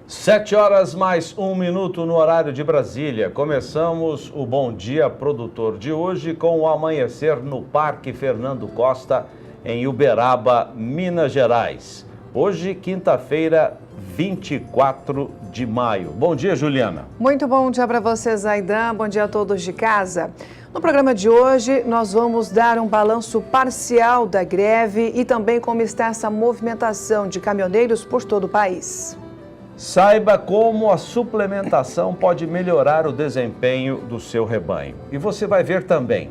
7h mais 1 minuto no horário de Brasília. Começamos o Bom Dia Produtor de hoje com o amanhecer no Parque Fernando Costa, em Uberaba, Minas Gerais. Hoje, quinta-feira, 24 de maio. Bom dia, Juliana. Muito bom dia para você, Zaidan. Bom dia a todos de casa. No programa de hoje, nós vamos dar um balanço parcial da greve e também como está essa movimentação de caminhoneiros por todo o país. Saiba como a suplementação pode melhorar o desempenho do seu rebanho. E você vai ver também.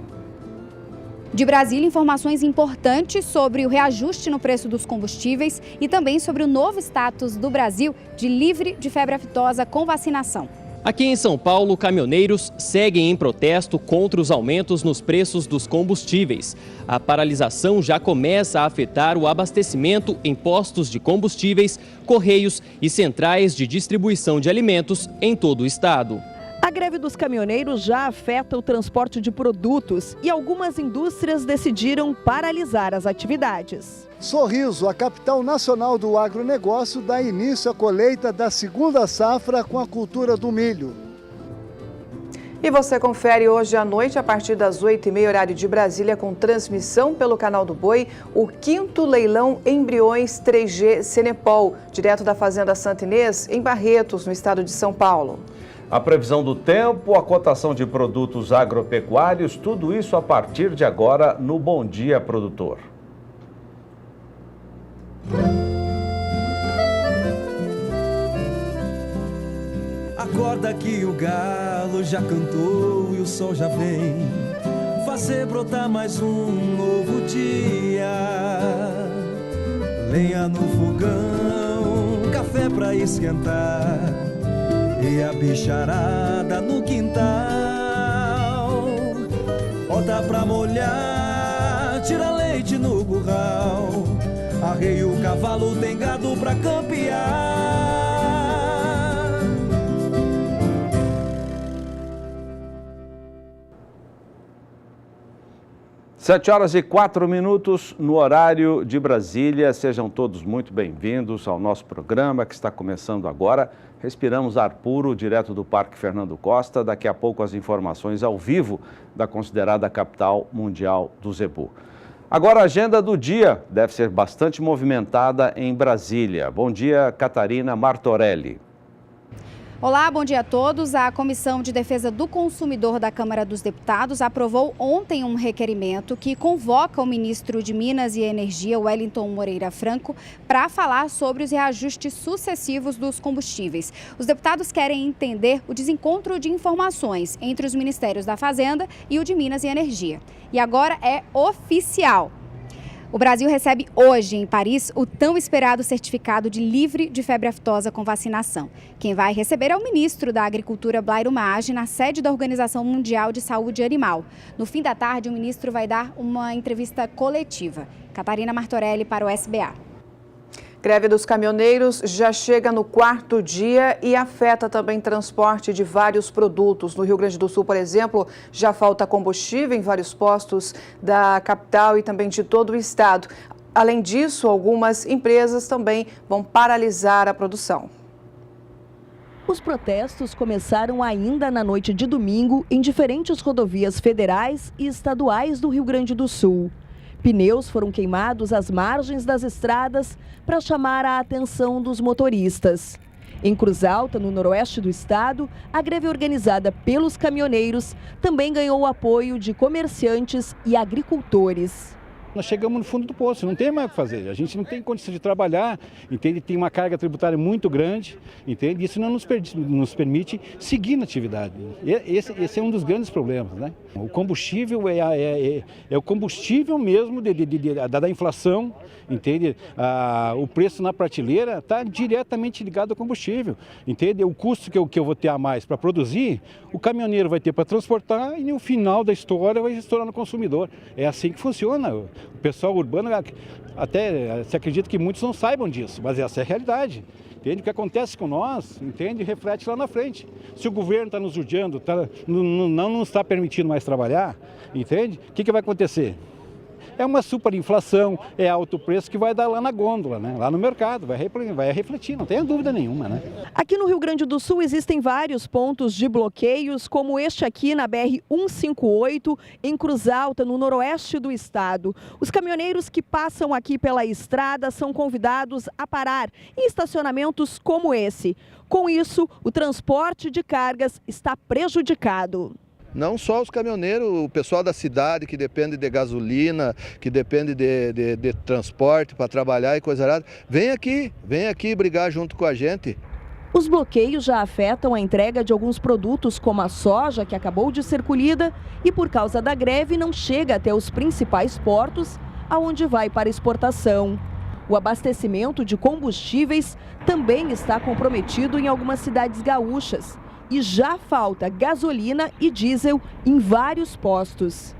De Brasília, informações importantes sobre o reajuste no preço dos combustíveis e também sobre o novo status do Brasil de livre de febre aftosa com vacinação. Aqui em São Paulo, caminhoneiros seguem em protesto contra os aumentos nos preços dos combustíveis. A paralisação já começa a afetar o abastecimento em postos de combustíveis, correios e centrais de distribuição de alimentos em todo o estado. A greve dos caminhoneiros já afeta o transporte de produtos e algumas indústrias decidiram paralisar as atividades. Sorriso, a capital nacional do agronegócio, dá início à colheita da segunda safra com a cultura do milho. E você confere hoje à noite, a partir das 8h30, horário de Brasília, com transmissão pelo Canal do Boi, o 5º leilão embriões 3G Cenepol, direto da Fazenda Santa Inês, em Barretos, no estado de São Paulo. A previsão do tempo, a cotação de produtos agropecuários, tudo isso a partir de agora no Bom Dia Produtor. Acorda que o galo já cantou e o sol já vem fazer brotar mais um novo dia. Lenha no fogão, café pra esquentar e a bicharada no quintal. Bota pra molhar, tira leite no curral. Arreia o cavalo, tem gado pra campear. 7h04 no horário de Brasília. Sejam todos muito bem-vindos ao nosso programa que está começando agora. Respiramos ar puro direto do Parque Fernando Costa. Daqui a pouco as informações ao vivo da considerada capital mundial do zebu. Agora a agenda do dia deve ser bastante movimentada em Brasília. Bom dia, Catarina Martorelli. Olá, bom dia a todos. A Comissão de Defesa do Consumidor da Câmara dos Deputados aprovou ontem um requerimento que convoca o ministro de Minas e Energia, Wellington Moreira Franco, para falar sobre os reajustes sucessivos dos combustíveis. Os deputados querem entender o desencontro de informações entre os ministérios da Fazenda e o de Minas e Energia. E agora é oficial. O Brasil recebe hoje, em Paris, o tão esperado certificado de livre de febre aftosa com vacinação. Quem vai receber é o ministro da Agricultura, Blairo Maggi, na sede da Organização Mundial de Saúde Animal. No fim da tarde, o ministro vai dar uma entrevista coletiva. Catarina Martorelli para o SBA. Greve dos caminhoneiros já chega no 4º dia e afeta também transporte de vários produtos. No Rio Grande do Sul, por exemplo, já falta combustível em vários postos da capital e também de todo o estado. Além disso, algumas empresas também vão paralisar a produção. Os protestos começaram ainda na noite de domingo em diferentes rodovias federais e estaduais do Rio Grande do Sul. Pneus foram queimados às margens das estradas para chamar a atenção dos motoristas. Em Cruz Alta, no noroeste do estado, a greve organizada pelos caminhoneiros também ganhou o apoio de comerciantes e agricultores. Nós chegamos no fundo do poço, não tem mais o que fazer. A gente não tem condição de trabalhar, entende? Tem uma carga tributária muito grande, entende? Isso não nos permite seguir na atividade. Esse é um dos grandes problemas, né? O combustível é o combustível mesmo da inflação, entende? O preço na prateleira está diretamente ligado ao combustível, entende? O custo que eu vou ter a mais para produzir, o caminhoneiro vai ter para transportar e no final da história vai estourar no consumidor. É assim que funciona. O pessoal urbano até se acredita que muitos não saibam disso, mas essa é a realidade. Entende? O que acontece com nós, entende? Reflete lá na frente. Se o governo está nos judiando, não nos está permitindo mais trabalhar, entende? O que vai acontecer? é uma superinflação, é alto preço que vai dar lá na gôndola, né? Lá no mercado, vai refletir, não tenha dúvida nenhuma, né? Aqui no Rio Grande do Sul existem vários pontos de bloqueios, como este aqui na BR-158, em Cruz Alta, no noroeste do estado. Os caminhoneiros que passam aqui pela estrada são convidados a parar em estacionamentos como esse. Com isso, o transporte de cargas está prejudicado. Não só os caminhoneiros, o pessoal da cidade que depende de gasolina, que depende de transporte para trabalhar e coisa errada, vem aqui brigar junto com a gente. Os bloqueios já afetam a entrega de alguns produtos, como a soja, que acabou de ser colhida, e por causa da greve não chega até os principais portos, aonde vai para exportação. O abastecimento de combustíveis também está comprometido em algumas cidades gaúchas. E já falta gasolina e diesel em vários postos.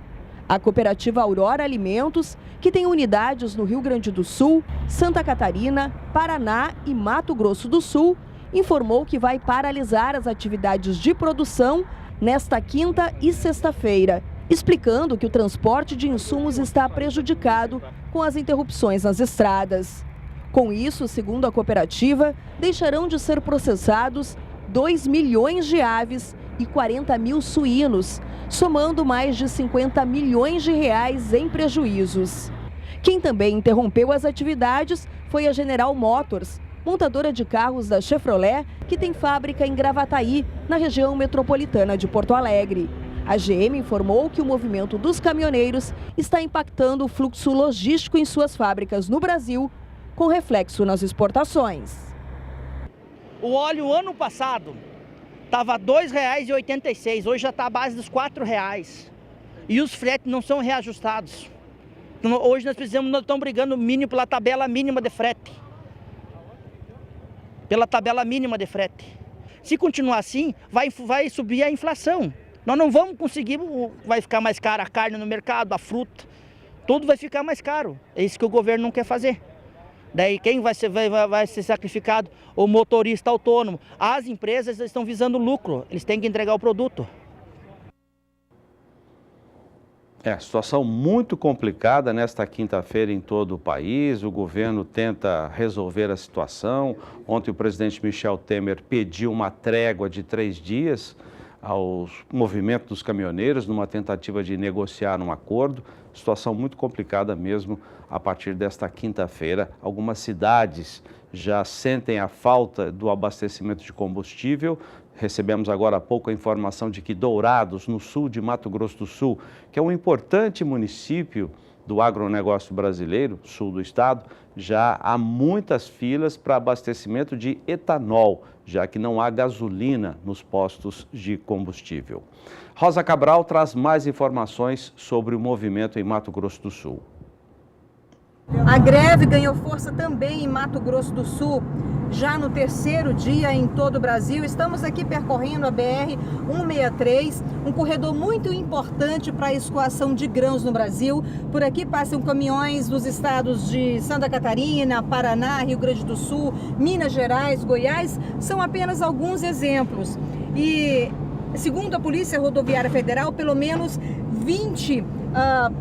A cooperativa Aurora Alimentos, que tem unidades no Rio Grande do Sul, Santa Catarina, Paraná e Mato Grosso do Sul, informou que vai paralisar as atividades de produção nesta quinta e sexta-feira, explicando que o transporte de insumos está prejudicado com as interrupções nas estradas. Com isso, segundo a cooperativa, deixarão de ser processados 2 milhões de aves e 40 mil suínos, somando mais de 50 milhões de reais em prejuízos. Quem também interrompeu as atividades foi a General Motors, montadora de carros da Chevrolet, que tem fábrica em Gravataí, na região metropolitana de Porto Alegre. A GM informou que o movimento dos caminhoneiros está impactando o fluxo logístico em suas fábricas no Brasil, com reflexo nas exportações. O óleo ano passado estava R$ 2,86, hoje já está à base dos R$ 4,00. E os fretes não são reajustados. Então, hoje nós estamos brigando mínimo pela tabela mínima de frete. Pela tabela mínima de frete. Se continuar assim, vai subir a inflação. Nós não vamos conseguir, vai ficar mais cara a carne no mercado, a fruta, tudo vai ficar mais caro. É isso que o governo não quer fazer. Daí quem vai ser sacrificado? O motorista autônomo. As empresas estão visando lucro, eles têm que entregar o produto. Situação muito complicada nesta quinta-feira em todo o país. O governo tenta resolver a situação. Ontem o presidente Michel Temer pediu uma trégua de 3 dias ao movimento dos caminhoneiros numa tentativa de negociar um acordo. Situação muito complicada mesmo a partir desta quinta-feira. Algumas cidades já sentem a falta do abastecimento de combustível. Recebemos agora há pouco a informação de que Dourados, no sul de Mato Grosso do Sul, que é um importante município do agronegócio brasileiro, sul do estado, já há muitas filas para abastecimento de etanol, já que não há gasolina nos postos de combustível. Rosa Cabral traz mais informações sobre o movimento em Mato Grosso do Sul. A greve ganhou força também em Mato Grosso do Sul, já no 3º dia em todo o Brasil. Estamos aqui percorrendo a BR-163, um corredor muito importante para a escoação de grãos no Brasil. Por aqui passam caminhões dos estados de Santa Catarina, Paraná, Rio Grande do Sul, Minas Gerais, Goiás, são apenas alguns exemplos. E, segundo a Polícia Rodoviária Federal, pelo menos 20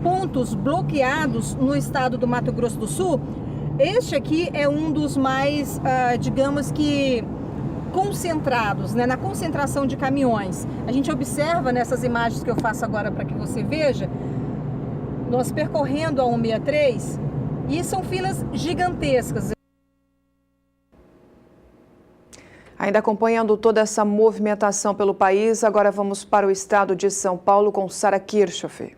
pontos bloqueados no estado do Mato Grosso do Sul. Este aqui é um dos mais, digamos que, concentrados, né, na concentração de caminhões. A gente observa nessas imagens que eu faço agora para que você veja, nós percorrendo a 163 e são filas gigantescas. Ainda acompanhando toda essa movimentação pelo país, agora vamos para o estado de São Paulo com Sara Kirchhoff.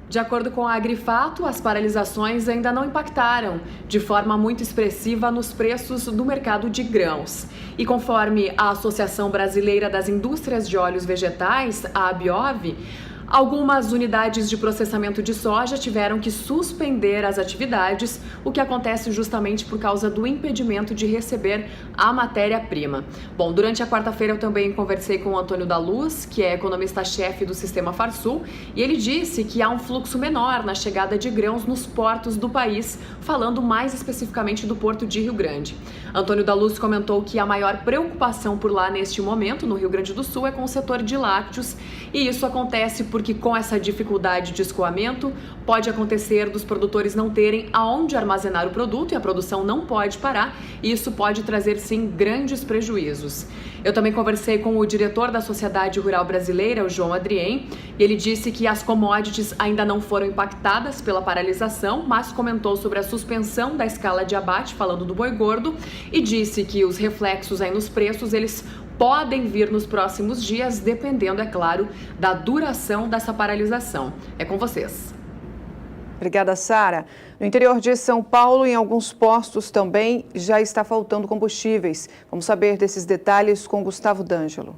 De acordo com a Agrifato, as paralisações ainda não impactaram de forma muito expressiva nos preços do mercado de grãos. E conforme a Associação Brasileira das Indústrias de Óleos Vegetais, a ABIOV, algumas unidades de processamento de soja tiveram que suspender as atividades, o que acontece justamente por causa do impedimento de receber a matéria-prima. Bom, durante a quarta-feira eu também conversei com o Antônio da Luz, que é economista-chefe do Sistema Farsul, e ele disse que há um fluxo menor na chegada de grãos nos portos do país, falando mais especificamente do Porto de Rio Grande. Antônio da Luz comentou que a maior preocupação por lá neste momento, no Rio Grande do Sul, é com o setor de lácteos, e isso acontece porque com essa dificuldade de escoamento pode acontecer dos produtores não terem aonde armazenar o produto e a produção não pode parar, e isso pode trazer sim grandes prejuízos. Eu também conversei com o diretor da Sociedade Rural Brasileira, o João Adrien, e ele disse que as commodities ainda não foram impactadas pela paralisação, mas comentou sobre a suspensão da escala de abate, falando do boi gordo, e disse que os reflexos aí nos preços, eles podem vir nos próximos dias, dependendo, é claro, da duração dessa paralisação. É com vocês. Obrigada, Sara. No interior de São Paulo, em alguns postos também, já está faltando combustíveis. Vamos saber desses detalhes com Gustavo D'Angelo.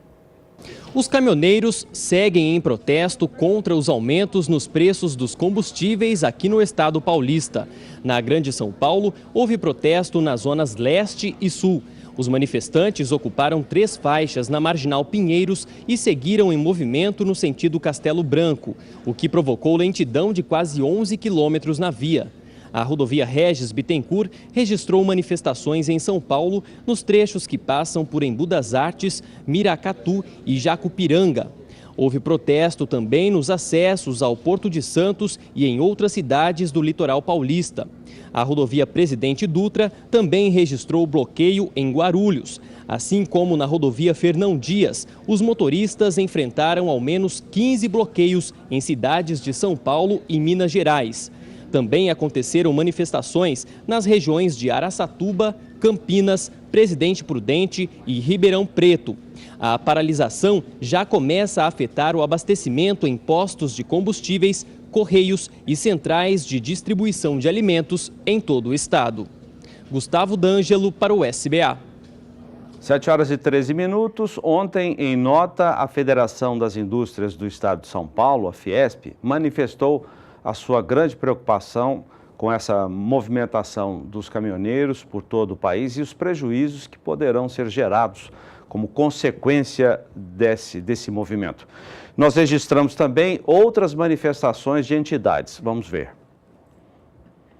Os caminhoneiros seguem em protesto contra os aumentos nos preços dos combustíveis aqui no estado paulista. Na Grande São Paulo, houve protesto nas zonas leste e sul. Os manifestantes ocuparam 3 faixas na Marginal Pinheiros e seguiram em movimento no sentido Castelo Branco, o que provocou lentidão de quase 11 quilômetros na via. A rodovia Regis Bittencourt registrou manifestações em São Paulo nos trechos que passam por Embu das Artes, Miracatu e Jacupiranga. Houve protesto também nos acessos ao Porto de Santos e em outras cidades do litoral paulista. A rodovia Presidente Dutra também registrou bloqueio em Guarulhos. Assim como na rodovia Fernão Dias, os motoristas enfrentaram ao menos 15 bloqueios em cidades de São Paulo e Minas Gerais. Também aconteceram manifestações nas regiões de Araçatuba, Campinas, Presidente Prudente e Ribeirão Preto. A paralisação já começa a afetar o abastecimento em postos de combustíveis, correios e centrais de distribuição de alimentos em todo o estado. Gustavo D'Angelo para o SBA. 7h13. Ontem, em nota, a Federação das Indústrias do Estado de São Paulo, a Fiesp, manifestou a sua grande preocupação com essa movimentação dos caminhoneiros por todo o país e os prejuízos que poderão ser gerados como consequência desse movimento. Nós registramos também outras manifestações de entidades. Vamos ver.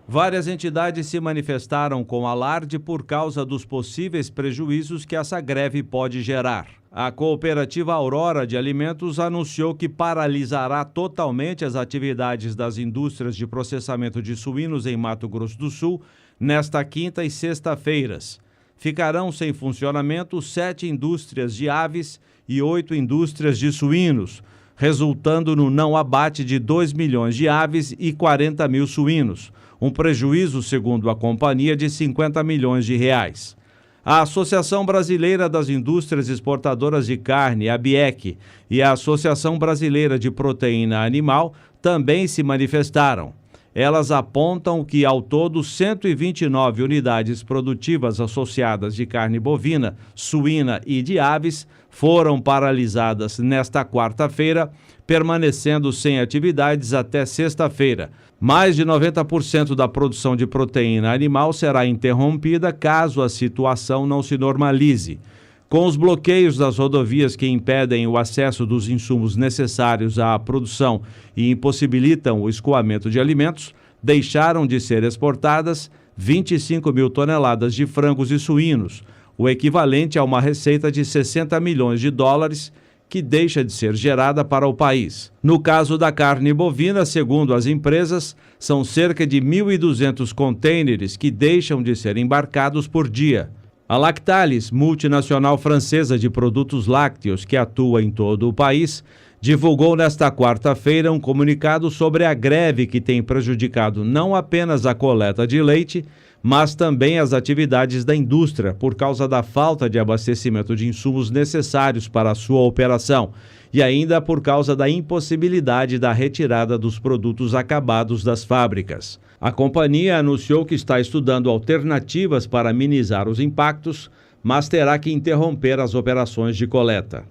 Várias entidades se manifestaram com alarde por causa dos possíveis prejuízos que essa greve pode gerar. A cooperativa Aurora de Alimentos anunciou que paralisará totalmente as atividades das indústrias de processamento de suínos em Mato Grosso do Sul nesta quinta e sexta-feiras. Ficarão sem funcionamento 7 indústrias de aves e 8 indústrias de suínos, resultando no não abate de 2 milhões de aves e 40 mil suínos, um prejuízo, segundo a companhia, de 50 milhões de reais. A Associação Brasileira das Indústrias Exportadoras de Carne, a ABIEC, e a Associação Brasileira de Proteína Animal também se manifestaram. Elas apontam que, ao todo, 129 unidades produtivas associadas de carne bovina, suína e de aves foram paralisadas nesta quarta-feira, permanecendo sem atividades até sexta-feira. Mais de 90% da produção de proteína animal será interrompida caso a situação não se normalize. Com os bloqueios das rodovias que impedem o acesso dos insumos necessários à produção e impossibilitam o escoamento de alimentos, deixaram de ser exportadas 25 mil toneladas de frangos e suínos, o equivalente a uma receita de 60 milhões de dólares, que deixa de ser gerada para o país. No caso da carne bovina, segundo as empresas, são cerca de 1.200 contêineres que deixam de ser embarcados por dia. A Lactalis, multinacional francesa de produtos lácteos que atua em todo o país, divulgou nesta quarta-feira um comunicado sobre a greve que tem prejudicado não apenas a coleta de leite, mas também as atividades da indústria por causa da falta de abastecimento de insumos necessários para a sua operação e ainda por causa da impossibilidade da retirada dos produtos acabados das fábricas. A companhia anunciou que está estudando alternativas para minimizar os impactos, mas terá que interromper as operações de coleta.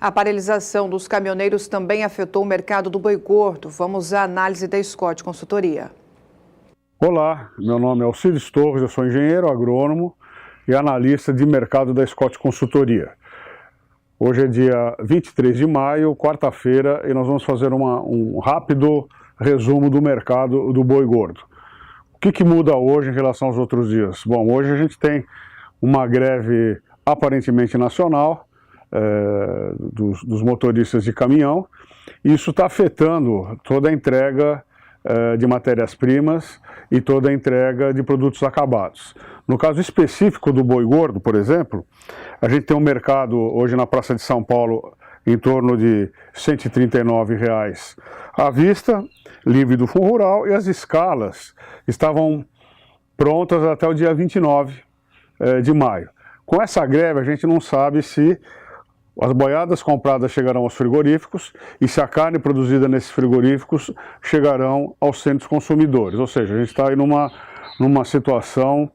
A paralisação dos caminhoneiros também afetou o mercado do boi gordo. Vamos à análise da Scott Consultoria. Olá, meu nome é Alcides Torres, eu sou engenheiro agrônomo e analista de mercado da Scott Consultoria. Hoje é dia 23 de maio, quarta-feira, e nós vamos fazer um rápido resumo do mercado do boi gordo. O que muda hoje em relação aos outros dias? Bom, hoje a gente tem uma greve aparentemente nacional, dos motoristas de caminhão. Isso está afetando toda a entrega de matérias-primas e toda a entrega de produtos acabados. No caso específico do boi gordo, por exemplo, a gente tem um mercado hoje na Praça de São Paulo em torno de R$ 139,00 à vista, livre do Fundo Rural, e as escalas estavam prontas até o dia 29 de maio. Com essa greve, a gente não sabe se as boiadas compradas chegarão aos frigoríficos e se a carne produzida nesses frigoríficos chegarão aos centros consumidores. Ou seja, a gente está aí numa situação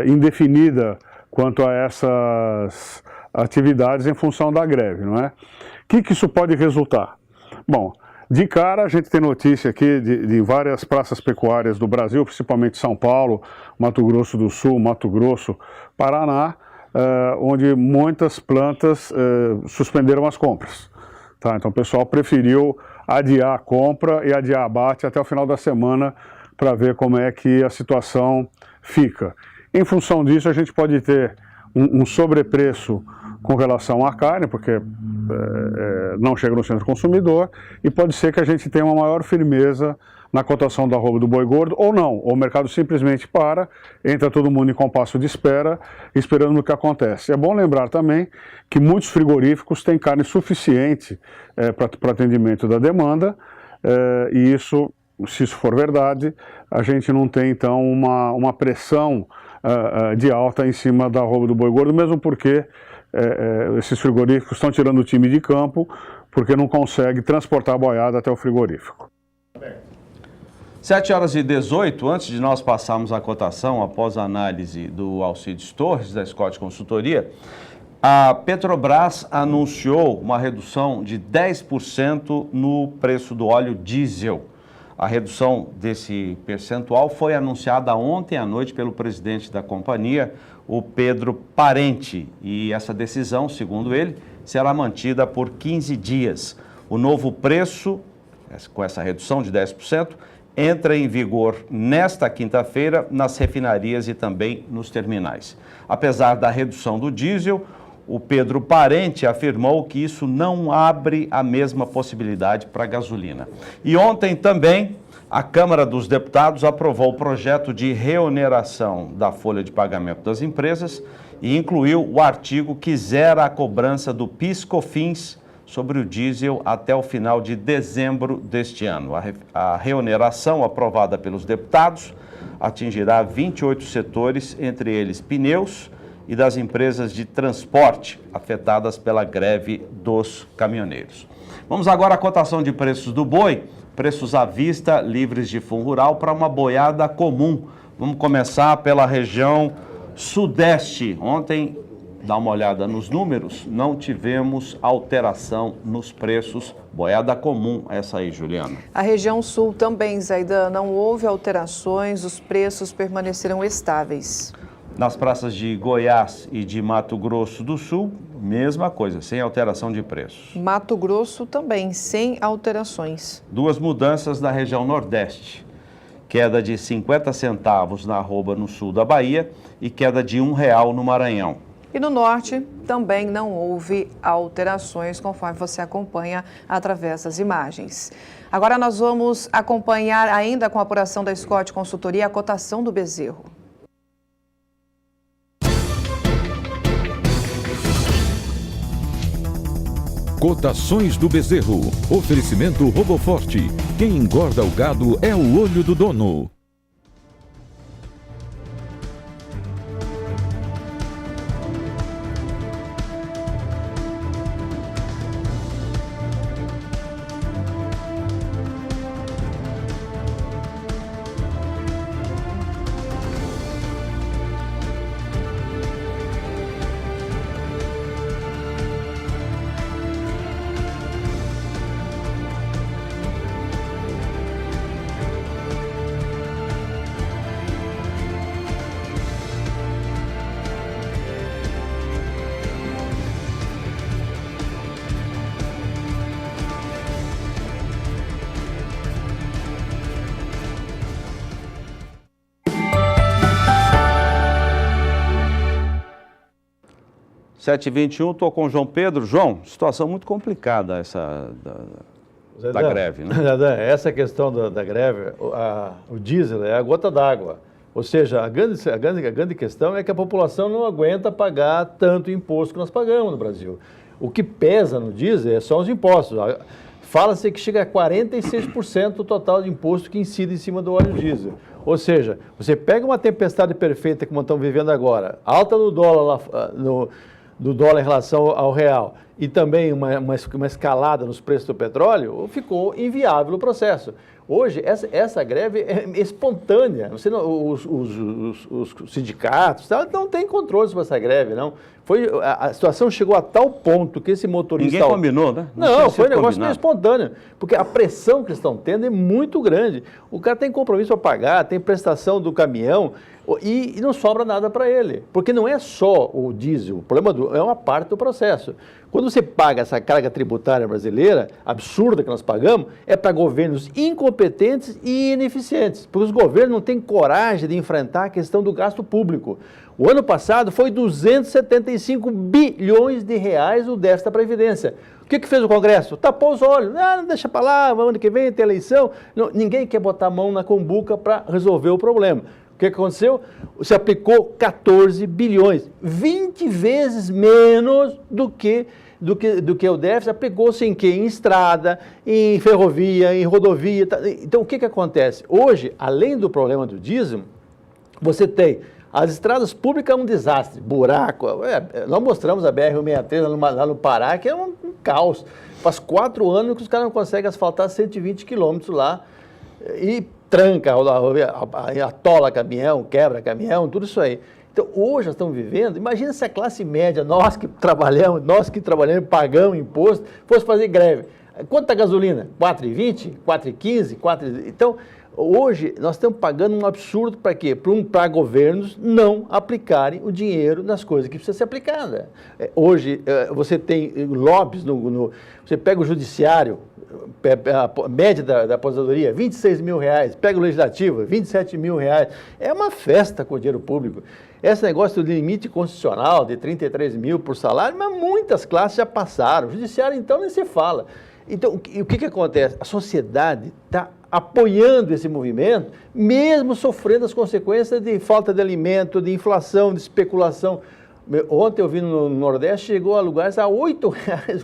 indefinida quanto a essas atividades em função da greve, não é? O que isso pode resultar? Bom, de cara a gente tem notícia aqui de várias praças pecuárias do Brasil, principalmente São Paulo, Mato Grosso do Sul, Mato Grosso, Paraná, onde muitas plantas suspenderam as compras. Tá? Então o pessoal preferiu adiar a compra e adiar abate até o final da semana para ver como é que a situação fica. Em função disso, a gente pode ter um sobrepreço com relação à carne, porque não chega no centro consumidor, e pode ser que a gente tenha uma maior firmeza na cotação da arroba do boi gordo, ou não, ou o mercado simplesmente entra todo mundo em compasso de espera, esperando o que acontece. É bom lembrar também que muitos frigoríficos têm carne suficiente para atendimento da demanda, e isso, se isso for verdade, a gente não tem então uma pressão de alta em cima da arroba do boi gordo, mesmo porque esses frigoríficos estão tirando o time de campo, porque não consegue transportar a boiada até o frigorífico. 7h18, antes de nós passarmos a cotação, após a análise do Alcides Torres, da Scott Consultoria, a Petrobras anunciou uma redução de 10% no preço do óleo diesel. A redução desse percentual foi anunciada ontem à noite pelo presidente da companhia, o Pedro Parente, e essa decisão, segundo ele, será mantida por 15 dias. O novo preço, com essa redução de 10%, entra em vigor nesta quinta-feira nas refinarias e também nos terminais. Apesar da redução do diesel, o Pedro Parente afirmou que isso não abre a mesma possibilidade para a gasolina. E ontem também a Câmara dos Deputados aprovou o projeto de reoneração da folha de pagamento das empresas e incluiu o artigo que zera a cobrança do PIS/COFINS sobre o diesel até o final de dezembro deste ano. A reoneração aprovada pelos deputados atingirá 28 setores, entre eles pneus, e das empresas de transporte afetadas pela greve dos caminhoneiros. Vamos agora à cotação de preços do boi, preços à vista, livres de fundo rural, para uma boiada comum. Vamos começar pela região sudeste. Ontem, dá uma olhada nos números, não tivemos alteração nos preços. Boiada comum essa aí, Juliana. A região sul também, Zaidan, não houve alterações, os preços permaneceram estáveis. Nas praças de Goiás e de Mato Grosso do Sul, mesma coisa, sem alteração de preços. Mato Grosso também, sem alterações. Duas mudanças na região nordeste. Queda de 50 centavos na arroba no sul da Bahia e queda de R$1 no Maranhão. E no norte também não houve alterações, conforme você acompanha através das imagens. Agora nós vamos acompanhar ainda com a apuração da Scott Consultoria a cotação do bezerro. Cotações do bezerro. Oferecimento Roboforte. Quem engorda o gado é o olho do dono. 7h21, estou com o João Pedro. João, situação muito complicada essa da greve, né? Essa questão da greve, o diesel é a gota d'água. Ou seja, a grande questão é que a população não aguenta pagar tanto imposto que nós pagamos no Brasil. O que pesa no diesel são os impostos. Fala-se que chega a 46% o total de imposto que incide em cima do óleo diesel. Ou seja, você pega uma tempestade perfeita como estamos vivendo agora, alta no dólar, do dólar em relação ao real, e também uma escalada nos preços do petróleo, ficou inviável o processo. Hoje, essa greve é espontânea. Os sindicatos não têm controle sobre essa greve, não. A situação chegou a tal ponto que esse motorista... Ninguém combinou, né? Não, foi um negócio meio espontâneo, porque a pressão que eles estão tendo é muito grande. O cara tem compromisso para pagar, tem prestação do caminhão e não sobra nada para ele, porque não é só o diesel, o problema é uma parte do processo. Quando você paga essa carga tributária brasileira, absurda que nós pagamos, é para governos incompetentes e ineficientes, porque os governos não têm coragem de enfrentar a questão do gasto público. O ano passado foi 275 bilhões de reais o déficit da Previdência. O que fez o Congresso? Tapou os olhos. Não deixa para lá, ano que vem tem eleição. Não, ninguém quer botar a mão na cumbuca para resolver o problema. O que aconteceu? Se aplicou 14 bilhões, 20 vezes menos do que o déficit. Aplicou-se em quê? Em estrada, em ferrovia, em rodovia. Então, o que acontece? Hoje, além do problema do diesel, você tem as estradas públicas, é um desastre, buraco. Nós mostramos a BR-163 lá no Pará, que é um caos. Faz 4 anos que os caras não conseguem asfaltar 120 quilômetros lá e tranca, atola caminhão, quebra caminhão, tudo isso aí. Então, hoje nós estamos vivendo, imagina se a classe média, nós que trabalhamos, pagamos imposto, fosse fazer greve. Quanto está a gasolina? 4,20? 4,15? 4... Então, hoje nós estamos pagando um absurdo para quê? Para governos não aplicarem o dinheiro nas coisas que precisa ser aplicada. Hoje, você tem lobbies, você pega o judiciário, a média da aposentadoria, 26 mil reais, pega o legislativo, 27 mil reais, é uma festa com o dinheiro público. Esse negócio do limite constitucional de 33 mil por salário, mas muitas classes já passaram, o judiciário então nem se fala. Então, o que acontece? A sociedade está apoiando esse movimento, mesmo sofrendo as consequências de falta de alimento, de inflação, de especulação. Ontem eu vi no Nordeste, chegou a lugares a R$ 8 o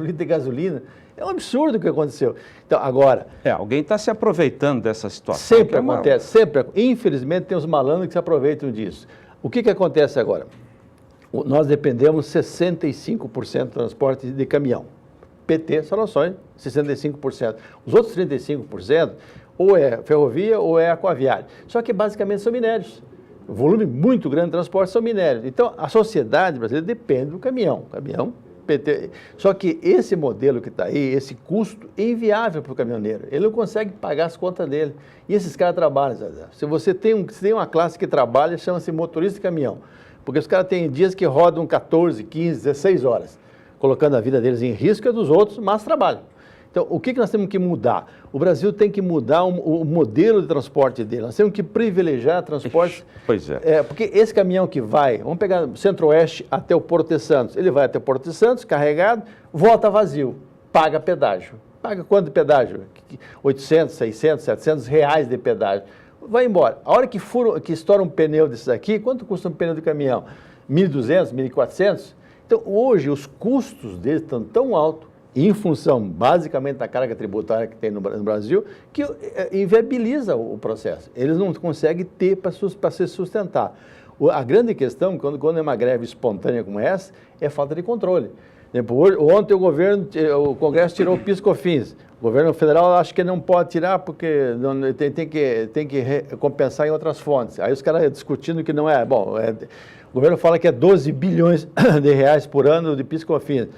litro de gasolina. É um absurdo o que aconteceu. Então, agora... alguém está se aproveitando dessa situação. Sempre acontece, sempre. Infelizmente, tem os malandros que se aproveitam disso. O que acontece agora? Nós dependemos 65% do transporte de caminhão. PT, Soluções, 65%. Os outros 35%, ou é ferrovia ou é aquaviária. Só que basicamente são minérios. O volume muito grande de transporte são minérios. Então, a sociedade brasileira depende do caminhão. PT. Só que esse modelo que está aí, esse custo é inviável para o caminhoneiro. Ele não consegue pagar as contas dele. E esses caras trabalham. Se você tem uma classe que trabalha, chama-se motorista de caminhão. Porque os caras têm dias que rodam 14, 15, 16 horas, colocando a vida deles em risco e a dos outros, mas trabalham. Então, o que nós temos que mudar? O Brasil tem que mudar o modelo de transporte dele. Nós temos que privilegiar transporte. Pois é. Porque esse caminhão que vai, vamos pegar Centro-Oeste até o Porto de Santos, ele vai até o Porto de Santos, carregado, volta vazio, paga pedágio. Paga quanto de pedágio? 800, 600, 700 reais de pedágio. Vai embora. A hora que estoura um pneu desses aqui, quanto custa um pneu de caminhão? 1.200, 1.400? Então, hoje, os custos deles estão tão altos, em função, basicamente, da carga tributária que tem no Brasil, que inviabiliza o processo. Eles não conseguem ter para se sustentar. A grande questão, quando é uma greve espontânea como essa, é a falta de controle. Ontem o Congresso tirou o PIS/COFINS. O governo federal acha que não pode tirar porque tem que compensar em outras fontes. Aí os caras discutindo que não é. Bom, o governo fala que é 12 bilhões de reais por ano de PIS/COFINS.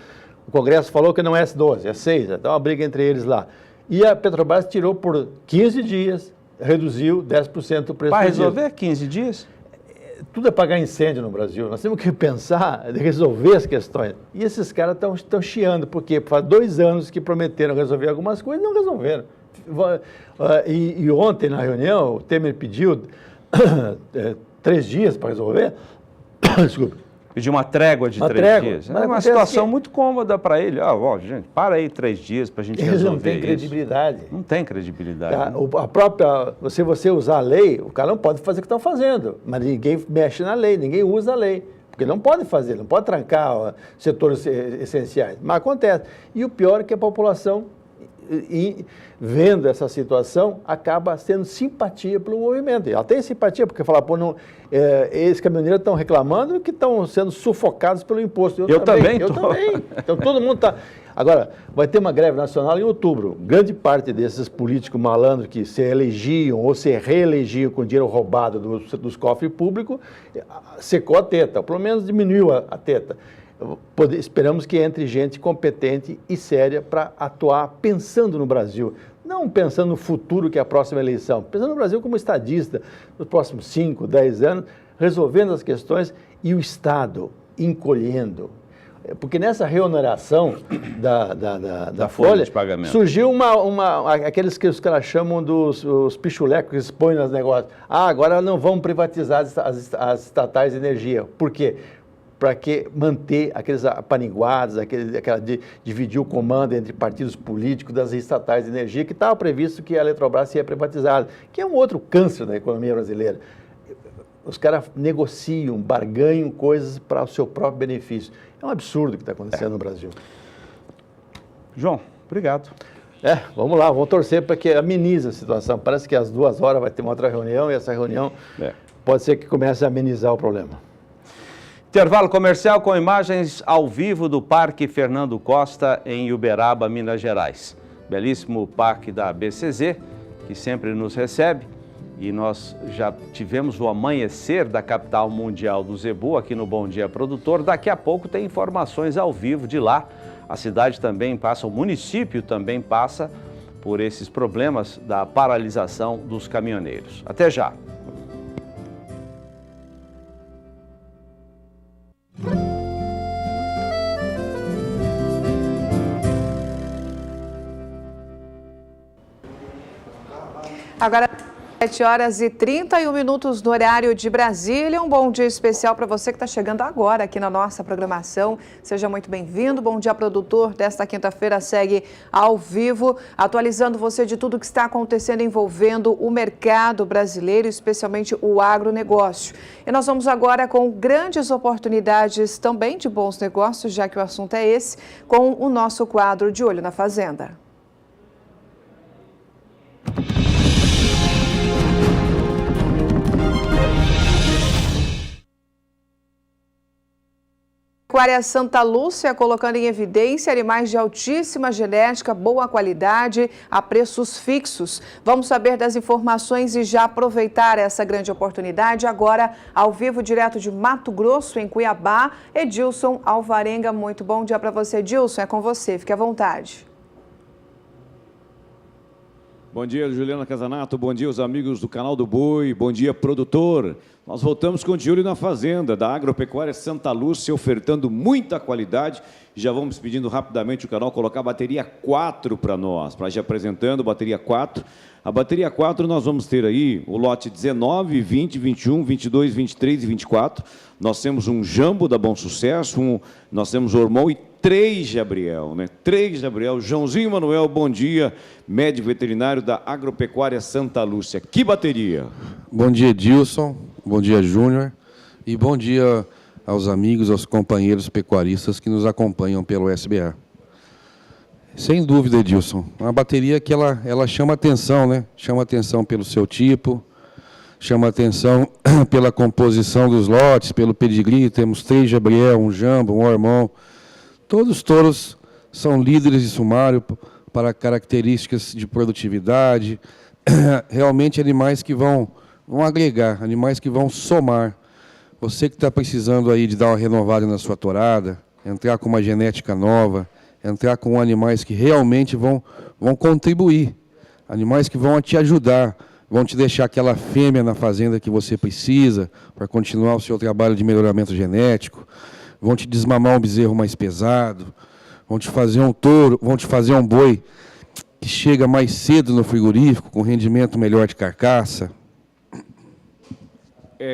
O Congresso falou que não é 12, é 6, então uma briga entre eles lá. E a Petrobras tirou por 15 dias, reduziu 10% o preço. Para resolver 15 dias? Tudo é pagar incêndio no Brasil. Nós temos que pensar em resolver as questões. E esses caras estão chiando, porque faz 2 anos que prometeram resolver algumas coisas e não resolveram. E ontem, na reunião, o Temer pediu 3 dias para resolver. Desculpa. Pedir uma trégua de 3 dias. É uma situação muito cômoda para ele. Gente, para aí 3 dias para a gente resolver isso. Ele não tem credibilidade. Não tem credibilidade. A própria, se você usar a lei, o cara não pode fazer o que estão fazendo. Mas ninguém mexe na lei, ninguém usa a lei. Porque não pode fazer, não pode trancar setores essenciais. Mas acontece. E o pior é que a população, vendo essa situação, acaba tendo simpatia pelo movimento. Ela tem simpatia, porque fala, esses caminhoneiros estão reclamando que estão sendo sufocados pelo imposto. Eu também. Então todo mundo está... Agora, vai ter uma greve nacional em outubro. Grande parte desses políticos malandros que se elegiam ou se reelegiam com dinheiro roubado dos cofres públicos, secou a teta, pelo menos diminuiu a teta. Esperamos que entre gente competente e séria para atuar pensando no Brasil, não pensando no futuro, que é a próxima eleição, pensando no Brasil como estadista, nos próximos 5, 10 anos, resolvendo as questões e o Estado encolhendo. Porque nessa reoneração da folha de pagamento surgiu aqueles que os caras chamam dos pichulecos que expõem nos negócios. Agora não vamos privatizar as estatais de energia. Por quê? Para que manter aqueles apaniguados, dividir o comando entre partidos políticos das estatais de energia, que estava previsto que a Eletrobras seria privatizada, que é um outro câncer da economia brasileira. Os caras negociam, barganham coisas para o seu próprio benefício. É um absurdo o que está acontecendo no Brasil. João, obrigado. Vamos lá, vamos torcer para que amenize a situação. Parece que às 2 horas vai ter uma outra reunião e essa reunião pode ser que comece a amenizar o problema. Intervalo comercial com imagens ao vivo do Parque Fernando Costa, em Uberaba, Minas Gerais. Belíssimo parque da BCZ, que sempre nos recebe. E nós já tivemos o amanhecer da capital mundial do zebu aqui no Bom Dia Produtor. Daqui a pouco tem informações ao vivo de lá. A cidade também passa, o município também passa por esses problemas da paralisação dos caminhoneiros. Até já! Agora, 7h31 no horário de Brasília. Um bom dia especial para você que está chegando agora aqui na nossa programação. Seja muito bem-vindo. Bom Dia Produtor desta quinta-feira segue ao vivo, atualizando você de tudo que está acontecendo envolvendo o mercado brasileiro, especialmente o agronegócio. E nós vamos agora com grandes oportunidades também de bons negócios, já que o assunto é esse, com o nosso quadro De Olho na Fazenda. Pecuária Santa Lúcia colocando em evidência animais de altíssima genética, boa qualidade, a preços fixos. Vamos saber das informações e já aproveitar essa grande oportunidade agora, ao vivo, direto de Mato Grosso, em Cuiabá, Edilson Alvarenga. Muito bom dia para você, Edilson. É com você, fique à vontade. Bom dia, Juliana Casanato. Bom dia, os amigos do Canal do Boi. Bom dia, produtor. Nós voltamos com De Olho na Fazenda, da Agropecuária Santa Lúcia, ofertando muita qualidade. Já vamos pedindo rapidamente o canal colocar a bateria 4 para nós, para já apresentando bateria 4. A bateria 4 nós vamos ter aí o lote 19, 20, 21, 22, 23 e 24. Nós temos um Jambo da Bom Sucesso, nós temos o Hormão e 3 Gabriel, né? 3 Gabriel. Joãozinho Manuel, bom dia, médico veterinário da Agropecuária Santa Lúcia. Que bateria? Bom dia, Edilson. Bom dia, Júnior. E bom dia aos amigos, aos companheiros pecuaristas que nos acompanham pelo SBA. Sem dúvida, Edilson, uma bateria que ela chama atenção, né? Chama atenção pelo seu tipo, chama atenção pela composição dos lotes, pelo pedigree. Temos 3 Gabriel, um Jambo, um Hormão. Todos os touros são líderes de sumário para características de produtividade, realmente animais que vão agregar, animais que vão somar. Você que está precisando aí de dar uma renovada na sua tourada, entrar com uma genética nova, entrar com animais que realmente vão contribuir, animais que vão te ajudar, vão te deixar aquela fêmea na fazenda que você precisa para continuar o seu trabalho de melhoramento genético, vão te desmamar um bezerro mais pesado, vão te fazer um touro, vão te fazer um boi que chega mais cedo no frigorífico, com rendimento melhor de carcaça.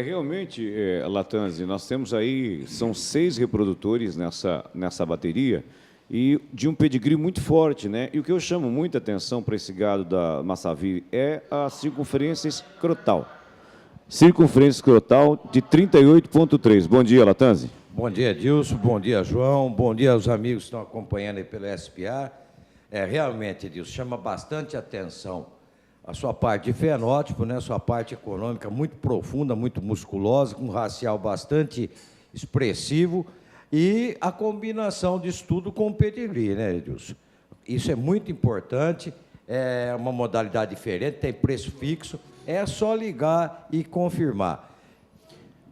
Realmente, Latanzi, nós temos aí, são 6 reprodutores nessa bateria e de um pedigree muito forte, né? E o que eu chamo muita atenção para esse gado da Massaviri é a circunferência escrotal. Circunferência escrotal de 38,3. Bom dia, Latanzi. Bom dia, Edilson. Bom dia, João. Bom dia aos amigos que estão acompanhando aí pelo SPA. Realmente, Edilson, chama bastante atenção a sua parte de fenótipo, né? A sua parte econômica muito profunda, muito musculosa, com um racial bastante expressivo e a combinação disso tudo com o pedigree, né, Edilson? Isso é muito importante, é uma modalidade diferente, tem preço fixo, é só ligar e confirmar.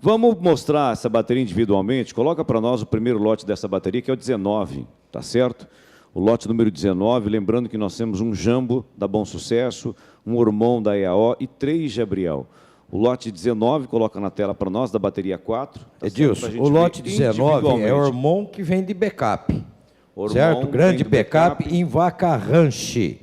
Vamos mostrar essa bateria individualmente? Coloca para nós o primeiro lote dessa bateria, que é o 19, tá certo? O lote número 19, lembrando que nós temos um Jambo da Bom Sucesso, um Hormon da EAO e 3 Jabriel. O lote 19, coloca na tela para nós, da bateria 4. Tá, Edilson, o lote 19 é Hormon que vem de backup, certo? Grande backup em vaca ranche.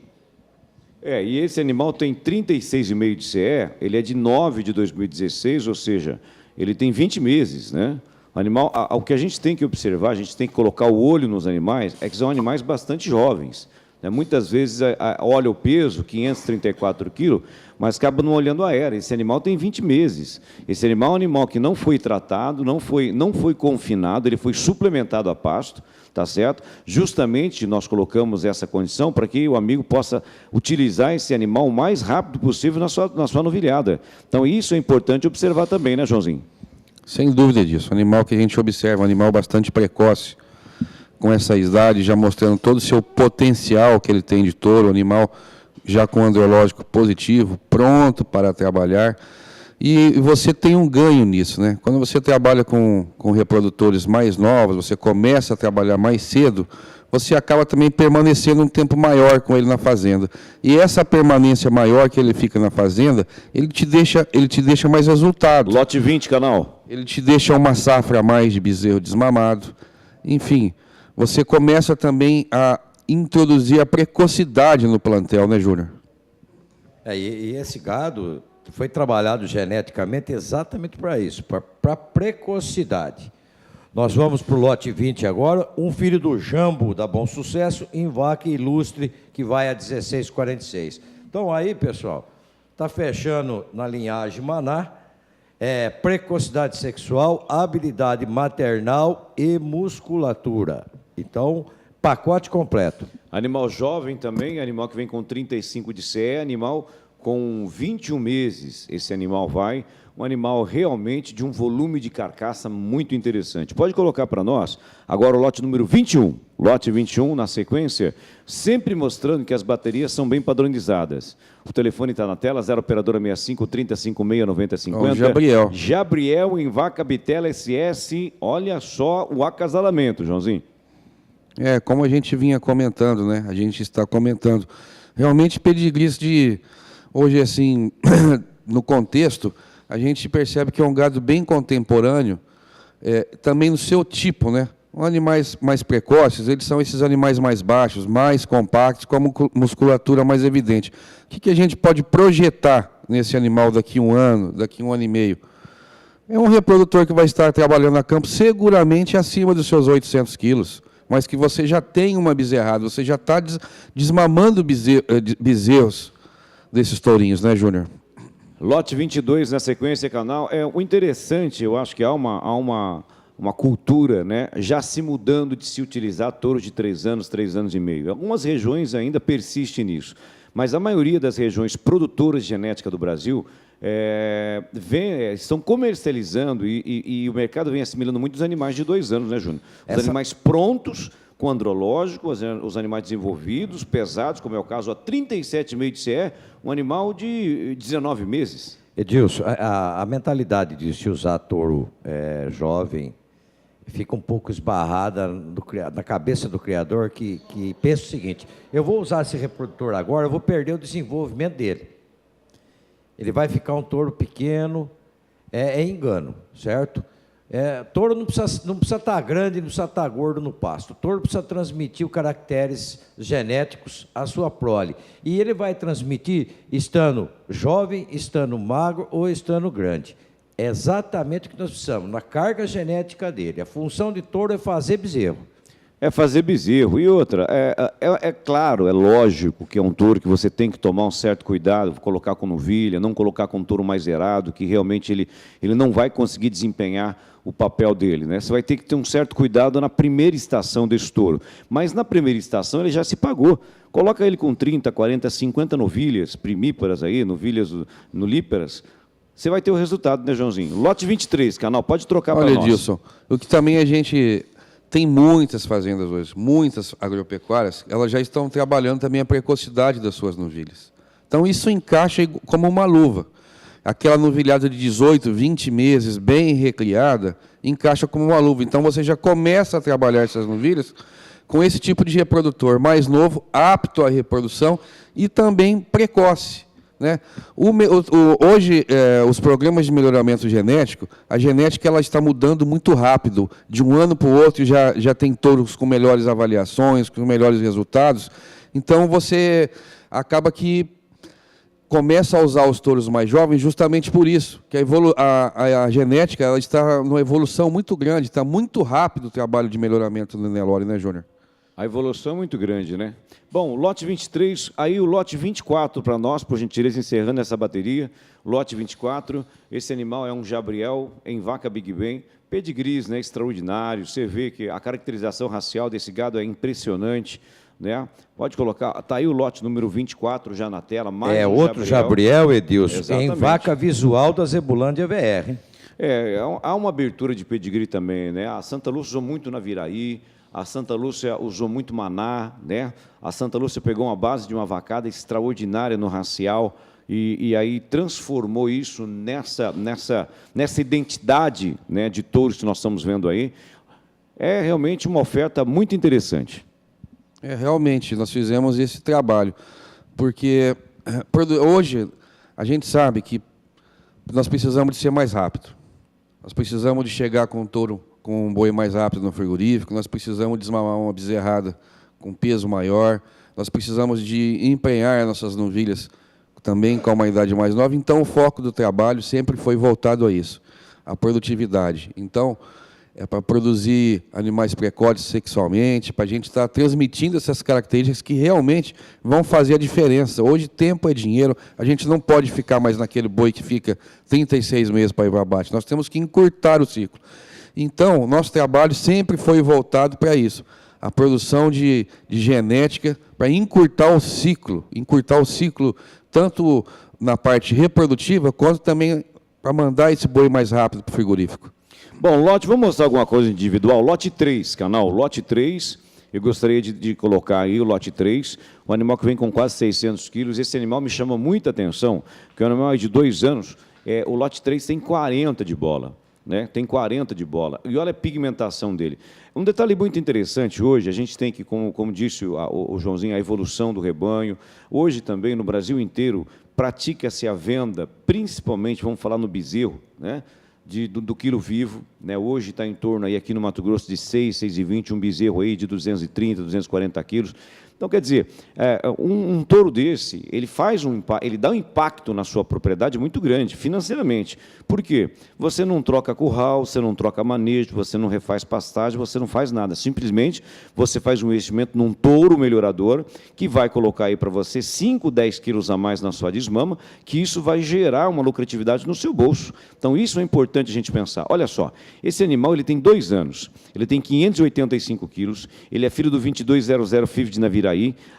E esse animal tem 36,5 de CE, ele é de 9 de 2016, ou seja, ele tem 20 meses, né? O animal, o que a gente tem que observar, a gente tem que colocar o olho nos animais, é que são animais bastante jovens. Né? Muitas vezes olha o peso, 534 quilos, mas acaba não olhando a era. Esse animal tem 20 meses. Esse animal é um animal que não foi tratado, não foi confinado, ele foi suplementado a pasto, tá certo? Justamente nós colocamos essa condição para que o amigo possa utilizar esse animal o mais rápido possível na sua novilhada. Então, isso é importante observar também, né, Joãozinho? Sem dúvida disso. Um animal que a gente observa, um animal bastante precoce, com essa idade, já mostrando todo o seu potencial que ele tem de touro, um animal já com andrológico positivo, pronto para trabalhar. E você tem um ganho nisso, né? Quando você trabalha com reprodutores mais novos, você começa a trabalhar mais cedo, você acaba também permanecendo um tempo maior com ele na fazenda. E essa permanência maior que ele fica na fazenda, ele te deixa mais resultado. Lote 20, canal. Ele te deixa uma safra a mais de bezerro desmamado. Enfim, você começa também a introduzir a precocidade no plantel, né, Júnior? E esse gado foi trabalhado geneticamente exatamente para isso, para precocidade. Nós vamos para o lote 20 agora, um filho do Jambo da Bom Sucesso em vaca ilustre, que vai a 16,46. Então aí, pessoal, está fechando na linhagem Maná, precocidade sexual, habilidade maternal e musculatura. Então, pacote completo. Animal jovem também, animal que vem com 35 de CE, animal com 21 meses. Esse animal vai, um animal realmente de um volume de carcaça muito interessante. Pode colocar para nós agora o lote número 21. Lote 21, na sequência, sempre mostrando que as baterias são bem padronizadas. O telefone está na tela, 0 operadora 65 3056 9050. Jabriel. Jabriel em vaca bitela SS. Olha só o acasalamento, Joãozinho. Como a gente vinha comentando, né? A gente está comentando. Realmente, pedigrees de... Hoje, assim, no contexto, a gente percebe que é um gado bem contemporâneo, também no seu tipo, né? Animais mais precoces, eles são esses animais mais baixos, mais compactos, com a musculatura mais evidente. O que a gente pode projetar nesse animal daqui a um ano, daqui a um ano e meio? É um reprodutor que vai estar trabalhando a campo seguramente acima dos seus 800 quilos, mas que você já tem uma bezerrada, você já está desmamando bezerros desses tourinhos, né, Júnior? Lote 22 na sequência, canal. O interessante, eu acho que há uma cultura, né, já se mudando de se utilizar touros de 3 anos, 3 anos e meio. Algumas regiões ainda persistem nisso, mas a maioria das regiões produtoras de genética do Brasil estão comercializando e o mercado vem assimilando muitos animais de 2 anos, né, Júnior? Os animais prontos, com andrológico, os animais desenvolvidos, pesados, como é o caso, a 37,5 de CE, um animal de 19 meses. Edilson, a mentalidade de se usar touro jovem fica um pouco esbarrada na cabeça do criador, que pensa o seguinte: eu vou usar esse reprodutor agora, eu vou perder o desenvolvimento dele. Ele vai ficar um touro pequeno, é engano, certo? Touro não precisa estar grande, não precisa estar gordo no pasto. O touro precisa transmitir os caracteres genéticos à sua prole. E ele vai transmitir estando jovem, estando magro ou estando grande. É exatamente o que nós precisamos, na carga genética dele. A função de touro é fazer bezerro. É fazer bezerro. E outra, é claro, é lógico que é um touro que você tem que tomar um certo cuidado, colocar com novilha, não colocar com um touro mais zerado, que realmente ele não vai conseguir desempenhar o papel dele, né? Você vai ter que ter um certo cuidado na primeira estação desse touro. Mas na primeira estação ele já se pagou. Coloca ele com 30, 40, 50 novilhas, primíparas aí, novilhas nulíparas, você vai ter o resultado, né, Joãozinho? Lote 23, canal, pode trocar para nós. Olha, Edilson, o que também a gente tem muitas fazendas hoje, muitas agropecuárias, elas já estão trabalhando também a precocidade das suas novilhas. Então, isso encaixa como uma luva. Aquela novilhada de 18, 20 meses, bem recriada, encaixa como uma luva. Então, você já começa a trabalhar essas novilhas com esse tipo de reprodutor mais novo, apto à reprodução e também precoce. Né? Hoje, os programas de melhoramento genético, a genética ela está mudando muito rápido. De um ano para o outro já tem touros com melhores avaliações, com melhores resultados. Então, você acaba que começa a usar os touros mais jovens justamente por isso, que a genética ela está numa evolução muito grande, está muito rápido o trabalho de melhoramento do Nelore, né, Júnior? A evolução é muito grande, né? Bom, lote 23, aí o lote 24 para nós, por gentileza, encerrando essa bateria. Lote 24, esse animal é um jabriel em vaca Big Ben, pedigrees, né, extraordinário. Você vê que a caracterização racial desse gado é impressionante, né? Pode colocar, está aí o lote número 24 já na tela. Mais outro jabriel, Edilson, exatamente. Em vaca visual da Zebulândia VR. Hein? Há uma abertura de pedigree também, né? A Santa Lúcia usou muito na Viraí, a Santa Lúcia usou muito maná, né? A Santa Lúcia pegou uma base de uma vacada extraordinária no racial e aí transformou isso nessa identidade, né, de touros que nós estamos vendo aí. É realmente uma oferta muito interessante. Realmente, nós fizemos esse trabalho, porque hoje a gente sabe que nós precisamos de ser mais rápido. Nós precisamos de chegar com um touro, com um boi mais rápido no frigorífico, nós precisamos desmamar uma bezerrada com peso maior, nós precisamos de empenhar nossas novilhas também com uma idade mais nova. Então, o foco do trabalho sempre foi voltado a isso, a produtividade. Então, é para produzir animais precoces sexualmente, para a gente estar transmitindo essas características que realmente vão fazer a diferença. Hoje, tempo é dinheiro, a gente não pode ficar mais naquele boi que fica 36 meses para ir para abate, nós temos que encurtar o ciclo. Então, nosso trabalho sempre foi voltado para isso, a produção de genética para encurtar o ciclo tanto na parte reprodutiva, quanto também para mandar esse boi mais rápido para o frigorífico. Bom, lote, vamos mostrar alguma coisa individual? Lote 3, canal, lote 3, eu gostaria de colocar aí o lote 3, um animal que vem com quase 600 quilos, esse animal me chama muita atenção, porque é um animal de 2 anos, o lote 3 tem 40 de bola. Né? Tem 40 de bola. E olha a pigmentação dele. Um detalhe muito interessante hoje, a gente tem que, como disse o Joãozinho, a evolução do rebanho. Hoje também, no Brasil inteiro, pratica-se a venda, principalmente, vamos falar no bezerro, né? Do quilo vivo. Né? Hoje está em torno, aí, aqui no Mato Grosso, de 6, 6,20, um bezerro aí de 230, 240 quilos. Então, quer dizer, um touro desse, ele dá um impacto na sua propriedade muito grande, financeiramente. Por quê? Você não troca curral, você não troca manejo, você não refaz pastagem, você não faz nada. Simplesmente, você faz um investimento num touro melhorador, que vai colocar aí para você 5, 10 quilos a mais na sua desmama, que isso vai gerar uma lucratividade no seu bolso. Então, isso é importante a gente pensar. Olha só, esse animal ele tem 2 anos, ele tem 585 quilos, ele é filho do 2200 FIV de Naviraí,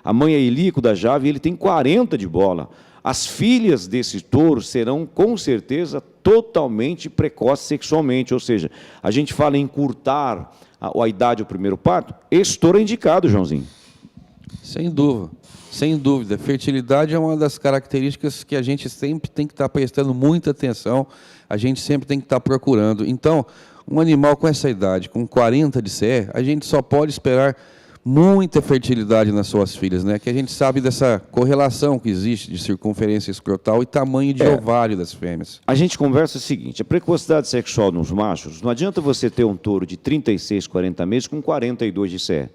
a mãe é Ilíaco da Jave, e ele tem 40 de bola. As filhas desse touro serão, com certeza, totalmente precoces sexualmente, ou seja, a gente fala em encurtar a idade do primeiro parto, esse touro é indicado, Joãozinho. Sem dúvida, sem dúvida. Fertilidade é uma das características que a gente sempre tem que estar prestando muita atenção, a gente sempre tem que estar procurando. Então, um animal com essa idade, com 40 de CE, a gente só pode esperar muita fertilidade nas suas filhas, né? Que a gente sabe dessa correlação que existe de circunferência escrotal e tamanho de ovário das fêmeas. A gente conversa o seguinte, a precocidade sexual nos machos, não adianta você ter um touro de 36, 40 meses com 42 de CE.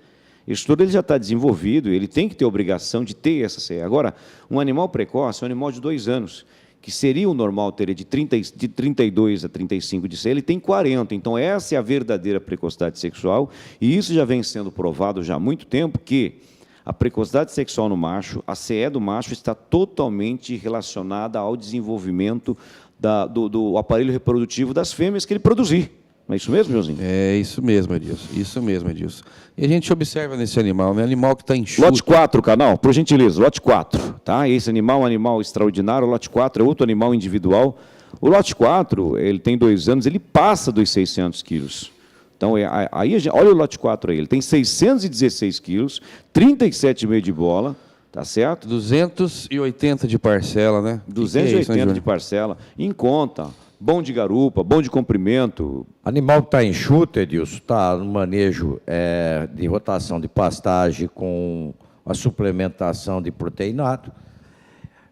Esse touro ele já está desenvolvido, ele tem que ter obrigação de ter essa CE. Agora, um animal precoce é um animal de 2 anos, que seria o normal, teria de 32 a 35 de CE, ele tem 40. Então, essa é a verdadeira precocidade sexual, e isso já vem sendo provado já há muito tempo, que a precocidade sexual no macho, a CE do macho, está totalmente relacionada ao desenvolvimento do aparelho reprodutivo das fêmeas que ele produzir. Não é isso mesmo, Joãozinho? É isso mesmo, Edilson. Isso mesmo, Edilson. E a gente observa nesse animal, né? Animal que está enxuto. Lote 4, canal, por gentileza, lote 4. Tá? Esse animal é um animal extraordinário, o lote 4 é outro animal individual. O lote 4, ele tem 2 anos, ele passa dos 600 quilos. Então, aí, olha o lote 4 aí, ele tem 616 quilos, 37,5 de bola, tá certo? 280 de parcela, né? 280 de parcela, em conta. Bom de garupa, bom de comprimento. Animal que está enxuto, Edilson, está no manejo de rotação de pastagem com a suplementação de proteinato,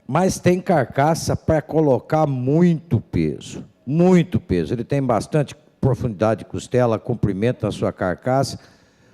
mas tem carcaça para colocar muito peso, muito peso. Ele tem bastante profundidade de costela, comprimento na sua carcaça,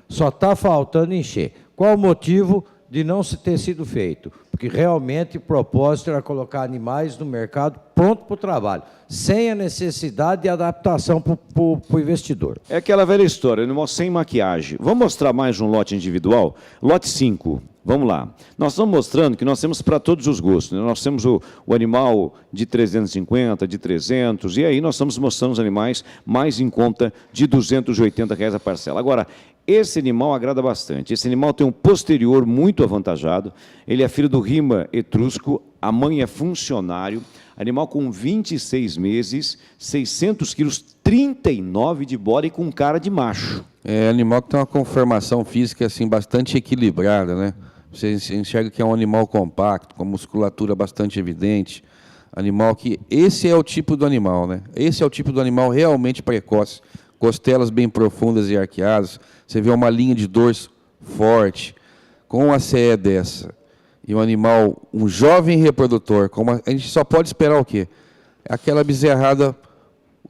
só está faltando encher. Qual o motivo de não se ter sido feito? Porque realmente o propósito era colocar animais no mercado pronto para o trabalho, sem a necessidade de adaptação para o investidor. É aquela velha história, animal sem maquiagem. Vamos mostrar mais um lote individual? Lote 5, vamos lá. Nós estamos mostrando que nós temos para todos os gostos, né? Nós temos o animal de 350, de 300, e aí nós estamos mostrando os animais mais em conta de R$ 280 a parcela. Agora, esse animal agrada bastante. Esse animal tem um posterior muito avantajado. Ele é filho do rima etrusco, a mãe é funcionário. Animal com 26 meses, 600 quilos, 39 de bola e com cara de macho. É animal que tem uma conformação física assim, bastante equilibrada, né? Você enxerga que é um animal compacto, com musculatura bastante evidente. Animal que... Esse é o tipo do animal, né? Esse é o tipo do animal realmente precoce. Costelas bem profundas e arqueadas. Você vê uma linha de dorso forte, com uma CE dessa, e um animal, um jovem reprodutor, a gente só pode esperar o quê? Aquela bezerrada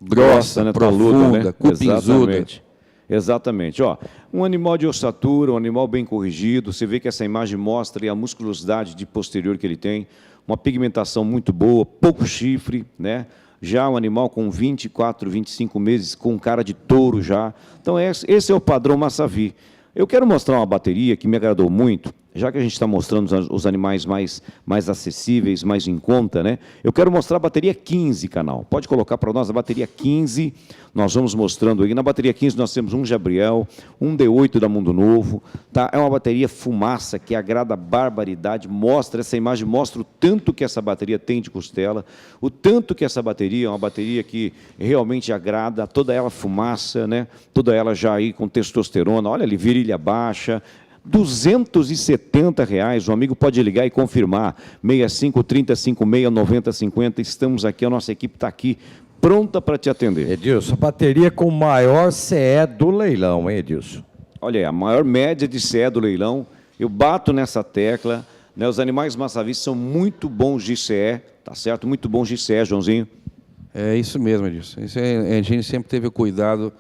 grossa, né, profunda, né? Cupinzuda. Exatamente. Ó, um animal de ossatura, um animal bem corrigido, você vê que essa imagem mostra a musculosidade de posterior que ele tem, uma pigmentação muito boa, pouco chifre, né? Já um animal com 24, 25 meses, com cara de touro já. Então, esse é o padrão Massavi. Eu quero mostrar uma bateria que me agradou muito, já que a gente está mostrando os animais mais acessíveis, mais em conta, né? Eu quero mostrar a bateria 15, canal. Pode colocar para nós a bateria 15. Nós vamos mostrando aí. Na bateria 15 nós temos um Gabriel, um D8 da Mundo Novo. Tá? É uma bateria fumaça que agrada a barbaridade. Mostra, essa imagem mostra o tanto que essa bateria tem de costela, o tanto que essa bateria é uma bateria que realmente agrada, toda ela fumaça, né? Toda ela já aí com testosterona. Olha ali, virilha baixa. R$ 270, o amigo pode ligar e confirmar, 65-30-56-90-50, estamos aqui, a nossa equipe está aqui, pronta para te atender. Edilson, a bateria com maior CE do leilão, hein, Edilson? Olha aí, a maior média de CE do leilão, eu bato nessa tecla, né, os animais massavis são muito bons de CE, tá certo? Muito bons de CE, Joãozinho. É isso mesmo, Edilson. A gente sempre teve o cuidado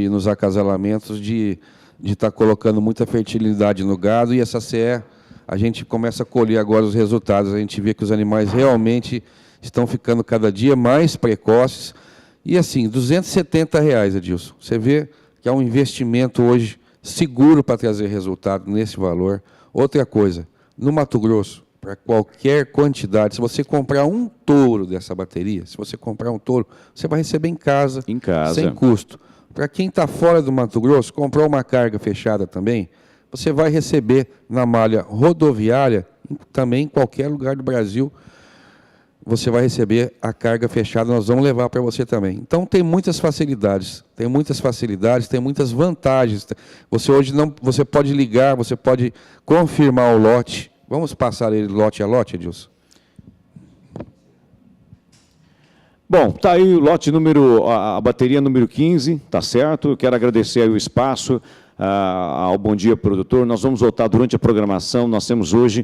nos acasalamentos de estar colocando muita fertilidade no gado, e essa CE, a gente começa a colher agora os resultados, a gente vê que os animais realmente estão ficando cada dia mais precoces, e assim, R$ 270, Edilson, você vê que é um investimento hoje seguro para trazer resultado nesse valor. Outra coisa, no Mato Grosso, para qualquer quantidade, se você comprar um touro dessa bateria, se você comprar um touro, você vai receber em casa. Sem custo. Para quem está fora do Mato Grosso, comprou uma carga fechada também, você vai receber na malha rodoviária, também em qualquer lugar do Brasil, você vai receber a carga fechada, nós vamos levar para você também. Então, tem muitas facilidades, tem muitas vantagens. Você pode ligar, você pode confirmar o lote. Vamos passar ele lote a lote, Edilson? Bom, tá aí o lote a bateria número 15, tá certo? Eu quero agradecer aí o espaço, ao Bom Dia Produtor. Nós vamos voltar durante a programação, nós temos hoje,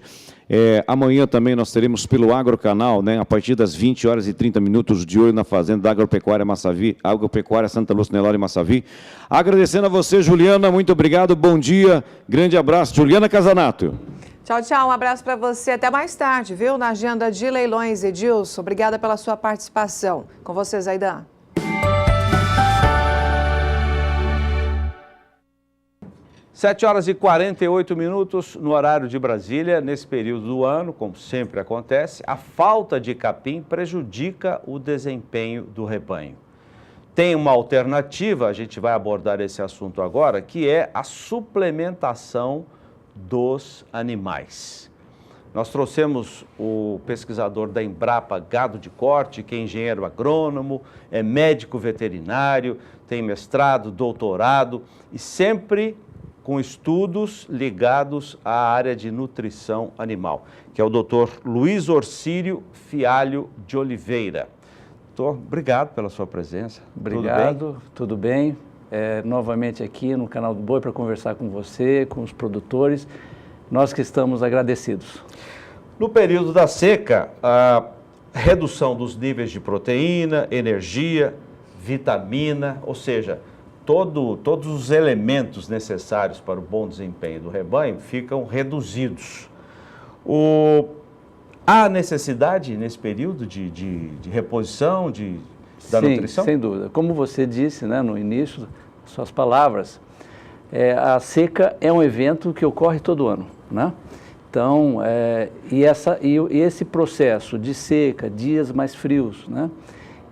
amanhã também nós teremos pelo Agrocanal, né, a partir das 20h30, de olho na fazenda da Agropecuária Massavi, Agropecuária Santa Lúcia, Nelore Massavi. Agradecendo a você, Juliana, muito obrigado, bom dia, grande abraço. Juliana Casanato. Tchau, tchau. Um abraço para você. Até mais tarde, viu? Na agenda de leilões, Edilson. Obrigada pela sua participação. Com você, Zaidan. Sete horas e 48 minutos no horário de Brasília. Nesse período do ano, como sempre acontece, a falta de capim prejudica o desempenho do rebanho. Tem uma alternativa, a gente vai abordar esse assunto agora, que é a suplementação dos animais. Nós trouxemos o pesquisador da Embrapa Gado de Corte, que é engenheiro agrônomo, é médico veterinário, tem mestrado, doutorado e sempre com estudos ligados à área de nutrição animal, que é o Dr. Luiz Orcílio Fialho de Oliveira. Doutor, obrigado pela sua presença. Obrigado, tudo bem? Novamente aqui no Canal do Boi para conversar com você, com os produtores, nós que estamos agradecidos. No período da seca, a redução dos níveis de proteína, energia, vitamina, ou seja, todos os elementos necessários para o bom desempenho do rebanho ficam reduzidos. Há necessidade nesse período de reposição da nutrição? Sim, sem dúvida. Como você disse, né, no início, suas palavras, a seca é um evento que ocorre todo ano, né? Então, e esse processo de seca, dias mais frios, né,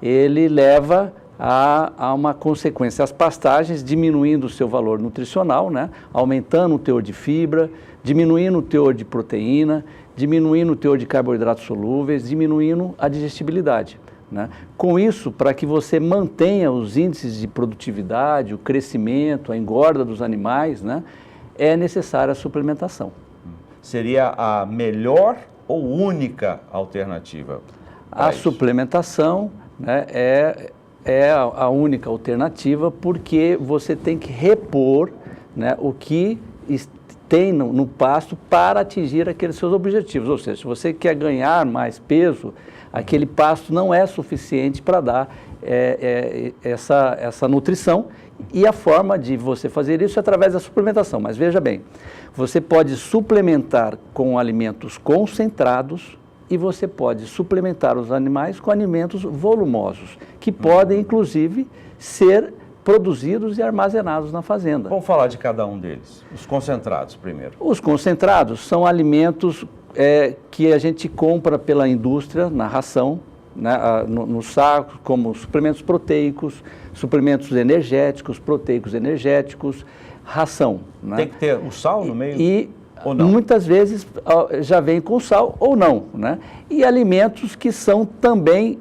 ele leva a uma consequência, as pastagens diminuindo o seu valor nutricional, né, aumentando o teor de fibra, diminuindo o teor de proteína, diminuindo o teor de carboidratos solúveis, diminuindo a digestibilidade, né? Com isso, para que você mantenha os índices de produtividade, o crescimento, a engorda dos animais, né, é necessária a suplementação. Seria a melhor ou única alternativa? A suplementação, né, é a única alternativa, porque você tem que repor, né, o que tem no pasto para atingir aqueles seus objetivos. Ou seja, se você quer ganhar mais peso, aquele pasto não é suficiente para dar essa nutrição, e a forma de você fazer isso é através da suplementação. Mas veja bem, você pode suplementar com alimentos concentrados e você pode suplementar os animais com alimentos volumosos, que podem, inclusive, ser produzidos e armazenados na fazenda. Vamos falar de cada um deles. Os concentrados primeiro. Os concentrados são alimentos que a gente compra pela indústria na ração, né, no saco, como suplementos proteicos, suplementos energéticos, proteicos energéticos, ração. Né? Tem que ter o sal no meio? E ou não? Muitas vezes já vem com sal ou não, né? E alimentos que são também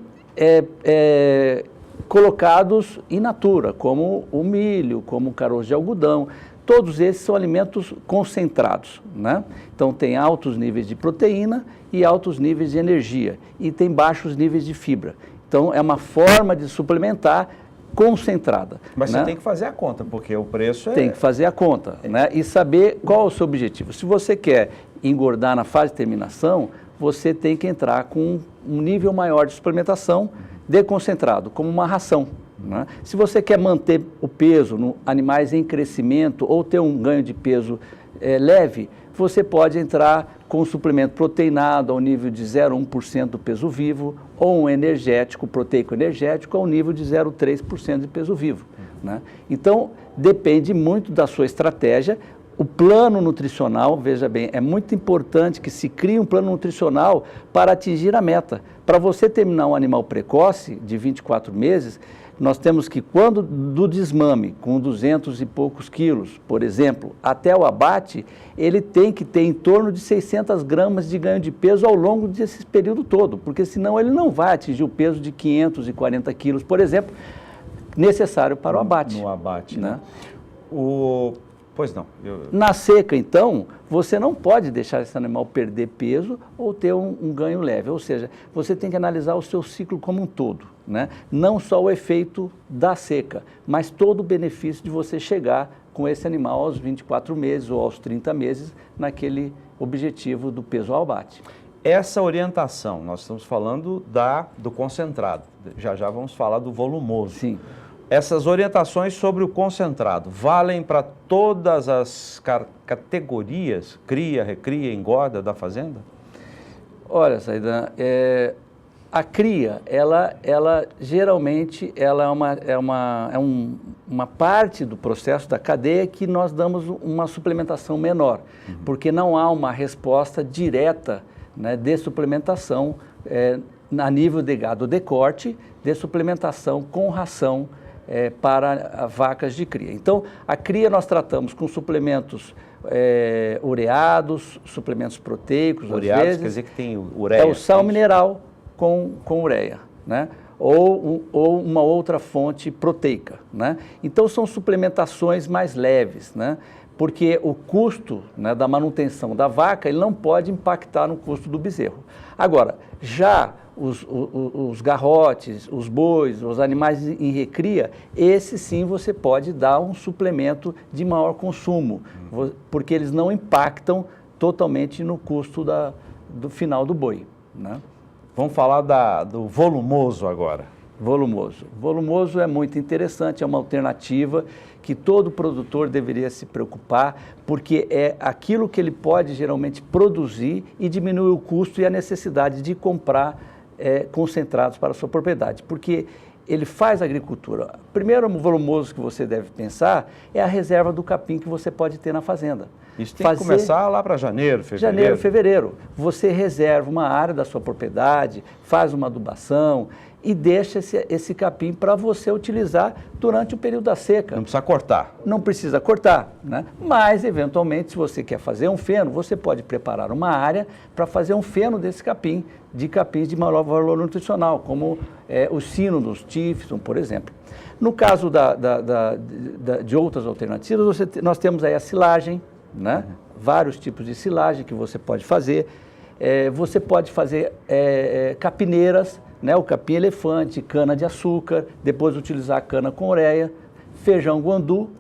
colocados in natura, como o milho, como o caroço de algodão. Todos esses são alimentos concentrados, né? Então tem altos níveis de proteína e altos níveis de energia, e tem baixos níveis de fibra. Então é uma forma de suplementar concentrada. Mas né? Você tem que fazer a conta, porque o preço Tem que fazer a conta, né? E saber qual é o seu objetivo. Se você quer engordar na fase de terminação, você tem que entrar com um nível maior de suplementação de concentrado, como uma ração. Né? Se você quer manter o peso no animais em crescimento ou ter um ganho de peso leve, você pode entrar com um suplemento proteinado ao nível de 0,1% do peso vivo, ou um energético, proteico energético, ao nível de 0,3% de peso vivo. Né? Então, depende muito da sua estratégia. O plano nutricional, veja bem, é muito importante que se crie um plano nutricional para atingir a meta. Para você terminar um animal precoce, de 24 meses, nós temos que, quando do desmame, com 200 e poucos quilos, por exemplo, até o abate, ele tem que ter em torno de 600 gramas de ganho de peso ao longo desse período todo, porque senão ele não vai atingir o peso de 540 quilos, por exemplo, necessário para o abate. No abate, né? Pois não. Na seca, então, você não pode deixar esse animal perder peso ou ter um ganho leve. Ou seja, você tem que analisar o seu ciclo como um todo, né? Não só o efeito da seca, mas todo o benefício de você chegar com esse animal aos 24 meses ou aos 30 meses naquele objetivo do peso ao abate. Essa orientação, nós estamos falando do concentrado, já vamos falar do volumoso. Sim. Essas orientações sobre o concentrado valem para todas as categorias, cria, recria, engorda da fazenda? Olha, Zaidan, a cria, ela geralmente é uma parte do processo da cadeia que nós damos uma suplementação menor, porque não há uma resposta direta, né, de suplementação a nível de gado de corte, de suplementação com ração para vacas de cria. Então, a cria nós tratamos com suplementos ureados, suplementos proteicos, Ureados, às vezes. quer dizer que tem ureia. É o sal mineral com ureia, né? Ou uma outra fonte proteica, né? Então, são suplementações mais leves, né? Porque o custo, né, da manutenção da vaca, ele não pode impactar no custo do bezerro. Agora, já os garrotes, os bois, os animais em recria, esse sim você pode dar um suplemento de maior consumo, porque eles não impactam totalmente no custo do final do boi, né? Vamos falar do volumoso agora. Volumoso. Volumoso é muito interessante, é uma alternativa que todo produtor deveria se preocupar, porque é aquilo que ele pode geralmente produzir e diminui o custo e a necessidade de comprar concentrados para a sua propriedade, porque ele faz agricultura. Primeiro volumoso que você deve pensar é a reserva do capim que você pode ter na fazenda. Isso tem que começar lá para janeiro, fevereiro. Janeiro, fevereiro. Você reserva uma área da sua propriedade, faz uma adubação e deixa esse capim para você utilizar durante o período da seca. Não precisa cortar. Não precisa cortar, né? Mas, eventualmente, se você quer fazer um feno, você pode preparar uma área para fazer um feno desse capim, de capins de maior valor nutricional, como os sínodos, Tifson, por exemplo. No caso de outras alternativas, nós temos aí a silagem, né? Vários tipos de silagem que você pode fazer. Você pode fazer capineiras, né? O capim elefante, cana de açúcar, depois utilizar a cana com ureia, feijão guandu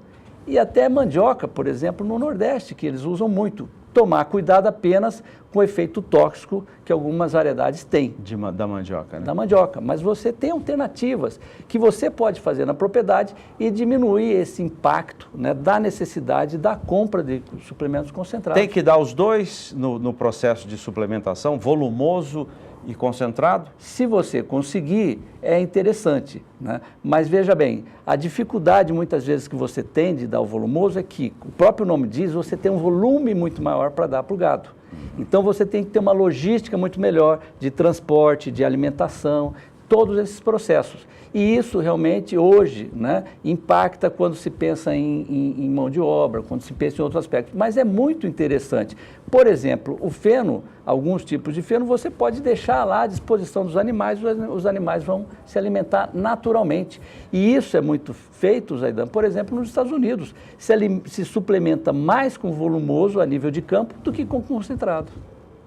e até mandioca, por exemplo, no Nordeste, que eles usam muito. Tomar cuidado apenas com o efeito tóxico que algumas variedades têm. Da mandioca, né? Da mandioca. Mas você tem alternativas que você pode fazer na propriedade e diminuir esse impacto, né, da necessidade da compra de suplementos concentrados. Tem que dar os dois no processo de suplementação, volumoso e concentrado? Se você conseguir, é interessante, né? Mas veja bem, a dificuldade muitas vezes que você tem de dar o volumoso é que, o próprio nome diz, você tem um volume muito maior para dar para o gado. Então você tem que ter uma logística muito melhor de transporte, de alimentação, todos esses processos. E isso realmente hoje, né, impacta quando se pensa em mão de obra, quando se pensa em outros aspectos. Mas é muito interessante. Por exemplo, o feno, alguns tipos de feno, você pode deixar lá à disposição dos animais, os animais vão se alimentar naturalmente. E isso é muito feito, Zaidan, por exemplo, nos Estados Unidos. Se suplementa mais com volumoso a nível de campo do que com concentrado.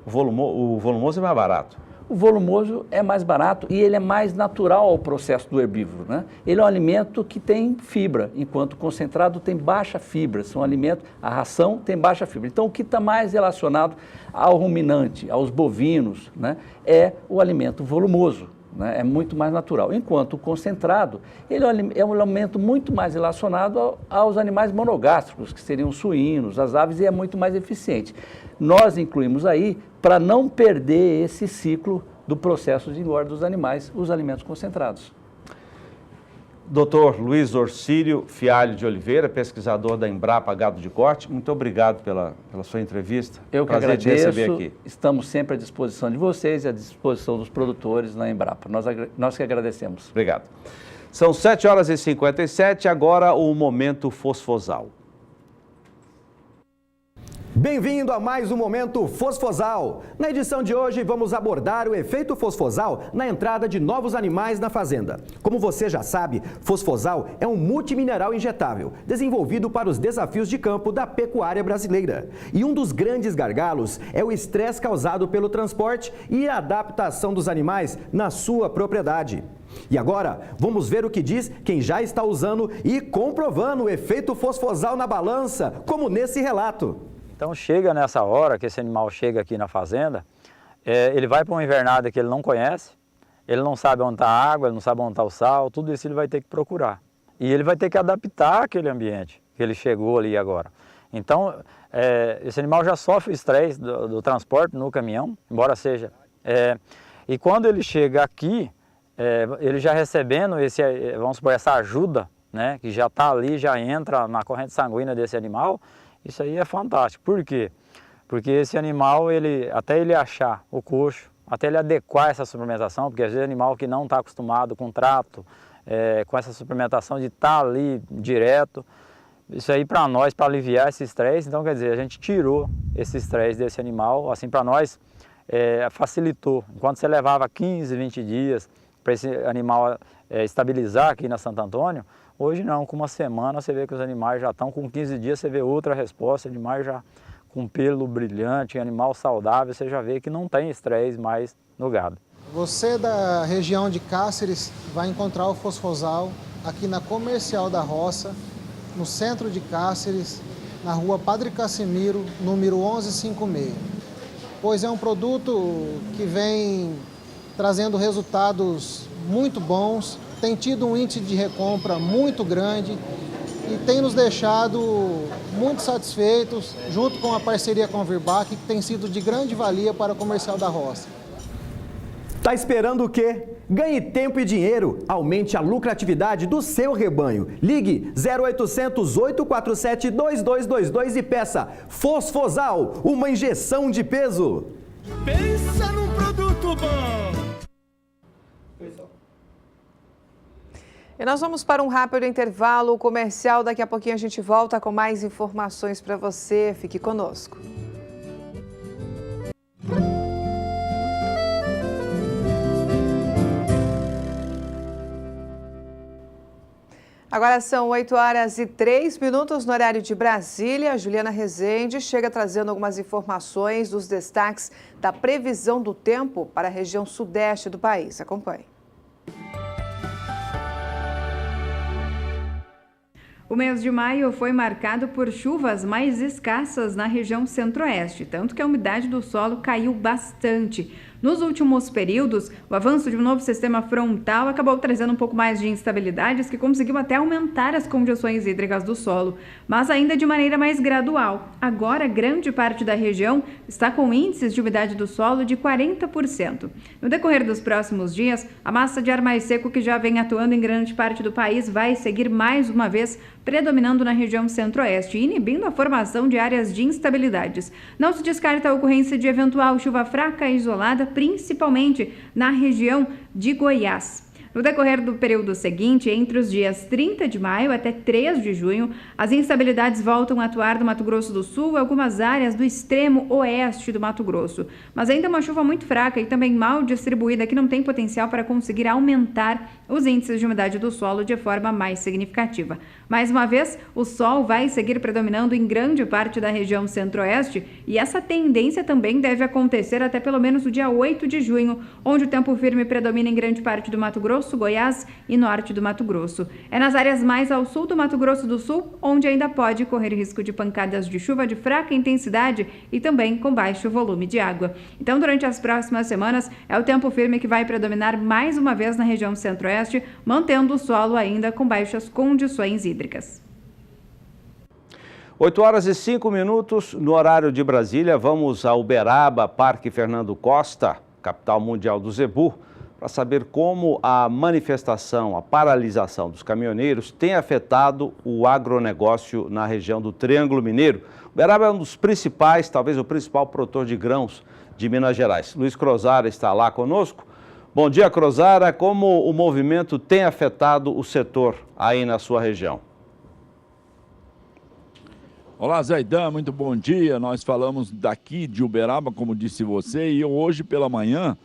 O volumoso é mais barato? O volumoso é mais barato e ele é mais natural ao processo do herbívoro, né? Ele é um alimento que tem fibra, enquanto o concentrado tem baixa fibra. São alimentos, a ração tem baixa fibra. Então, o que está mais relacionado ao ruminante, aos bovinos, né, é o alimento volumoso, né? É muito mais natural. Enquanto o concentrado, ele é um alimento muito mais relacionado aos animais monogástricos, que seriam os suínos, as aves, e é muito mais eficiente. Nós incluímos aí para não perder esse ciclo do processo de engorda dos animais, os alimentos concentrados. Dr. Luiz Orcílio Fialho de Oliveira, pesquisador da Embrapa Gado de Corte, muito obrigado pela sua entrevista. Eu que Prazer agradeço, te receber aqui. Estamos sempre à disposição de vocês e à disposição dos produtores na Embrapa. Nós que agradecemos. Obrigado. São 7h57, agora o Momento Fosfosal. Bem-vindo a mais um Momento Fosfosal. Na edição de hoje, vamos abordar o efeito fosfosal na entrada de novos animais na fazenda. Como você já sabe, fosfosal é um multimineral injetável, desenvolvido para os desafios de campo da pecuária brasileira. E um dos grandes gargalos é o estresse causado pelo transporte e a adaptação dos animais na sua propriedade. E agora, vamos ver o que diz quem já está usando e comprovando o efeito fosfosal na balança, como nesse relato. Então chega nessa hora que esse animal chega aqui na fazenda, ele vai para uma invernada que ele não conhece, ele não sabe onde está a água, ele não sabe onde está o sal, tudo isso ele vai ter que procurar. E ele vai ter que adaptar aquele ambiente que ele chegou ali agora. Então, esse animal já sofre o estresse do transporte no caminhão, embora seja. E quando ele chega aqui, ele já recebendo vamos supor, essa ajuda, né, que já está ali, já entra na corrente sanguínea desse animal, isso aí é fantástico. Por quê? Porque esse animal, até ele achar o coxo, até ele adequar essa suplementação, porque às vezes animal que não está acostumado com trato, com essa suplementação de estar ali direto, isso aí para nós, para aliviar esse estresse, então quer dizer, a gente tirou esse estresse desse animal, assim para nós facilitou. Enquanto você levava 15, 20 dias para esse animal estabilizar aqui na Santo Antônio, hoje não, com uma semana você vê que os animais já estão, com 15 dias você vê outra resposta, animais já com pelo brilhante, animal saudável, você já vê que não tem estresse mais no gado. Você da região de Cáceres vai encontrar o Fosfosal aqui na Comercial da Roça, no centro de Cáceres, na rua Padre Cassimiro, número 1156. Pois é um produto que vem trazendo resultados muito bons, tem tido um índice de recompra muito grande e tem nos deixado muito satisfeitos, junto com a parceria com a Virbac, que tem sido de grande valia para o Comercial da Roça. Tá esperando o quê? Ganhe tempo e dinheiro. Aumente a lucratividade do seu rebanho. Ligue 0800 847 2222 e peça Fosfosal, uma injeção de peso. Pensa num produto bom. E nós vamos para um rápido intervalo comercial. Daqui a pouquinho a gente volta com mais informações para você. Fique conosco. Agora são 8h03 no horário de Brasília. A Juliana Rezende chega trazendo algumas informações dos destaques da previsão do tempo para a região sudeste do país. Acompanhe. O mês de maio foi marcado por chuvas mais escassas na região centro-oeste, tanto que a umidade do solo caiu bastante. Nos últimos períodos, o avanço de um novo sistema frontal acabou trazendo um pouco mais de instabilidades que conseguiu até aumentar as condições hídricas do solo, mas ainda de maneira mais gradual. Agora, grande parte da região está com índices de umidade do solo de 40%. No decorrer dos próximos dias, a massa de ar mais seco que já vem atuando em grande parte do país vai seguir mais uma vez predominando na região centro-oeste, inibindo a formação de áreas de instabilidades. Não se descarta a ocorrência de eventual chuva fraca e isolada, principalmente na região de Goiás. No decorrer do período seguinte, entre os dias 30 de maio até 3 de junho, as instabilidades voltam a atuar no Mato Grosso do Sul e algumas áreas do extremo oeste do Mato Grosso. Mas ainda uma chuva muito fraca e também mal distribuída que não tem potencial para conseguir aumentar os índices de umidade do solo de forma mais significativa. Mais uma vez, o sol vai seguir predominando em grande parte da região centro-oeste e essa tendência também deve acontecer até pelo menos o dia 8 de junho, onde o tempo firme predomina em grande parte do Mato Grosso, Goiás e norte do Mato Grosso. É nas áreas mais ao sul do Mato Grosso do Sul, onde ainda pode correr risco de pancadas de chuva de fraca intensidade e também com baixo volume de água. Então, durante as próximas semanas, é o tempo firme que vai predominar mais uma vez na região centro-oeste, mantendo o solo ainda com baixas condições hídricas. 8h05 no horário de Brasília. Vamos a Uberaba, Parque Fernando Costa, capital mundial do zebu, para saber como a manifestação, a paralisação dos caminhoneiros tem afetado o agronegócio na região do Triângulo Mineiro. Uberaba é um dos principais, talvez o principal produtor de grãos de Minas Gerais. Luiz Crozara está lá conosco. Bom dia, Crozara. Como o movimento tem afetado o setor aí na sua região? Olá, Zaidan, muito bom dia. Nós falamos daqui de Uberaba, como disse você, e eu hoje pela manhã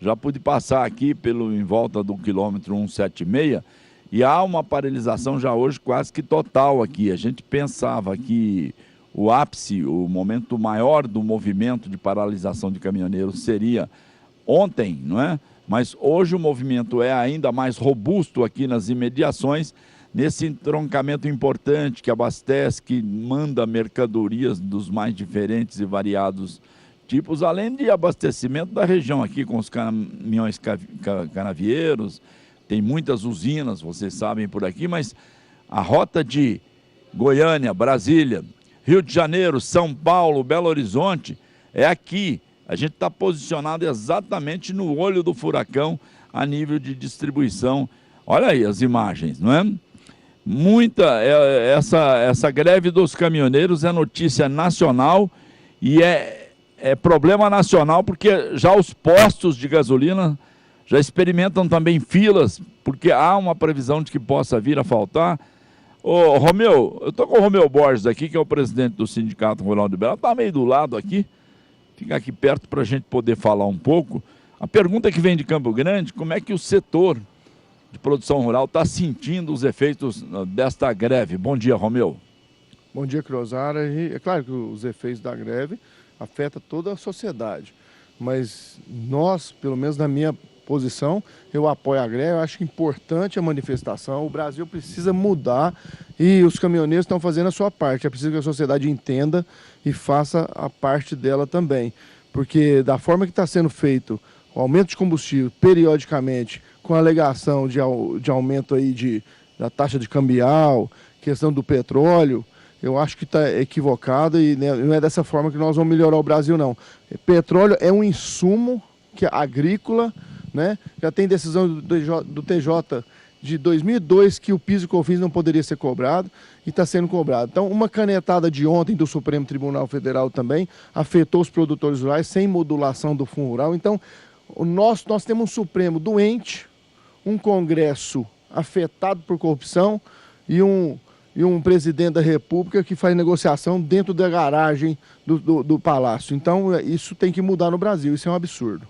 já pude passar aqui em volta do quilômetro 176 e há uma paralisação já hoje quase que total aqui. A gente pensava que o ápice, o momento maior do movimento de paralisação de caminhoneiros seria ontem, não é? Mas hoje o movimento é ainda mais robusto aqui nas imediações, nesse entroncamento importante que abastece, que manda mercadorias dos mais diferentes e variados tipos, além de abastecimento da região aqui com os caminhões canavieiros, tem muitas usinas, vocês sabem por aqui, mas A rota de Goiânia, Brasília, Rio de Janeiro, São Paulo, Belo Horizonte, é aqui. A gente está posicionado exatamente no olho do furacão a nível de distribuição. Olha aí as imagens, não é? Essa greve dos caminhoneiros é notícia nacional e é problema nacional porque já os postos de gasolina já experimentam também filas, porque há uma previsão de que possa vir a faltar. Ô, Romeu, eu estou com o Romeu Borges aqui, que é o presidente do Sindicato Rural de Uberaba, está meio do lado aqui, fica aqui perto para a gente poder falar um pouco. A pergunta que vem de Campo Grande, como é que o setor de produção rural está sentindo os efeitos desta greve? Bom dia, Romeu. Bom dia, Cruzara. É claro que os efeitos da greve afetam toda a sociedade, mas nós, pelo menos na minha posição, eu apoio a greve, eu acho importante a manifestação, o Brasil precisa mudar e os caminhoneiros estão fazendo a sua parte, é preciso que a sociedade entenda e faça a parte dela também, porque da forma que está sendo feito o aumento de combustível periodicamente, com a alegação de aumento aí da taxa de cambial, questão do petróleo, eu acho que está equivocado e não é dessa forma que nós vamos melhorar o Brasil, não. Petróleo é um insumo que é agrícola, né? Já tem decisão do TJ de 2002 que o PIS e COFINS não poderia ser cobrado e está sendo cobrado. Então, uma canetada de ontem do Supremo Tribunal Federal também afetou os produtores rurais sem modulação do Fundo Rural. Então, nós temos um Supremo doente, um Congresso afetado por corrupção e um presidente da República que faz negociação dentro da garagem do Palácio. Então, isso tem que mudar no Brasil, isso é um absurdo.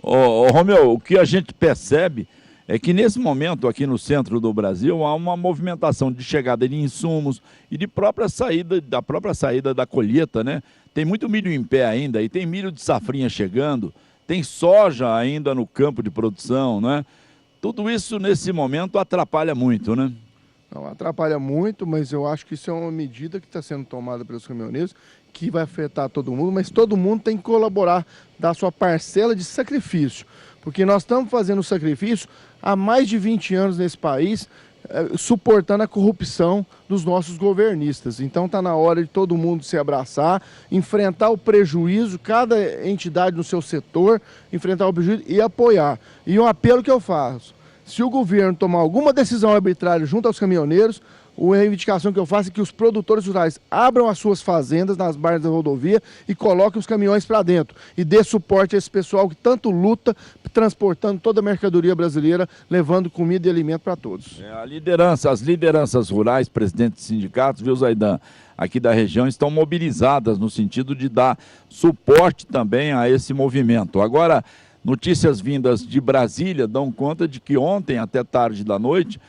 Romeu, o que a gente percebe é que nesse momento aqui no centro do Brasil há uma movimentação de chegada de insumos e da própria saída da colheita, né? Tem muito milho em pé ainda e tem milho de safrinha chegando, tem soja ainda no campo de produção, né? Tudo isso nesse momento atrapalha muito, né? Não, atrapalha muito, mas eu acho que isso é uma medida que está sendo tomada pelos caminhoneiros, que vai afetar todo mundo, mas todo mundo tem que colaborar, dar sua parcela de sacrifício, porque nós estamos fazendo sacrifício há mais de 20 anos nesse país, suportando a corrupção dos nossos governistas. Então está na hora de todo mundo se abraçar, enfrentar o prejuízo, cada entidade no seu setor, enfrentar o prejuízo e apoiar. E um apelo que eu faço, se o governo tomar alguma decisão arbitrária junto aos caminhoneiros, a reivindicação que eu faço é que os produtores rurais abram as suas fazendas nas barras da rodovia e coloquem os caminhões para dentro e dê suporte a esse pessoal que tanto luta transportando toda a mercadoria brasileira, levando comida e alimento para todos. As lideranças rurais, presidentes de sindicatos, viu, Zaidan, aqui da região estão mobilizadas no sentido de dar suporte também a esse movimento. Agora, notícias vindas de Brasília dão conta de que ontem, até tarde da noite,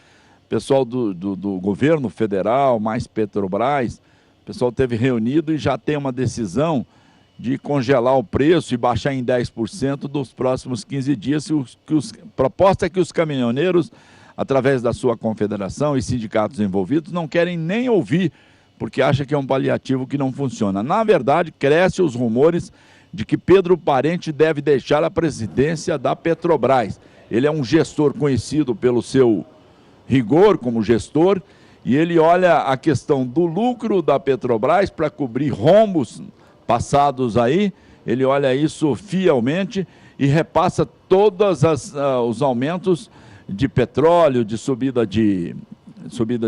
o pessoal do governo federal, mais Petrobras, o pessoal teve reunido e já tem uma decisão de congelar o preço e baixar em 10% dos próximos 15 dias. A proposta é que os caminhoneiros, através da sua confederação e sindicatos envolvidos, não querem nem ouvir, porque acham que é um paliativo que não funciona. Na verdade, crescem os rumores de que Pedro Parente deve deixar a presidência da Petrobras. Ele é um gestor conhecido pelo seu rigor como gestor e ele olha a questão do lucro da Petrobras para cobrir rombos passados aí, ele olha isso fielmente e repassa todos os aumentos de petróleo, de subida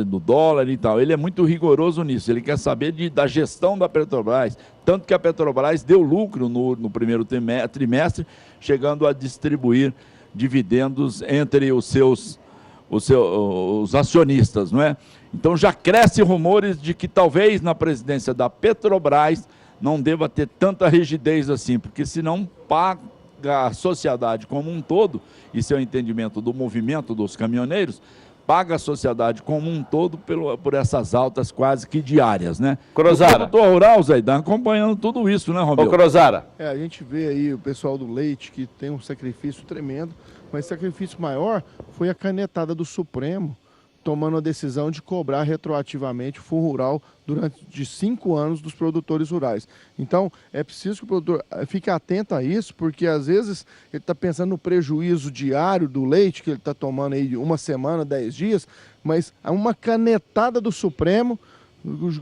do dólar e tal. Ele é muito rigoroso nisso, ele quer saber da gestão da Petrobras, tanto que a Petrobras deu lucro no primeiro trimestre, chegando a distribuir dividendos entre os acionistas, não é? Então já crescem rumores de que talvez na presidência da Petrobras não deva ter tanta rigidez assim, porque senão paga a sociedade como um todo, isso é o entendimento do movimento dos caminhoneiros, paga a sociedade como um todo por essas altas quase que diárias, né? Cruzara. O produtor rural, Zaidan, acompanhando tudo isso, né, Romeu? Ô, Cruzara. A gente vê aí o pessoal do leite que tem um sacrifício tremendo, mas o sacrifício maior foi a canetada do Supremo tomando a decisão de cobrar retroativamente o fundo rural durante 5 anos dos produtores rurais. Então, é preciso que o produtor fique atento a isso, porque às vezes ele está pensando no prejuízo diário do leite que ele está tomando aí 1 semana, 10 dias, mas uma canetada do Supremo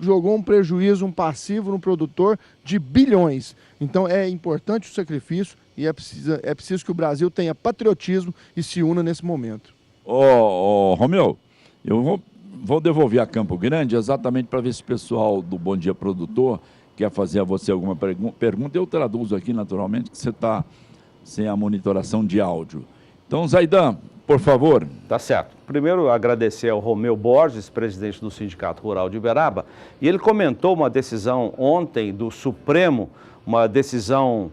jogou um prejuízo, um passivo no produtor de bilhões. Então, é importante o sacrifício e é preciso que o Brasil tenha patriotismo e se una nesse momento. Romeu, eu vou devolver a Campo Grande exatamente para ver se o pessoal do Bom Dia Produtor quer fazer a você alguma pergunta. Eu traduzo aqui, naturalmente, que você está sem a monitoração de áudio. Então, Zaidan, por favor. Tá certo. Primeiro, agradecer ao Romeu Borges, presidente do Sindicato Rural de Uberaba, e ele comentou uma decisão ontem do Supremo, uma decisão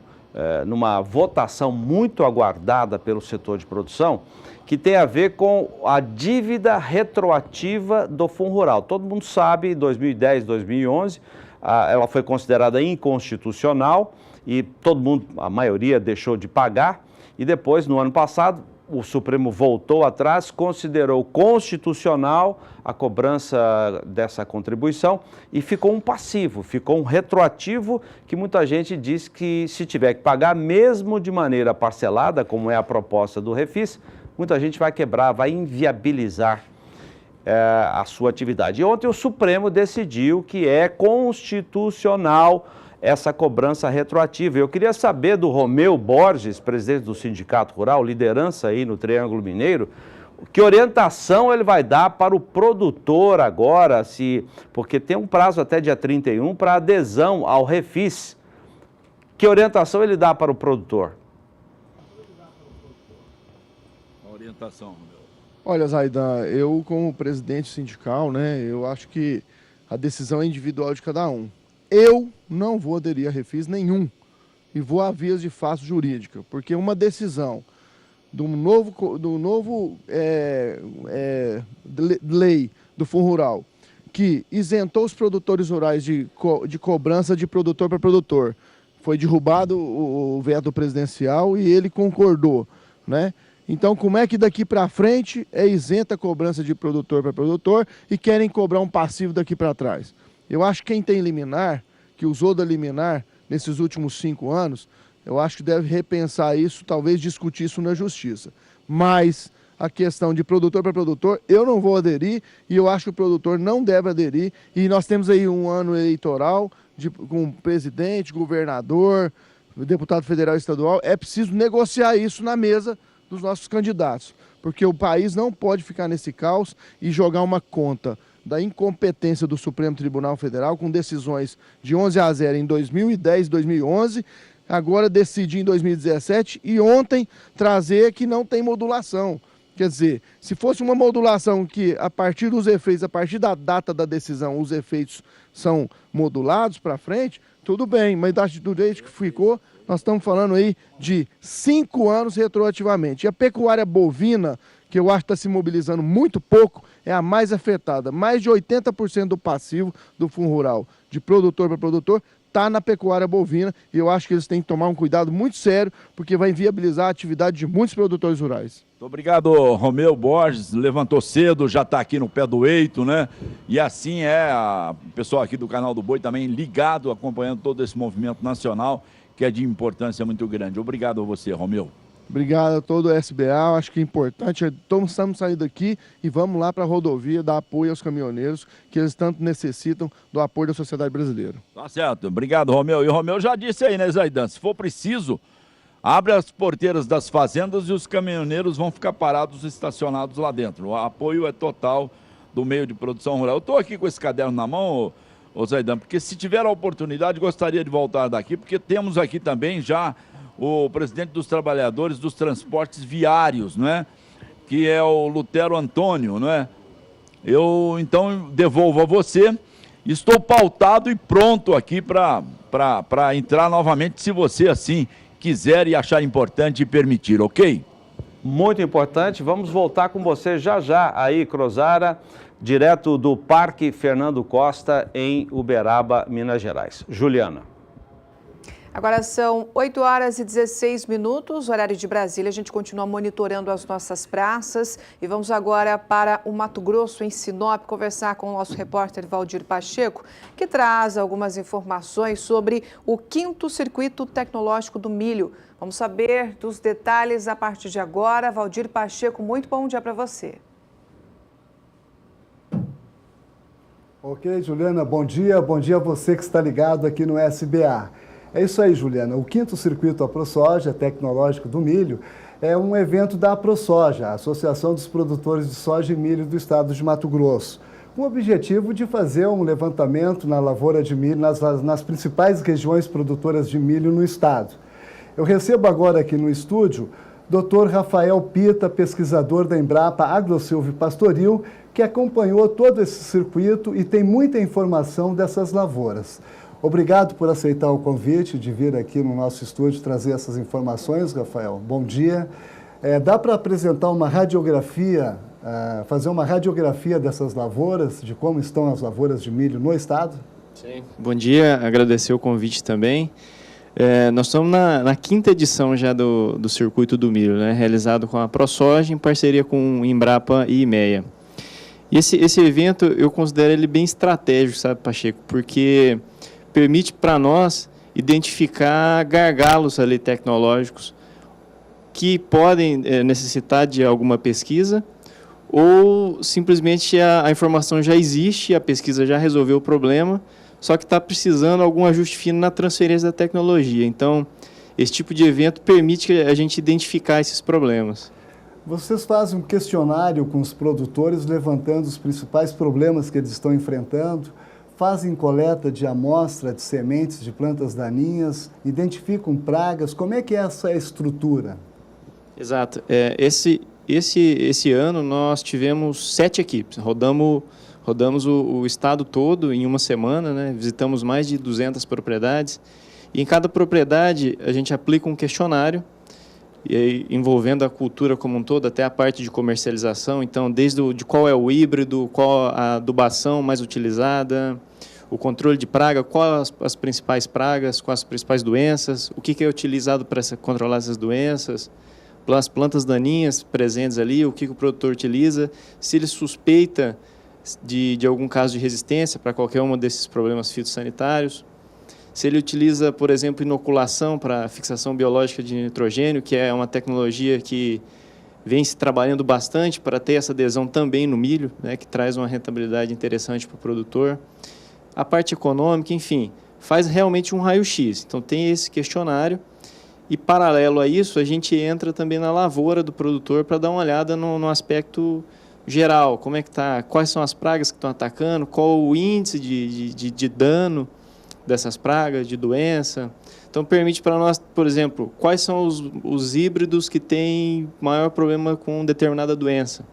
numa votação muito aguardada pelo setor de produção, que tem a ver com a dívida retroativa do Fundo Rural. Todo mundo sabe, em 2010, 2011, ela foi considerada inconstitucional e todo mundo, a maioria, deixou de pagar. E depois, no ano passado, o Supremo voltou atrás, considerou constitucional a cobrança dessa contribuição e ficou um passivo, ficou um retroativo que muita gente diz que se tiver que pagar, mesmo de maneira parcelada, como é a proposta do Refis, muita gente vai quebrar, vai inviabilizar a sua atividade. E ontem o Supremo decidiu que é constitucional essa cobrança retroativa. Eu queria saber do Romeu Borges, presidente do Sindicato Rural, liderança aí no Triângulo Mineiro, que orientação ele vai dar para o produtor agora, porque tem um prazo até dia 31 para adesão ao Refis. Que orientação ele dá para o produtor? A orientação, Romeu. Olha, Zaidan, eu como presidente sindical, né, eu acho que a decisão é individual de cada um. Eu não vou aderir a refis nenhum e vou a vias de fato jurídica, porque uma decisão do novo lei do Fundo Rural que isentou os produtores rurais de cobrança de produtor para produtor, foi derrubado o veto presidencial e ele concordou, né? Então, como é que daqui para frente é isenta a cobrança de produtor para produtor e querem cobrar um passivo daqui para trás? Eu acho que quem tem liminar, que usou da liminar nesses últimos 5 anos, eu acho que deve repensar isso, talvez discutir isso na justiça. Mas a questão de produtor para produtor, eu não vou aderir e eu acho que o produtor não deve aderir. E nós temos aí um ano eleitoral com presidente, governador, deputado federal e estadual. É preciso negociar isso na mesa dos nossos candidatos, porque o país não pode ficar nesse caos e jogar uma conta da incompetência do Supremo Tribunal Federal com decisões de 11-0 em 2010 e 2011, agora decidir em 2017 e ontem trazer que não tem modulação. Quer dizer, se fosse uma modulação que a partir dos efeitos, a partir da data da decisão, os efeitos são modulados para frente, tudo bem, mas do jeito que ficou, nós estamos falando aí de 5 anos retroativamente. E a pecuária bovina, que eu acho que está se mobilizando muito pouco, é a mais afetada. Mais de 80% do passivo do Fundo Rural, de produtor para produtor, está na pecuária bovina. E eu acho que eles têm que tomar um cuidado muito sério, porque vai inviabilizar a atividade de muitos produtores rurais. Muito obrigado, Romeu Borges. Levantou cedo, já está aqui no pé do eito, né? E assim o pessoal aqui do Canal do Boi também ligado, acompanhando todo esse movimento nacional, que é de importância muito grande. Obrigado a você, Romeu. Obrigado a todo o SBA, acho que é importante, estamos saindo daqui e vamos lá para a rodovia dar apoio aos caminhoneiros, que eles tanto necessitam do apoio da sociedade brasileira. Tá certo, obrigado, Romeu. E o Romeu já disse aí, né, Zaidan, se for preciso, abre as porteiras das fazendas e os caminhoneiros vão ficar parados, estacionados lá dentro. O apoio é total do meio de produção rural. Eu estou aqui com esse caderno na mão, ô Zaidan, porque se tiver a oportunidade, gostaria de voltar daqui, porque temos aqui também já o presidente dos trabalhadores dos transportes viários, não é? Que é o Lutero Antônio, não é? Eu, então, devolvo a você. Estou pautado e pronto aqui para entrar novamente, se você assim quiser e achar importante e permitir, ok? Muito importante. Vamos voltar com você já aí, Crozara, direto do Parque Fernando Costa, em Uberaba, Minas Gerais. Juliana. Agora são 8 horas e 16 minutos, horário de Brasília. A gente continua monitorando as nossas praças e vamos agora para o Mato Grosso, em Sinop, conversar com o nosso repórter Valdir Pacheco, que traz algumas informações sobre o 5º Circuito Tecnológico do Milho. Vamos saber dos detalhes a partir de agora. Valdir Pacheco, muito bom dia para você. Ok, Juliana, bom dia a você que está ligado aqui no SBA. É isso aí, Juliana. O 5º Circuito AproSoja Tecnológico do Milho é um evento da AproSoja, a Associação dos Produtores de Soja e Milho do Estado de Mato Grosso, com o objetivo de fazer um levantamento na lavoura de milho nas principais regiões produtoras de milho no estado. Eu recebo agora aqui no estúdio Dr. Rafael Pita, pesquisador da Embrapa AgroSilva e Pastoril, que acompanhou todo esse circuito e tem muita informação dessas lavouras. Obrigado por aceitar o convite de vir aqui no nosso estúdio trazer essas informações, Rafael. Bom dia. Dá para apresentar uma radiografia, fazer uma radiografia dessas lavouras, de como estão as lavouras de milho no estado? Sim. Bom dia, agradecer o convite também. Nós estamos na 5ª edição já do Circuito do Milho, né, realizado com a ProSoja em parceria com Embrapa e IMEA. E esse evento eu considero ele bem estratégico, sabe, Pacheco, porque permite para nós identificar gargalos ali tecnológicos que podem necessitar de alguma pesquisa ou simplesmente a informação já existe, a pesquisa já resolveu o problema, só que está precisando de algum ajuste fino na transferência da tecnologia. Então, esse tipo de evento permite a gente identificar esses problemas. Vocês fazem um questionário com os produtores, levantando os principais problemas que eles estão enfrentando, fazem coleta de amostra de sementes de plantas daninhas, identificam pragas. Como é que é essa estrutura? Exato. Esse ano nós tivemos 7 equipes, rodamos o estado todo em uma semana, né? Visitamos mais de 200 propriedades e em cada propriedade a gente aplica um questionário envolvendo a cultura como um todo, até a parte de comercialização, então desde de qual é o híbrido, qual a adubação mais utilizada, o controle de praga, quais as principais pragas, quais as principais doenças, o que é utilizado para controlar essas doenças, as plantas daninhas presentes ali, o que o produtor utiliza, se ele suspeita de algum caso de resistência para qualquer um desses problemas fitossanitários. Se ele utiliza, por exemplo, inoculação para fixação biológica de nitrogênio, que é uma tecnologia que vem se trabalhando bastante para ter essa adesão também no milho, né, que traz uma rentabilidade interessante para o produtor. A parte econômica, enfim, faz realmente um raio-x. Então, tem esse questionário e, paralelo a isso, a gente entra também na lavoura do produtor para dar uma olhada no aspecto geral, como é que está, quais são as pragas que estão atacando, qual o índice de dano dessas pragas, de doença. Então, permite para nós, por exemplo, quais são os híbridos que têm maior problema com determinada doença.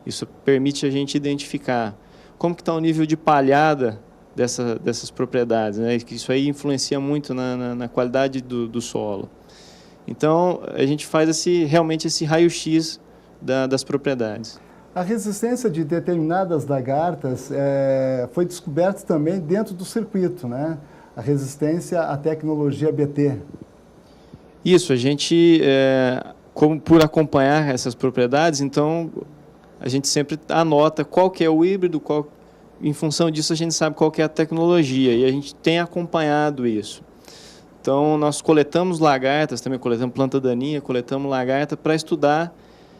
Isso permite a gente identificar como que está o nível de palhada dessas propriedades, né? Isso aí influencia muito na qualidade do solo. Então, a gente faz realmente esse raio-x das propriedades. A resistência de determinadas lagartas foi descoberta também dentro do circuito, né? A resistência à tecnologia BT. Isso, a gente, como por acompanhar essas propriedades, então a gente sempre anota qual que é o híbrido, em função disso a gente sabe qual que é a tecnologia e a gente tem acompanhado isso. Então nós coletamos lagartas, também coletamos planta daninha, coletamos lagarta para estudar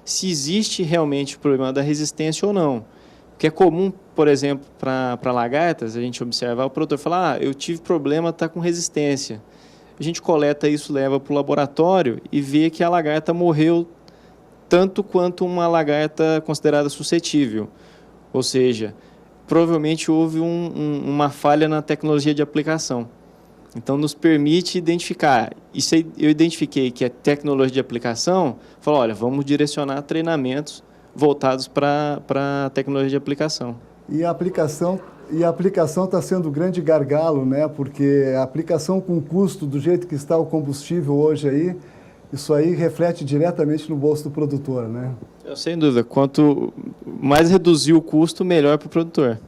se existe realmente o problema da resistência ou não. O que é comum, por exemplo, para lagartas, a gente observar, o produtor falar, eu tive problema, está com resistência. A gente coleta isso, leva para o laboratório e vê que a lagarta morreu tanto quanto uma lagarta considerada suscetível. Ou seja, provavelmente houve uma falha na tecnologia de aplicação. Então, nos permite identificar. E se eu identifiquei que é tecnologia de aplicação, falo, olha, vamos direcionar treinamentos voltados para a tecnologia de aplicação. E a aplicação está sendo um grande gargalo, né? Porque a aplicação com custo do jeito que está o combustível hoje aí, isso aí reflete diretamente no bolso do produtor, né? Sem dúvida. Quanto mais reduzir o custo, melhor para o produtor.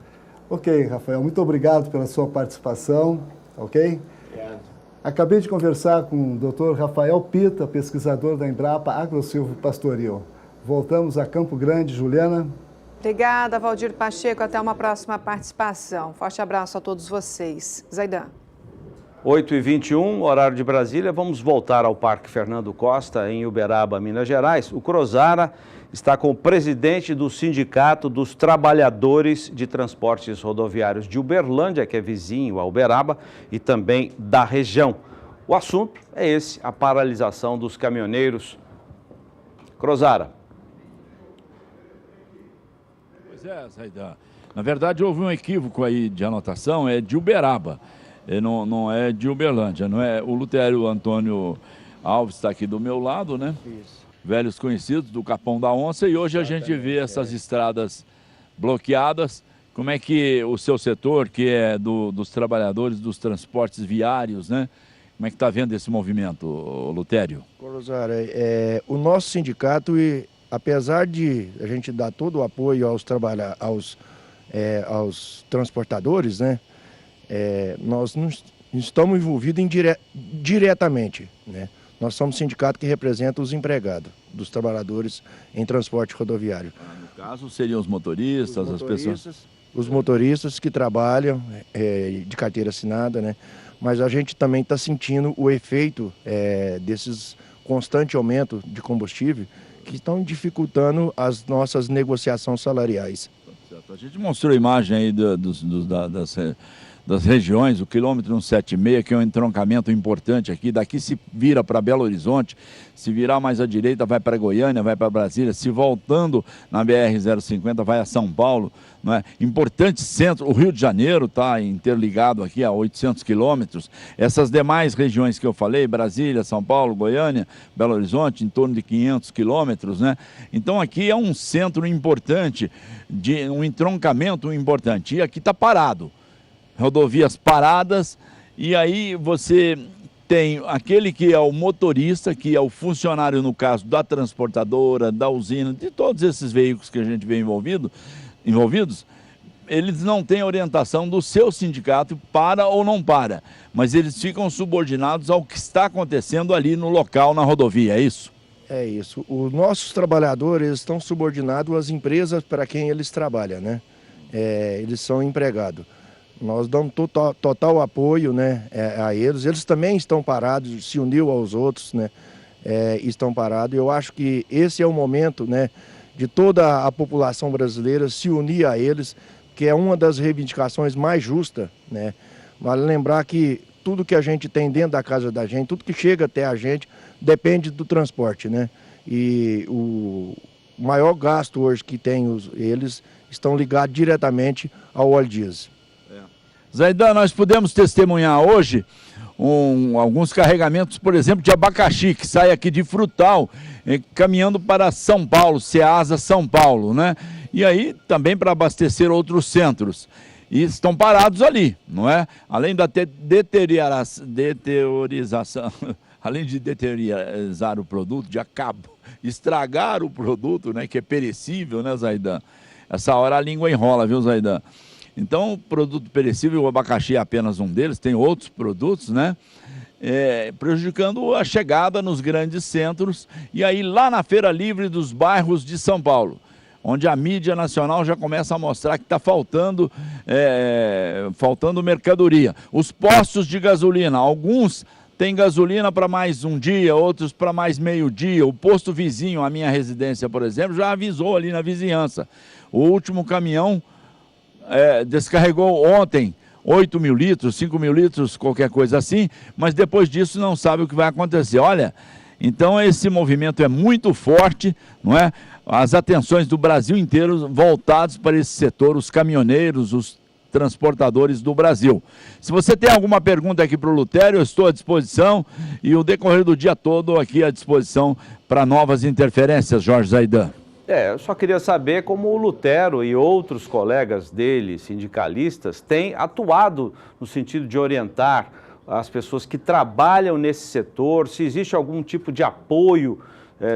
Ok, Rafael. Muito obrigado pela sua participação. Ok? Obrigado. Acabei de conversar com o Dr. Rafael Pita, pesquisador da Embrapa Agrosilvo Pastoril. Voltamos a Campo Grande, Juliana. Obrigada, Valdir Pacheco. Até uma próxima participação. Forte abraço a todos vocês. Zaidan. 8h21, horário de Brasília. Vamos voltar ao Parque Fernando Costa, em Uberaba, Minas Gerais. O Crozara está com o presidente do Sindicato dos Trabalhadores de Transportes Rodoviários de Uberlândia, que é vizinho a Uberaba, e também da região. O assunto é esse, a paralisação dos caminhoneiros. Crozara. Pois é, Zaidan. Na verdade, houve um equívoco aí de anotação, é de Uberaba, não é de Uberlândia, não é? O Lutério Antônio Alves está aqui do meu lado, né? Isso. Velhos conhecidos do Capão da Onça, e hoje a gente vê essas estradas bloqueadas. Como é que o seu setor, que é dos trabalhadores dos transportes viários, né? Como é que está vendo esse movimento, Lutério? Crozara, o nosso sindicato, apesar de a gente dar todo o apoio aos transportadores, né? Nós não estamos envolvidos diretamente, né? Nós somos um sindicato que representa os empregados dos trabalhadores em transporte rodoviário. No caso, seriam os motoristas, as pessoas... Os motoristas que trabalham de carteira assinada, né? Mas a gente também está sentindo o efeito desses constante aumento de combustível que estão dificultando as nossas negociações salariais. A gente mostrou a imagem aí das regiões, o quilômetro 176, que é um entroncamento importante aqui. Daqui se vira para Belo Horizonte, se virar mais à direita vai para Goiânia, vai para Brasília, se voltando na BR-050 vai a São Paulo, não é? Importante centro, o Rio de Janeiro está interligado aqui a 800 quilômetros. Essas demais regiões que eu falei, Brasília, São Paulo, Goiânia, Belo Horizonte, em torno de 500 quilômetros, né? Então aqui é um centro importante, um entroncamento importante, e aqui está parado. Rodovias paradas, e aí você tem aquele que é o motorista, que é o funcionário, no caso, da transportadora, da usina, de todos esses veículos que a gente vê envolvidos, eles não têm orientação do seu sindicato para ou não para, mas eles ficam subordinados ao que está acontecendo ali no local, na rodovia, é isso? É isso. Os nossos trabalhadores estão subordinados às empresas para quem eles trabalham, né? Eles são empregados. Nós damos total apoio, né, a eles. Eles também estão parados, se uniu aos outros, né, estão parados. Eu acho que esse é o momento, né, de toda a população brasileira se unir a eles, que é uma das reivindicações mais justas, né. Vale lembrar que tudo que a gente tem dentro da casa da gente, tudo que chega até a gente, depende do transporte, né. E o maior gasto hoje que tem eles estão ligados diretamente ao óleo diesel. Zaidan, nós pudemos testemunhar hoje alguns carregamentos, por exemplo, de abacaxi, que sai aqui de Frutal, caminhando para São Paulo, Ceasa, São Paulo, né? E aí também para abastecer outros centros. E estão parados ali, não é? Além da deteriorização, além de deteriorizar o produto, de estragar o produto, né? Que é perecível, né, Zaidan? Essa hora a língua enrola, viu, Zaidan? Então, o produto perecível, o abacaxi é apenas um deles, tem outros produtos, né? Prejudicando a chegada nos grandes centros e aí lá na Feira Livre dos Bairros de São Paulo, onde a mídia nacional já começa a mostrar que está faltando mercadoria. Os postos de gasolina, alguns têm gasolina para mais um dia, outros para mais meio-dia. O posto vizinho, a minha residência, por exemplo, já avisou ali na vizinhança. O último caminhão descarregou ontem 8 mil litros, 5 mil litros, qualquer coisa assim, mas depois disso não sabe o que vai acontecer. Olha, então esse movimento é muito forte, não é? As atenções do Brasil inteiro voltadas para esse setor, os caminhoneiros, os transportadores do Brasil. Se você tem alguma pergunta aqui para o Lutério, eu estou à disposição e o decorrer do dia todo aqui à disposição para novas interferências, Jorge Zaidan. Eu só queria saber como o Lutero e outros colegas dele, sindicalistas, têm atuado no sentido de orientar as pessoas que trabalham nesse setor, se existe algum tipo de apoio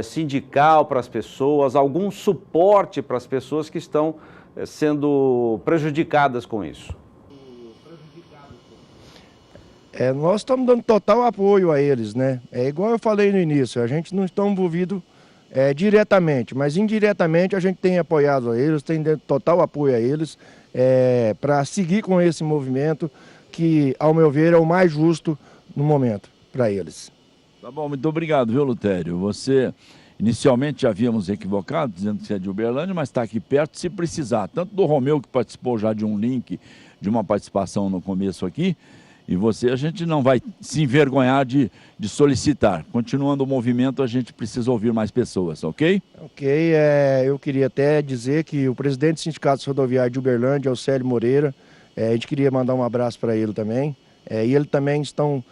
sindical para as pessoas, algum suporte para as pessoas que estão sendo prejudicadas com isso. Nós estamos dando total apoio a eles, né? É igual eu falei no início, a gente não está envolvido diretamente, mas indiretamente a gente tem apoiado a eles, tem dado total apoio a eles para seguir com esse movimento que, ao meu ver, é o mais justo no momento para eles. Tá bom, muito obrigado, viu, Lutério? Você, inicialmente já havíamos equivocado, dizendo que você é de Uberlândia, mas está aqui perto se precisar. Tanto do Romeu, que participou já de um link, de uma participação no começo aqui, e você, a gente não vai se envergonhar de solicitar. Continuando o movimento, a gente precisa ouvir mais pessoas, ok? Ok, eu queria até dizer que o presidente do Sindicato Rodoviário de Uberlândia, o Célio Moreira, a gente queria mandar um abraço para ele também. E ele também estão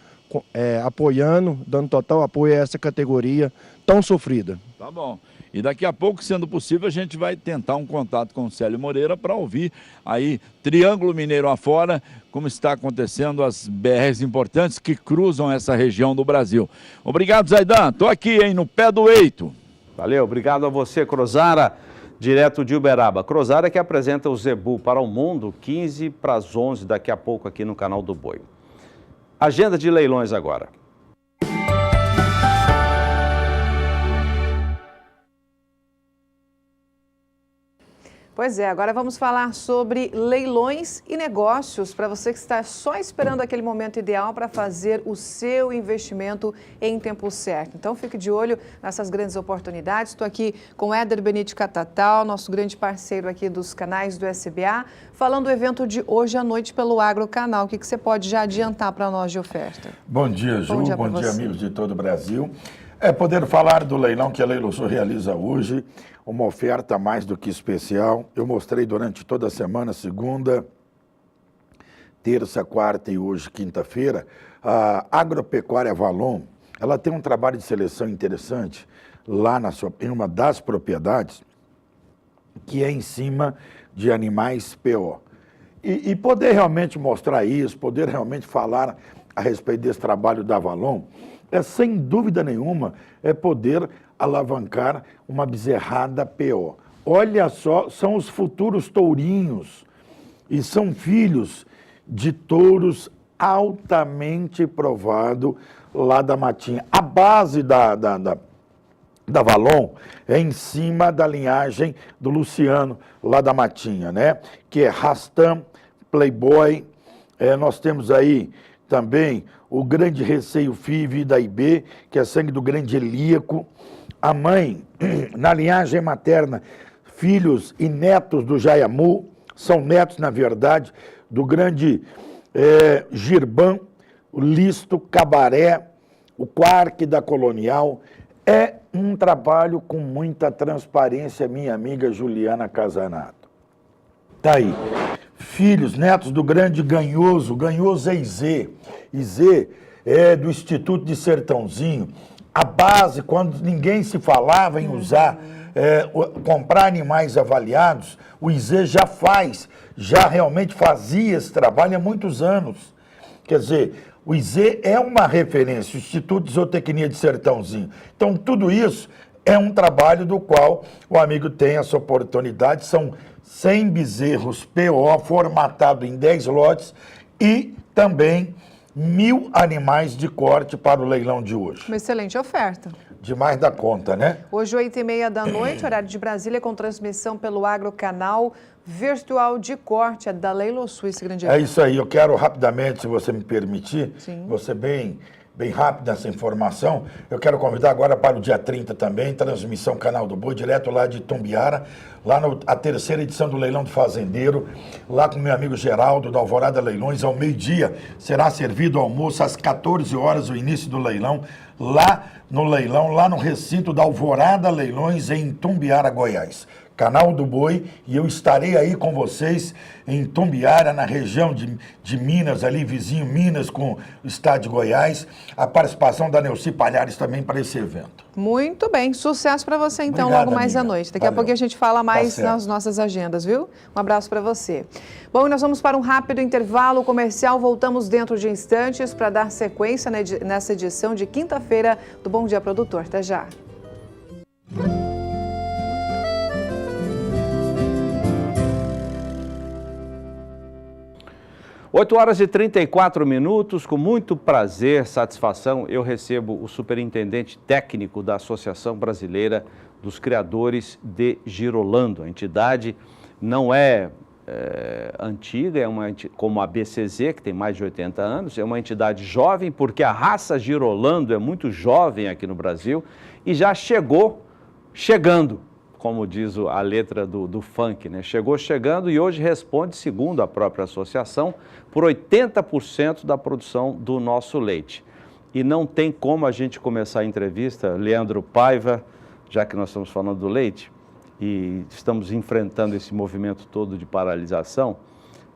apoiando, dando total apoio a essa categoria tão sofrida. Tá bom. E daqui a pouco, sendo possível, a gente vai tentar um contato com o Célio Moreira para ouvir aí, Triângulo Mineiro afora, como está acontecendo as BRs importantes que cruzam essa região do Brasil. Obrigado, Zaidan. Estou aqui, hein, no pé do eito. Valeu, obrigado a você, Cruzara, direto de Uberaba. Cruzara que apresenta o Zebu para o mundo, 15 para as 11, daqui a pouco aqui no Canal do Boi. Agenda de leilões agora. Pois é, agora vamos falar sobre leilões e negócios para você que está só esperando aquele momento ideal para fazer o seu investimento em tempo certo. Então fique de olho nessas grandes oportunidades. Estou aqui com Éder Benite Catatal, nosso grande parceiro aqui dos canais do SBA, falando do evento de hoje à noite pelo Agrocanal. O que você pode já adiantar para nós de oferta? Bom dia, Ju. Bom dia, amigos de todo o Brasil. Poder falar do leilão que a Leilosul realiza hoje, uma oferta mais do que especial. Eu mostrei durante toda a semana, segunda, terça, quarta e hoje, quinta-feira, a Agropecuária Valon, ela tem um trabalho de seleção interessante lá em uma das propriedades, que é em cima de animais PO. E poder realmente mostrar isso, poder realmente falar a respeito desse trabalho da Valon, sem dúvida nenhuma, poder alavancar uma bezerrada PO. Olha só, são os futuros tourinhos e são filhos de touros altamente provados lá da Matinha. A base da Valon é em cima da linhagem do Luciano, lá da Matinha, né? Que é Rastam, Playboy, nós temos aí também o grande Receio FIV da IB, que é sangue do grande Elíaco. A mãe, na linhagem materna, filhos e netos do Jaiamu, são netos, na verdade, do grande Girbã, o Listo, Cabaré, o Quark da Colonial. É um trabalho com muita transparência, minha amiga Juliana Casanato. Tá aí. Filhos, netos do grande Ganhoso, Ganhoso é Izê. Izê é do Instituto de Sertãozinho. A base, quando ninguém se falava em usar, comprar animais avaliados, o Izê já realmente fazia esse trabalho há muitos anos. Quer dizer, o Izê é uma referência, o Instituto de Zootecnia de Sertãozinho. Então, tudo isso é um trabalho do qual o amigo tem essa oportunidade. São 100 bezerros PO, formatado em 10 lotes e também 1.000 animais de corte para o leilão de hoje. Uma excelente oferta. Demais da conta, né? Hoje, 8h30 da noite, horário de Brasília, com transmissão pelo Agrocanal virtual de corte da Leilosul, esse grande evento. É isso aí, eu quero rapidamente, se você me permitir, Sim. você bem rápido nessa informação, eu quero convidar agora para o dia 30 também, transmissão Canal do Boi, direto lá de Tumbiara, lá a terceira edição do Leilão do Fazendeiro, lá com meu amigo Geraldo, da Alvorada Leilões, ao meio-dia, será servido o almoço, às 14 horas, o início do leilão, lá no leilão, lá no recinto da Alvorada Leilões, em Tumbiara, Goiás. Canal do Boi, e eu estarei aí com vocês em Tumbiara, na região de Minas, ali vizinho Minas com o estado de Goiás, a participação da Neuci Palhares também para esse evento. Muito bem, sucesso para você então. Obrigado, logo mais amiga. à noite. Daqui a pouco a gente fala mais nas nossas agendas, viu? Um abraço para você. Bom, e nós vamos para um rápido intervalo comercial, voltamos dentro de instantes para dar sequência nessa edição de quinta-feira do Bom Dia Produtor. Até já. 8 horas e 34 minutos, com muito prazer, satisfação, eu recebo o superintendente técnico da Associação Brasileira dos Criadores de Girolando. A entidade não é antiga, como a BCZ, que tem mais de 80 anos, é uma entidade jovem, porque a raça Girolando é muito jovem aqui no Brasil e já chegando, como diz a letra do funk, né? Chegando e hoje responde, segundo a própria associação, por 80% da produção do nosso leite. E não tem como a gente começar a entrevista, Leandro Paiva, já que nós estamos falando do leite, e estamos enfrentando esse movimento todo de paralisação,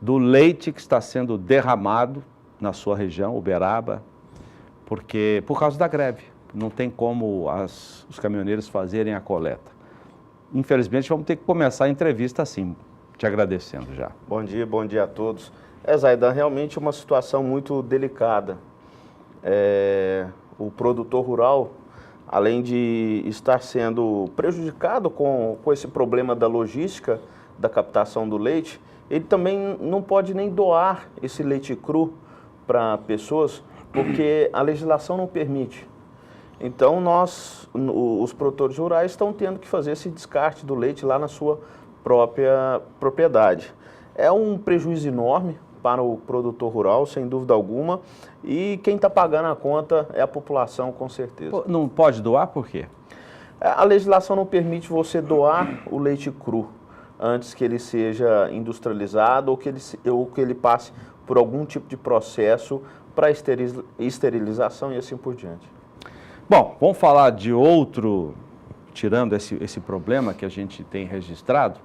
do leite que está sendo derramado na sua região, Uberaba, por causa da greve. Não tem como os caminhoneiros fazerem a coleta. Infelizmente, vamos ter que começar a entrevista assim, te agradecendo já. Bom dia a todos. Zaidan, realmente é uma situação muito delicada. O produtor rural, além de estar sendo prejudicado com esse problema da logística, da captação do leite, ele também não pode nem doar esse leite cru para pessoas, porque a legislação não permite. Então, os produtores rurais estão tendo que fazer esse descarte do leite lá na sua própria propriedade. É um prejuízo enorme para o produtor rural, sem dúvida alguma, e quem está pagando a conta é a população, com certeza. Não pode doar por quê? A legislação não permite você doar o leite cru antes que ele seja industrializado ou que ele passe por algum tipo de processo para esterilização e assim por diante. Bom, vamos falar de outro, tirando esse problema que a gente tem registrado.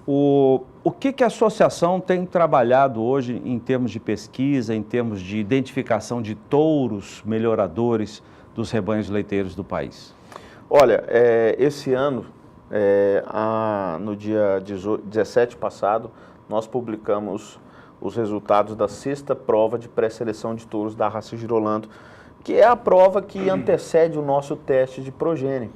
O que a associação tem trabalhado hoje em termos de pesquisa, em termos de identificação de touros melhoradores dos rebanhos leiteiros do país? Olha, esse ano, no dia 17 passado, nós publicamos os resultados da 6ª prova de pré-seleção de touros da raça Girolando, que é a prova que antecede o nosso teste de progênie.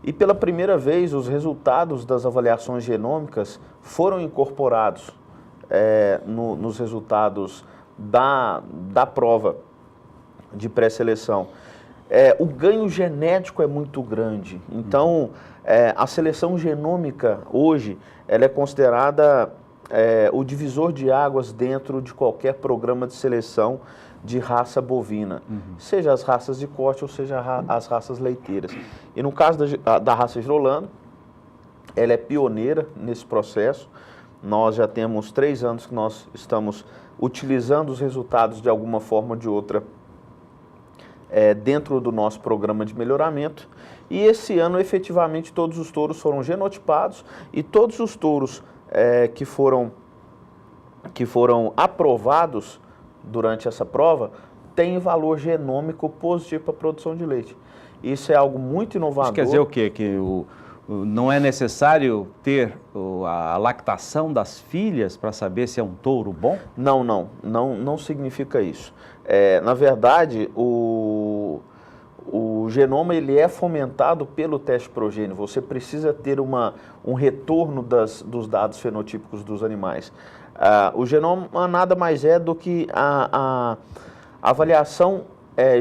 E pela primeira vez, os resultados das avaliações genômicas foram incorporados nos resultados da prova de pré-seleção. O ganho genético é muito grande. Então, a seleção genômica hoje ela é considerada o divisor de águas dentro de qualquer programa de seleção de raça bovina, seja as raças de corte ou seja as raças leiteiras. E no caso da raça Girolando, ela é pioneira nesse processo. Nós já temos 3 anos que nós estamos utilizando os resultados de alguma forma ou de outra dentro do nosso programa de melhoramento. E esse ano, efetivamente, todos os touros foram genotipados e todos os touros que foram aprovados durante essa prova, tem valor genômico positivo para a produção de leite. Isso é algo muito inovador. Isso quer dizer o quê? Que não é necessário ter a lactação das filhas para saber se é um touro bom? Não significa isso. Na verdade, o genoma ele é fomentado pelo teste progênio. Você precisa ter um retorno dos dados fenotípicos dos animais. O genoma nada mais é do que a avaliação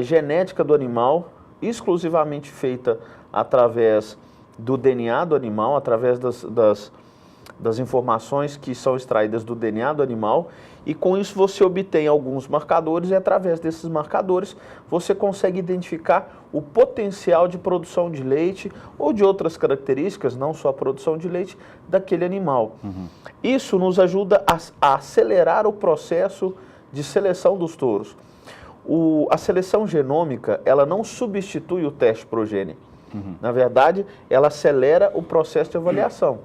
genética do animal, exclusivamente feita através do DNA do animal, através das informações que são extraídas do DNA do animal, e com isso você obtém alguns marcadores e através desses marcadores você consegue identificar o potencial de produção de leite ou de outras características, não só a produção de leite, daquele animal. Isso nos ajuda a acelerar o processo de seleção dos touros. A seleção genômica, ela não substitui o teste progênio. Na verdade, ela acelera o processo de avaliação.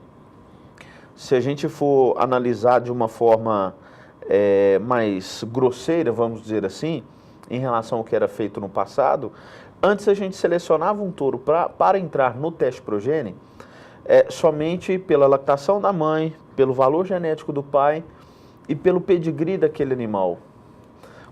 Se a gente for analisar de uma forma mais grosseira, vamos dizer assim, em relação ao que era feito no passado, antes a gente selecionava um touro para entrar no teste progênio somente pela lactação da mãe, pelo valor genético do pai e pelo pedigree daquele animal.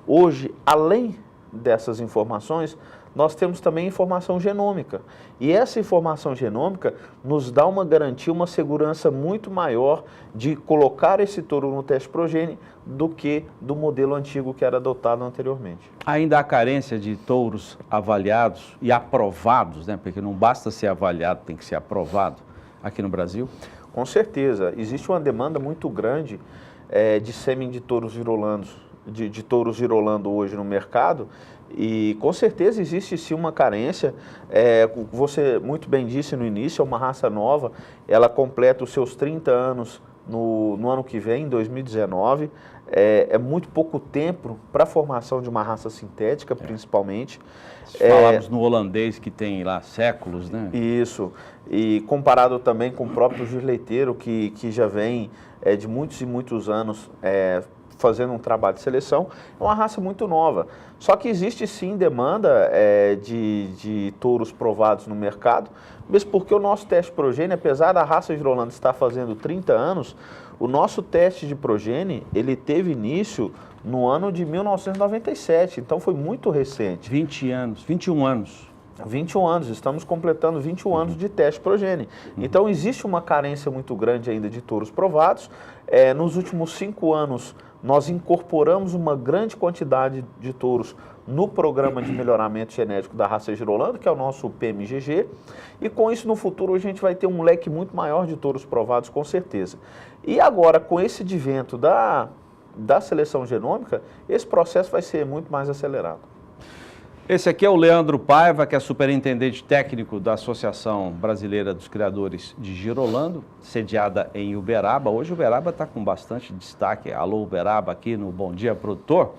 Hoje, além dessas informações, nós temos também informação genômica. E essa informação genômica nos dá uma garantia, uma segurança muito maior de colocar esse touro no teste progênie do que do modelo antigo que era adotado anteriormente. Ainda há carência de touros avaliados e aprovados, né? Porque não basta ser avaliado, tem que ser aprovado aqui no Brasil? Com certeza. Existe uma demanda muito grande de sêmen de touros girolandos, de touros girolando hoje no mercado. E com certeza existe sim uma carência, você muito bem disse no início, é uma raça nova, ela completa os seus 30 anos no ano que vem, em 2019, é muito pouco tempo para a formação de uma raça sintética, principalmente. Falamos no holandês que tem lá séculos, né? Isso, e comparado também com o próprio giz-leiteiro que já vem de muitos e muitos anos fazendo um trabalho de seleção, é uma raça muito nova. Só que existe sim demanda de touros provados no mercado, mesmo porque o nosso teste progênie, apesar da raça girolanda estar fazendo 30 anos, o nosso teste de progênie, ele teve início no ano de 1997, então foi muito recente. 20 anos, 21 anos. 21 anos, estamos completando 21 anos de teste progênie. Então existe uma carência muito grande ainda de touros provados. Nos últimos 5 anos, nós incorporamos uma grande quantidade de touros no programa de melhoramento genético da raça girolanda, que é o nosso PMGG, e com isso no futuro a gente vai ter um leque muito maior de touros provados, com certeza. E agora, com esse advento da seleção genômica, esse processo vai ser muito mais acelerado. Esse aqui é o Leandro Paiva, que é superintendente técnico da Associação Brasileira dos Criadores de Girolando, sediada em Uberaba. Hoje Uberaba está com bastante destaque. Alô, Uberaba, aqui no Bom Dia Produtor.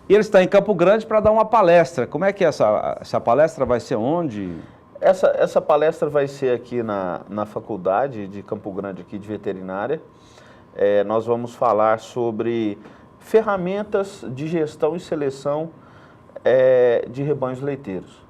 E ele está em Campo Grande para dar uma palestra. Como é que essa palestra vai ser onde? Essa palestra vai ser aqui na Faculdade de Campo Grande aqui de Veterinária. Nós vamos falar sobre ferramentas de gestão e seleção de rebanhos leiteiros,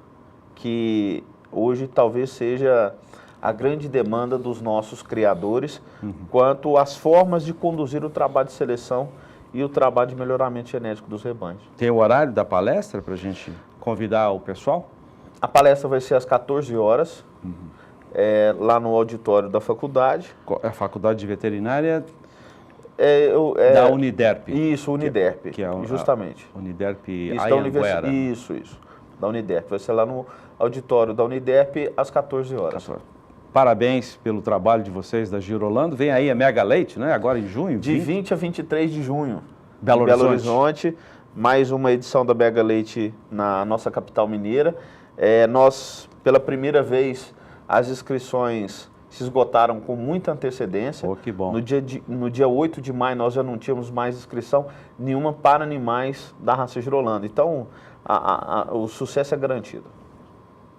que hoje talvez seja a grande demanda dos nossos criadores, quanto às formas de conduzir o trabalho de seleção e o trabalho de melhoramento genético dos rebanhos. Tem o horário da palestra para a gente convidar o pessoal? A palestra vai ser às 14 horas, lá no auditório da faculdade. A Faculdade de Veterinária da Uniderp. Isso, Uniderp, justamente. Uniderp Anhanguera. Isso, da Uniderp. Vai ser lá no auditório da Uniderp às 14 horas. Parabéns pelo trabalho de vocês da Girolando. Vem aí a Mega Leite, né? Agora em junho. De 20 a 23 de junho. Belo Horizonte. Mais uma edição da Mega Leite na nossa capital mineira. Nós, pela primeira vez, as inscrições se esgotaram com muita antecedência. Que bom. No dia 8 de maio nós já não tínhamos mais inscrição nenhuma para animais da raça girolanda. Então, o sucesso é garantido.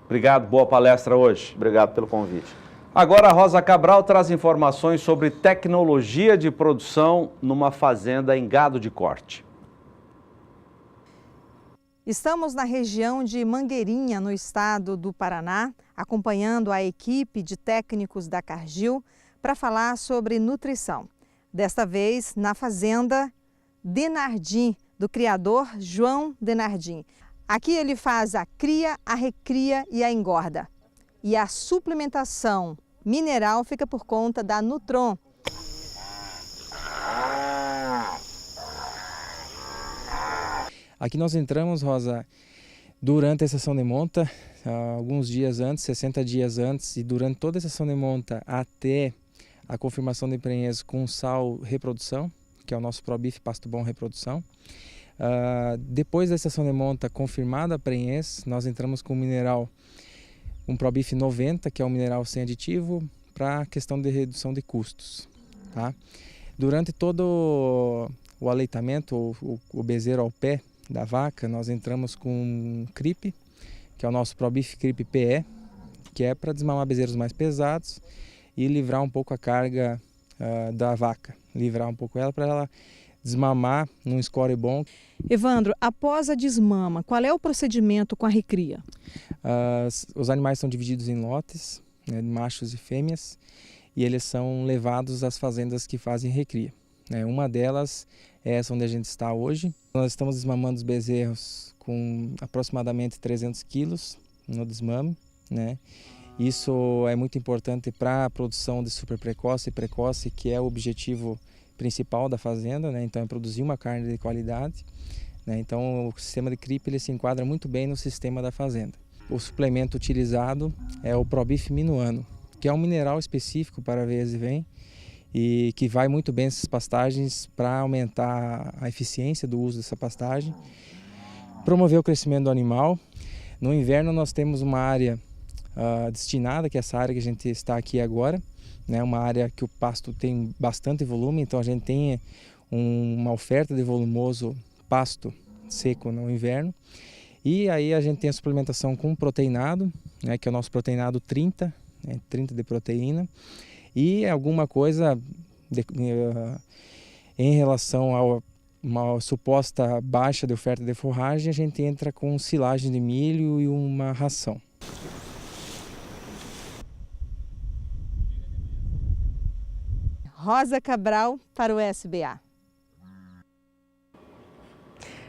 Obrigado, boa palestra hoje. Obrigado pelo convite. Agora a Rosa Cabral traz informações sobre tecnologia de produção numa fazenda em gado de corte. Estamos na região de Mangueirinha, no estado do Paraná, acompanhando a equipe de técnicos da Cargill para falar sobre nutrição. Desta vez na fazenda Denardim, do criador João Denardim. Aqui ele faz a cria, a recria e a engorda. E a suplementação mineral fica por conta da Nutron. Aqui nós entramos, Rosa, durante a sessão de monta, alguns dias antes, 60 dias antes, e durante toda a sessão de monta até a confirmação de prenhez com sal reprodução, que é o nosso ProBif Pasto Bom Reprodução. Depois da sessão de monta confirmada a prenhez, nós entramos com o mineral, um ProBif 90, que é um mineral sem aditivo, para a questão de redução de custos. Tá? Durante todo o aleitamento, o bezerro ao pé da vaca, nós entramos com um CRIP, que é o nosso ProBif CRIP PE, que é para desmamar bezerros mais pesados e livrar um pouco a carga da vaca, livrar um pouco ela para ela desmamar num score bom. Evandro, após a desmama, qual é o procedimento com a recria? Os animais são divididos em lotes, né, machos e fêmeas, e eles são levados às fazendas que fazem recria. né? Uma delas é essa onde a gente está hoje. Nós estamos desmamando os bezerros com aproximadamente 300 quilos no desmame, né? Isso é muito importante para a produção de super precoce e precoce, que é o objetivo principal da fazenda, né? Então é produzir uma carne de qualidade, né? Então o sistema de CRIP ele se enquadra muito bem no sistema da fazenda. O suplemento utilizado é o ProBif Minuano, que é um mineral específico para a Vesivem e que vai muito bem nessas pastagens para aumentar a eficiência do uso dessa pastagem, promover o crescimento do animal. No inverno nós temos uma área destinada, que é essa área que a gente está aqui agora, né? Uma área que o pasto tem bastante volume, então a gente tem uma oferta de volumoso pasto seco no inverno. E aí a gente tem a suplementação com proteinado, né, que é o nosso proteinado 30, né, 30 de proteína. E alguma coisa em relação a uma suposta baixa de oferta de forragem, a gente entra com silagem de milho e uma ração. Rosa Cabral para o SBA.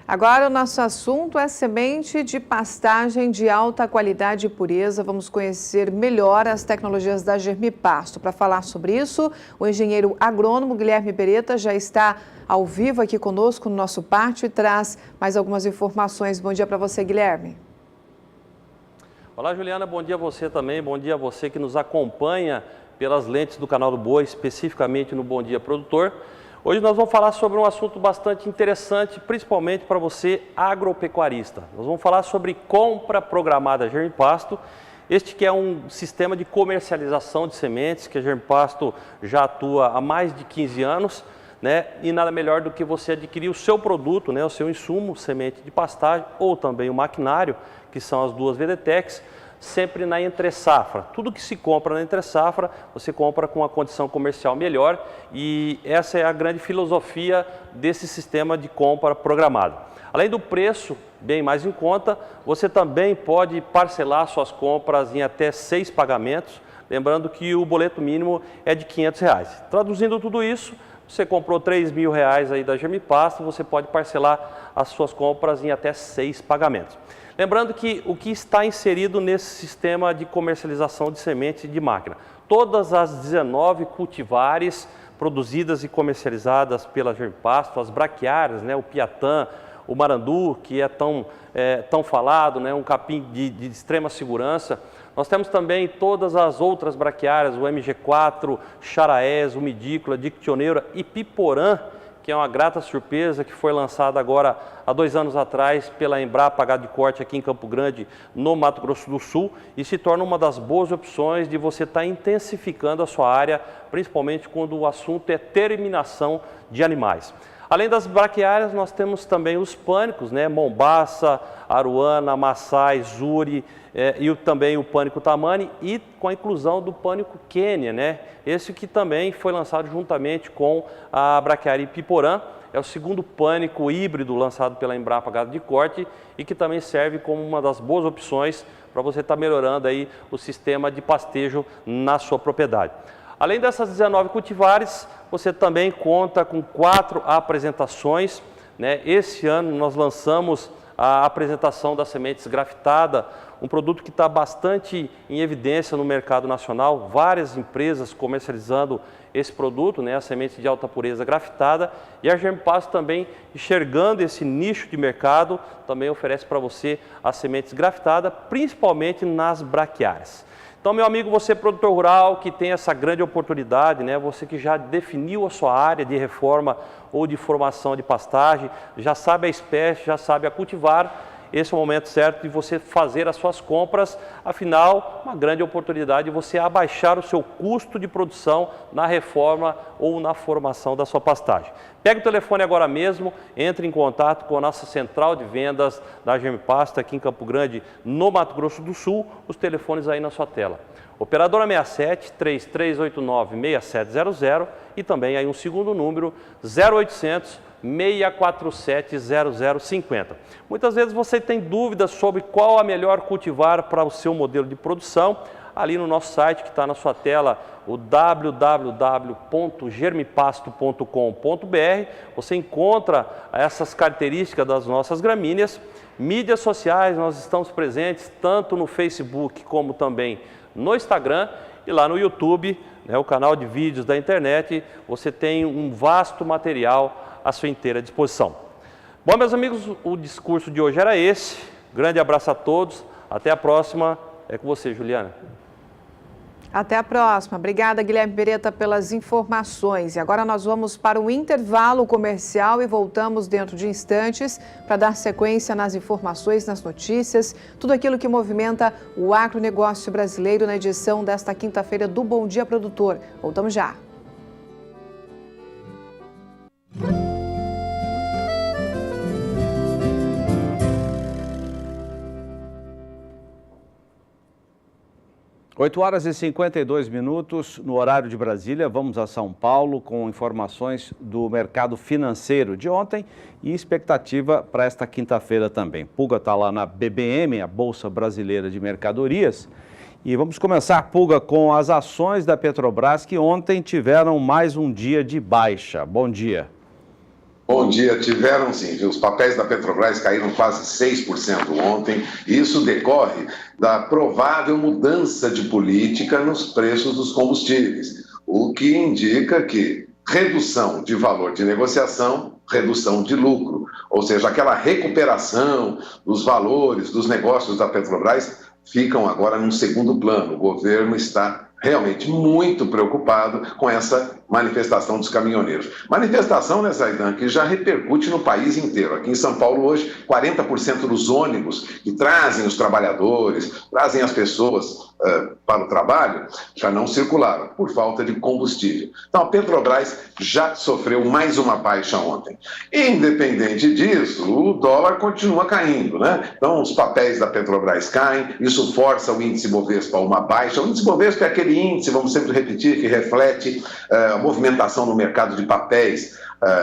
Agora o nosso assunto é semente de pastagem de alta qualidade e pureza. Vamos conhecer melhor as tecnologias da Germipasto. Para falar sobre isso, o engenheiro agrônomo Guilherme Beretta já está ao vivo aqui conosco no nosso pátio e traz mais algumas informações. Bom dia para você, Guilherme. Olá, Juliana. Bom dia a você também. Bom dia a você que nos acompanha pelas lentes do Canal do Boi, especificamente no Bom Dia Produtor. Hoje nós vamos falar sobre um assunto bastante interessante, principalmente para você agropecuarista. Nós vamos falar sobre compra programada Germipasto, este que é um sistema de comercialização de sementes, que a Germipasto já atua há mais de 15 anos, né? E nada melhor do que você adquirir o seu produto, né? O seu insumo, semente de pastagem ou também o maquinário, que são as duas Vedetex, sempre na entre-safra. Tudo que se compra na entre-safra, você compra com uma condição comercial melhor e essa é a grande filosofia desse sistema de compra programada. Além do preço bem mais em conta, você também pode parcelar suas compras em até 6 pagamentos, lembrando que o boleto mínimo é de R$500. Traduzindo tudo isso, você comprou R$3.000 aí da Germipasto, você pode parcelar as suas compras em até 6 pagamentos. Lembrando que o que está inserido nesse sistema de comercialização de sementes de máquina, todas as 19 cultivares produzidas e comercializadas pela Germipasto, as braquiárias, né, o piatã, o marandu, que é tão falado, né, um capim de extrema segurança. Nós temos também todas as outras braquiárias, o MG4, charaés, o midícola, dictioneira e piporã, que é uma grata surpresa, que foi lançada agora há 2 anos atrás pela Embrapa Gado de Corte aqui em Campo Grande, no Mato Grosso do Sul, e se torna uma das boas opções de você estar intensificando a sua área, principalmente quando o assunto é terminação de animais. Além das braquiárias, nós temos também os pânicos, né? Mombaça, Aruana, Massai, Zuri e também o pânico Tamani e com a inclusão do pânico Quênia, né? Esse que também foi lançado juntamente com a braquiária Piporã. É o segundo pânico híbrido lançado pela Embrapa Gado de Corte e que também serve como uma das boas opções para você estar melhorando aí o sistema de pastejo na sua propriedade. Além dessas 19 cultivares, você também conta com 4 apresentações, né? Esse ano nós lançamos a apresentação das sementes grafitada, um produto que está bastante em evidência no mercado nacional, várias empresas comercializando esse produto, né? A semente de alta pureza grafitada, e a Germipasto também, enxergando esse nicho de mercado, também oferece para você as sementes grafitadas, principalmente nas braquiárias. Então, meu amigo, você produtor rural que tem essa grande oportunidade, né? Você que já definiu a sua área de reforma ou de formação de pastagem, já sabe a espécie, já sabe a cultivar, esse é o momento certo de você fazer as suas compras, afinal, uma grande oportunidade de você abaixar o seu custo de produção na reforma ou na formação da sua pastagem. Pega o telefone agora mesmo, entre em contato com a nossa central de vendas da Germipasto aqui em Campo Grande, no Mato Grosso do Sul, os telefones aí na sua tela. Operadora 67 3389 6700 e também aí um segundo número 0800 647 0050. Muitas vezes você tem dúvidas sobre qual a melhor cultivar para o seu modelo de produção. ali no nosso site que está na sua tela, o www.germipasto.com.br. Você encontra essas características das nossas gramíneas. Mídias sociais, nós estamos presentes tanto no Facebook como também no Instagram e lá no YouTube, né, o canal de vídeos da internet. Você tem um vasto material à sua inteira disposição. Bom, meus amigos, o discurso de hoje era esse. Grande abraço a todos. Até a próxima. É com você, Juliana. Até a próxima. Obrigada, Guilherme Beretta, pelas informações. E agora nós vamos para um intervalo comercial e voltamos dentro de instantes para dar sequência nas informações, nas notícias, tudo aquilo que movimenta o agronegócio brasileiro na edição desta quinta-feira do Bom Dia Produtor. Voltamos já. Oito horas e 52 minutos no horário de Brasília. Vamos a São Paulo com informações do mercado financeiro de ontem e expectativa para esta quinta-feira também. Pulga está lá na BBM, a Bolsa Brasileira de Mercadorias. E vamos começar, Pulga, com as ações da Petrobras que ontem tiveram mais um dia de baixa. Bom dia. Bom dia, tiveram sim, viu? Os papéis da Petrobras caíram quase 6% ontem. Isso decorre da provável mudança de política nos preços dos combustíveis, o que indica que redução de valor de negociação, redução de lucro, ou seja, aquela recuperação dos valores dos negócios da Petrobras ficam agora num segundo plano. O governo está realmente muito preocupado com essa manifestação dos caminhoneiros. Manifestação, né, Zaidan, que já repercute no país inteiro. Aqui em São Paulo, hoje, 40% dos ônibus que trazem os trabalhadores, trazem as pessoas para o trabalho, já não circularam por falta de combustível. Então, a Petrobras já sofreu mais uma baixa ontem. Independente disso, o dólar continua caindo, né? Então, os papéis da Petrobras caem, isso força o índice Bovespa a uma baixa. O índice Bovespa é aquele índice, vamos sempre repetir, que reflete a movimentação no mercado de papéis,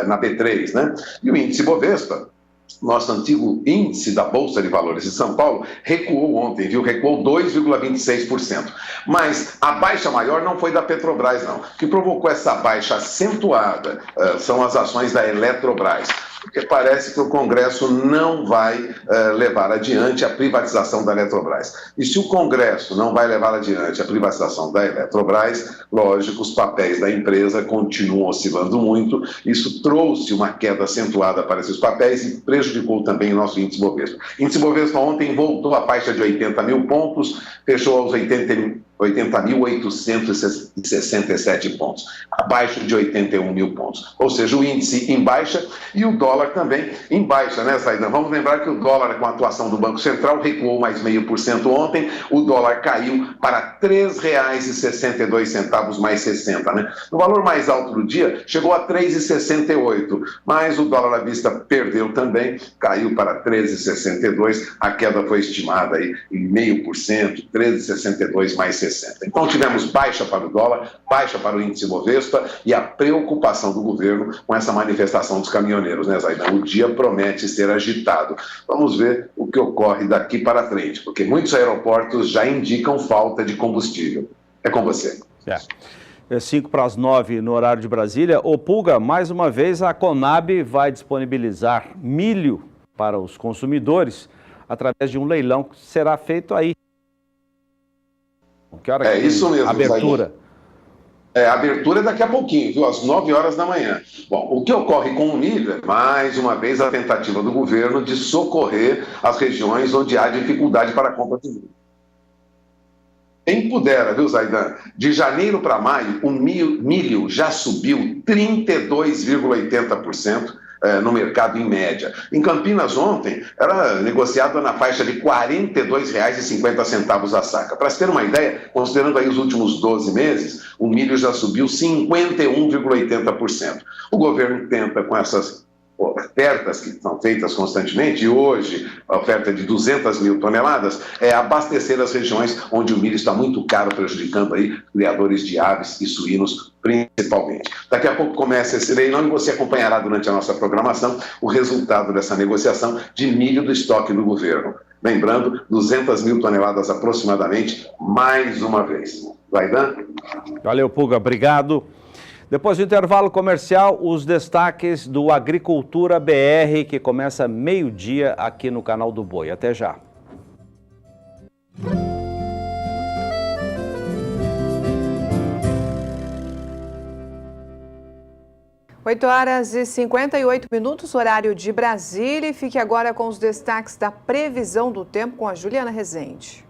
na B3, né? E o índice Bovespa, nosso antigo índice da Bolsa de Valores de São Paulo, recuou ontem, viu? Recuou 2,26%. Mas a baixa maior não foi da Petrobras, não. O que provocou essa baixa acentuada são as ações da Eletrobras, porque parece que o Congresso não vai levar adiante a privatização da Eletrobras. E se o Congresso não vai levar adiante a privatização da Eletrobras, lógico, os papéis da empresa continuam oscilando muito. Isso trouxe uma queda acentuada para esses papéis e prejudicou também o nosso índice Bovespa. O índice Bovespa ontem voltou à faixa de 80 mil pontos, fechou aos 80.867 pontos, abaixo de 81 mil pontos. Ou seja, o índice em baixa e o dólar também em baixa, né, Zaidan? Vamos lembrar que o dólar, com a atuação do Banco Central, recuou mais 0,5% ontem. O dólar caiu para R$ 3,62 mais 60, né? No valor mais alto do dia, chegou a 3,68, mas o dólar à vista perdeu também, caiu para 13,62. A queda foi estimada aí em 0,5%, 13,62 mais 60. Então tivemos baixa para o dólar, baixa para o índice Bovespa e a preocupação do governo com essa manifestação dos caminhoneiros, né, Zaidan? O dia promete ser agitado. Vamos ver o que ocorre daqui para frente, porque muitos aeroportos já indicam falta de combustível. É com você. É 8:05 no horário de Brasília. Ô Pulga, mais uma vez a Conab vai disponibilizar milho para os consumidores através de um leilão que será feito aí. Que hora que isso mesmo, abertura? A abertura é daqui a pouquinho, viu? Às 9 horas da manhã. Bom, o que ocorre com o milho é, mais uma vez, a tentativa do governo de socorrer as regiões onde há dificuldade para a compra de milho. Quem pudera, viu, Zaidan? De janeiro para maio, o milho já subiu 32,80%. No mercado em média. Em Campinas ontem, era negociado na faixa de R$ 42,50 a saca. Para se ter uma ideia, considerando aí os últimos 12 meses, o milho já subiu 51,80%. O governo tenta, com essas ofertas que são feitas constantemente, e hoje a oferta de 200 mil toneladas, é abastecer as regiões onde o milho está muito caro, prejudicando aí criadores de aves e suínos principalmente. Daqui a pouco começa esse leilão e você acompanhará durante a nossa programação o resultado dessa negociação de milho do estoque do governo. Lembrando, 200 mil toneladas aproximadamente, mais uma vez. Zaidan? Valeu, Puga, obrigado. Depois do intervalo comercial, os destaques do Agricultura BR, que começa meio-dia aqui no Canal do Boi. Até já. 8h58, horário de Brasília. E fique agora com os destaques da previsão do tempo com a Juliana Rezende.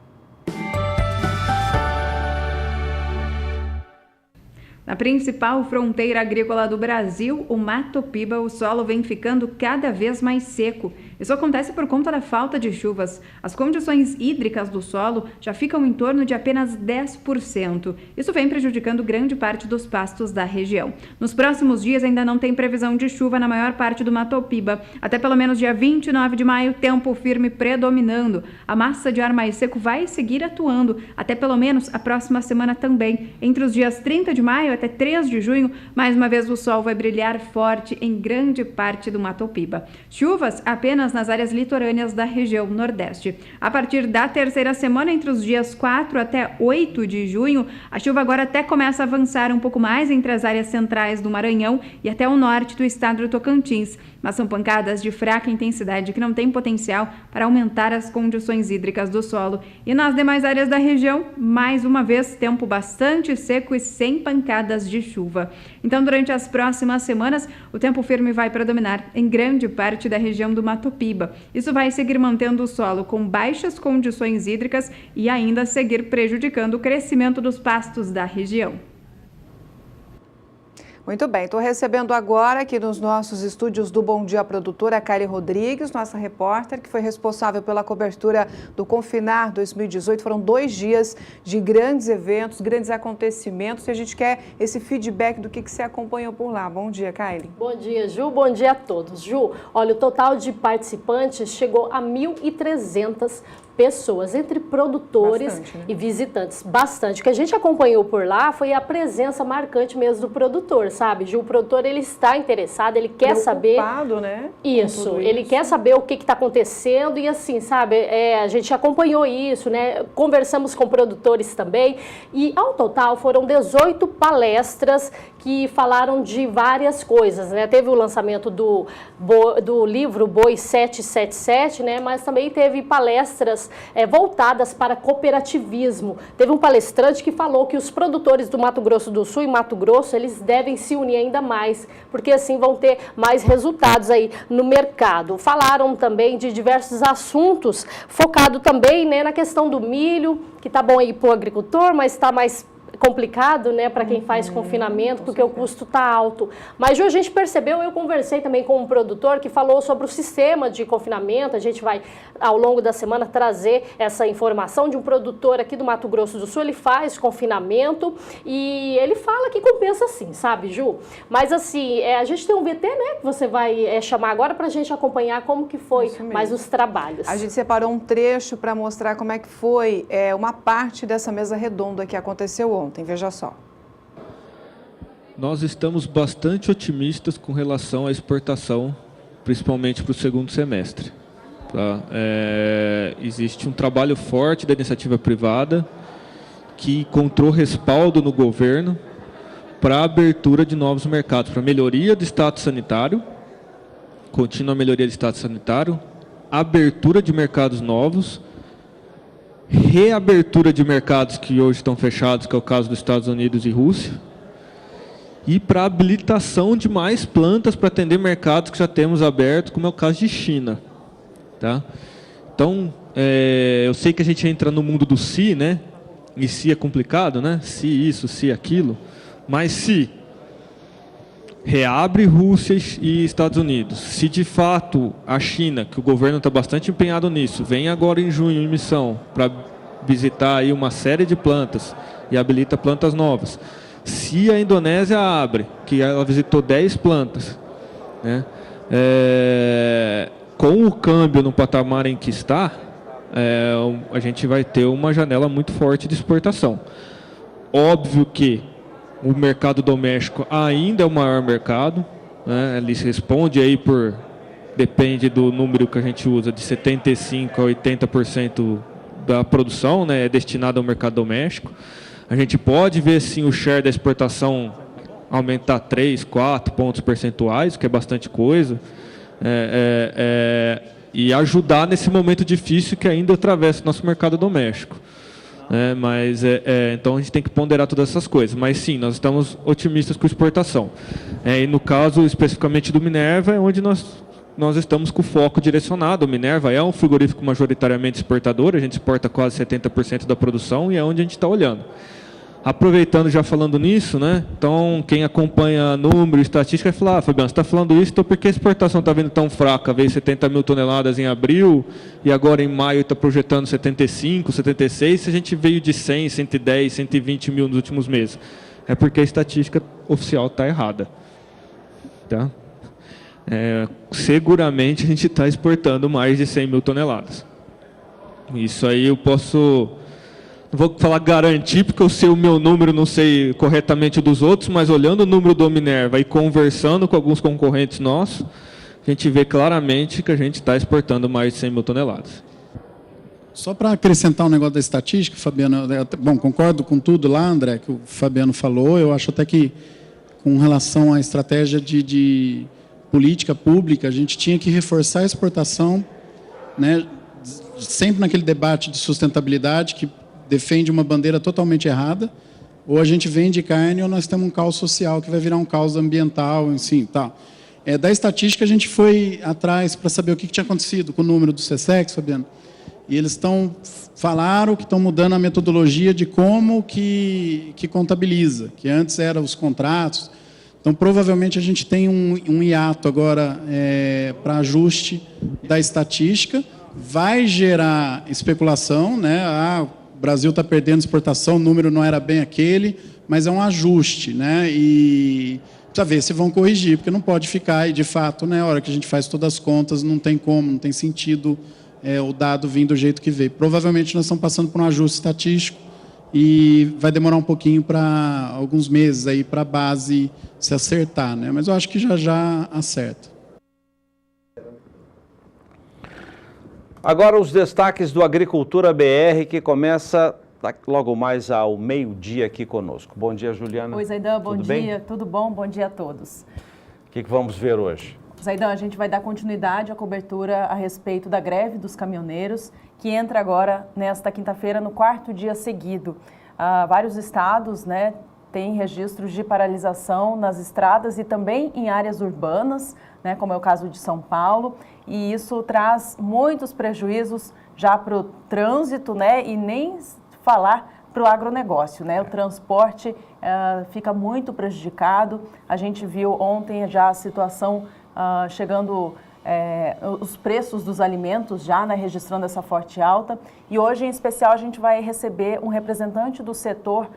Na principal fronteira agrícola do Brasil, o Mato Piba, o solo vem ficando cada vez mais seco. Isso acontece por conta da falta de chuvas. As condições hídricas do solo já ficam em torno de apenas 10%. Isso vem prejudicando grande parte dos pastos da região. Nos próximos dias ainda não tem previsão de chuva na maior parte do Mato Piba. Até pelo menos dia 29 de maio, tempo firme predominando. A massa de ar mais seco vai seguir atuando até pelo menos a próxima semana também. Entre os dias 30 de maio até 3 de junho, mais uma vez o sol vai brilhar forte em grande parte do Mato Piba. Chuvas apenas nas áreas litorâneas da região Nordeste. A partir da terceira semana, entre os dias 4 até 8 de junho, a chuva agora até começa a avançar um pouco mais entre as áreas centrais do Maranhão e até o norte do estado do Tocantins. Mas são pancadas de fraca intensidade que não têm potencial para aumentar as condições hídricas do solo. E nas demais áreas da região, mais uma vez, tempo bastante seco e sem pancadas de chuva. Então, durante as próximas semanas, o tempo firme vai predominar em grande parte da região do Mato Piba. Isso vai seguir mantendo o solo com baixas condições hídricas e ainda seguir prejudicando o crescimento dos pastos da região. Muito bem, estou recebendo agora aqui nos nossos estúdios do Bom Dia Produtor a Kylie Rodrigues, nossa repórter, que foi responsável pela cobertura do Confinar 2018. Foram 2 dias de grandes eventos, grandes acontecimentos, e a gente quer esse feedback do que você acompanhou por lá. Bom dia, Kylie. Bom dia, Ju. Bom dia a todos. Ju, olha, o total de participantes chegou a 1.300 pessoas, entre produtores e visitantes. Bastante. O que a gente acompanhou por lá foi a presença marcante mesmo do produtor, sabe, Ju? O produtor, ele está interessado, ele quer saber... né? Isso, ele quer saber o que está acontecendo e assim, sabe, a gente acompanhou isso, né? Conversamos com produtores também e, ao total, foram 18 palestras que falaram de várias coisas, né? Teve o lançamento do livro Boi 777, né? Mas também teve palestras voltadas para cooperativismo. Teve um palestrante que falou que os produtores do Mato Grosso do Sul e Mato Grosso, eles devem se unir ainda mais, porque assim vão ter mais resultados aí no mercado. Falaram também de diversos assuntos, focado também, né, na questão do milho, que tá bom aí para o agricultor, mas está mais complicado, né, para quem faz confinamento, porque o custo está alto. Mas a gente percebeu, eu conversei também com um produtor que falou sobre o sistema de confinamento. A gente vai, ao longo da semana, trazer essa informação de um produtor aqui do Mato Grosso do Sul. Ele faz confinamento e ele fala que compensa sim, sabe, Ju? Mas assim, a gente tem um VT, né, que você vai chamar agora para a gente acompanhar como que foi mais os trabalhos. A gente separou um trecho para mostrar como é que foi uma parte dessa mesa redonda que aconteceu ontem. Veja só. Nós estamos bastante otimistas com relação à exportação, principalmente para o segundo semestre. Tá? Existe um trabalho forte da iniciativa privada que encontrou respaldo no governo para a abertura de novos mercados, para melhoria do status sanitário, contínua melhoria do status sanitário, abertura de mercados novos, reabertura de mercados que hoje estão fechados, que é o caso dos Estados Unidos e Rússia, e para habilitação de mais plantas para atender mercados que já temos abertos, como é o caso de China. Tá? Então, eu sei que a gente entra no mundo do se, né? E se é complicado, né? Se isso, se aquilo, mas se reabre Rússia e Estados Unidos, se de fato a China, que o governo está bastante empenhado nisso, vem agora em junho em missão para visitar aí uma série de plantas e habilita plantas novas, se a Indonésia abre, que ela visitou 10 plantas, né, com o câmbio no patamar em que está, a gente vai ter uma janela muito forte de exportação. Óbvio que o mercado doméstico ainda é o maior mercado, né? Ele responde aí por depende do número que a gente usa, de 75% a 80% da produção, né, é destinada ao mercado doméstico. A gente pode ver sim o share da exportação aumentar 3, 4 pontos percentuais, que é bastante coisa, e ajudar nesse momento difícil que ainda atravessa o nosso mercado doméstico. Então a gente tem que ponderar todas essas coisas. Mas sim, nós estamos otimistas com exportação. E no caso especificamente do Minerva, é onde nós estamos com o foco direcionado. O Minerva é um frigorífico majoritariamente exportador, a gente exporta quase 70% da produção e é onde a gente está olhando. Aproveitando, já falando nisso, né? Então, quem acompanha número, estatística, vai falar, Fabiano, você está falando isso, então por que a exportação está vindo tão fraca? Veio 70 mil toneladas em abril e agora em maio está projetando 75, 76, se a gente veio de 100, 110, 120 mil nos últimos meses. É porque a estatística oficial está errada. Tá? Seguramente a gente está exportando mais de 100 mil toneladas. Isso aí eu posso... Não vou falar garantir, porque eu sei o meu número, não sei corretamente o dos outros, mas olhando o número do Minerva e conversando com alguns concorrentes nossos, a gente vê claramente que a gente está exportando mais de 100 mil toneladas. Só para acrescentar um negócio da estatística, Fabiano, bom, concordo com tudo lá, André, que o Fabiano falou. Eu acho até que, com relação à estratégia de política pública, a gente tinha que reforçar a exportação, né, sempre naquele debate de sustentabilidade, que defende uma bandeira totalmente errada, ou a gente vende carne ou nós temos um caos social que vai virar um caos ambiental, assim, tá. Da estatística a gente foi atrás para saber o que tinha acontecido com o número do SESEX, Fabiano, e eles falaram que estão mudando a metodologia de como que contabiliza, que antes eram os contratos. Então, provavelmente, a gente tem um hiato agora para ajuste da estatística, vai gerar especulação, né? O Brasil está perdendo exportação, o número não era bem aquele, mas é um ajuste, né? E precisa ver se vão corrigir, porque não pode ficar, e de fato, né, a hora que a gente faz todas as contas, não tem como, não tem sentido o dado vir do jeito que veio. Provavelmente nós estamos passando por um ajuste estatístico e vai demorar um pouquinho, para alguns meses aí, para a base se acertar, né? Mas eu acho que já acerta. Agora os destaques do Agricultura BR, que começa logo mais ao meio-dia aqui conosco. Bom dia, Juliana. Oi, Zaidan, bom dia. Bem? Tudo bom? Bom dia a todos. O que vamos ver hoje? Zaidan, a gente vai dar continuidade à cobertura a respeito da greve dos caminhoneiros, que entra agora, nesta quinta-feira, no 4º dia seguido. Vários estados, né, têm registros de paralisação nas estradas e também em áreas urbanas, né, como é o caso de São Paulo, e isso traz muitos prejuízos já para o trânsito, né, e nem falar para o agronegócio, né? O transporte fica muito prejudicado. A gente viu ontem já a situação chegando, os preços dos alimentos já, né, registrando essa forte alta, e hoje em especial a gente vai receber um representante do setor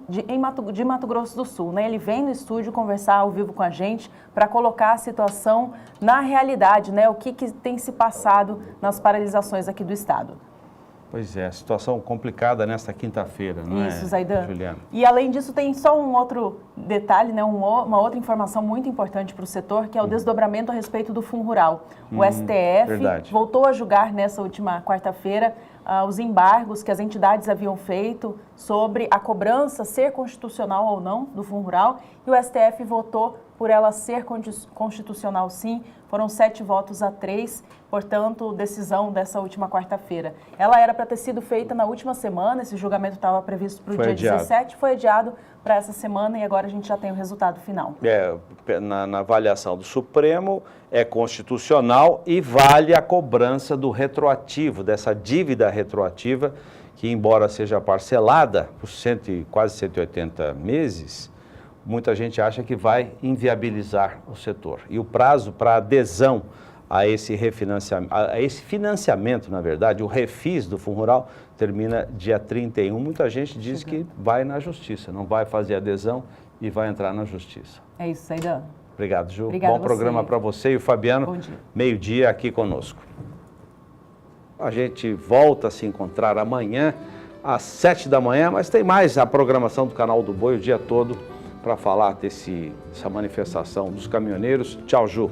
de Mato Grosso do Sul, né? Ele vem no estúdio conversar ao vivo com a gente para colocar a situação na realidade, né? O que tem se passado nas paralisações aqui do estado. Pois é, situação complicada nesta quinta-feira, não Isso, Zaidan. Juliana? E além disso tem só um outro detalhe, né? Uma outra informação muito importante para o setor, que é o desdobramento a respeito do Fundo Rural. O STF voltou a julgar nessa última quarta-feira os embargos que as entidades haviam feito sobre a cobrança ser constitucional ou não do Fundo Rural, e o STF votou por ela ser constitucional sim. Foram 7 votos a 3, portanto, decisão dessa última quarta-feira. Ela era para ter sido feita na última semana, esse julgamento estava previsto para o dia 17, foi adiado para essa semana e agora a gente já tem o resultado final. Na avaliação do Supremo, é constitucional e vale a cobrança do retroativo, dessa dívida retroativa, que embora seja parcelada por quase 180 meses, muita gente acha que vai inviabilizar o setor. E o prazo para adesão a esse financiamento, na verdade, o refis do Fundo Rural, termina dia 31. Muita gente diz que vai na justiça, não vai fazer adesão e vai entrar na justiça. É isso, Zaidan. Obrigado, Ju. Obrigada. Bom programa para você e o Fabiano. Meio-dia aqui conosco. A gente volta a se encontrar amanhã às 7 da manhã, mas tem mais a programação do Canal do Boi o dia todo para falar dessa manifestação dos caminhoneiros. Tchau, Ju.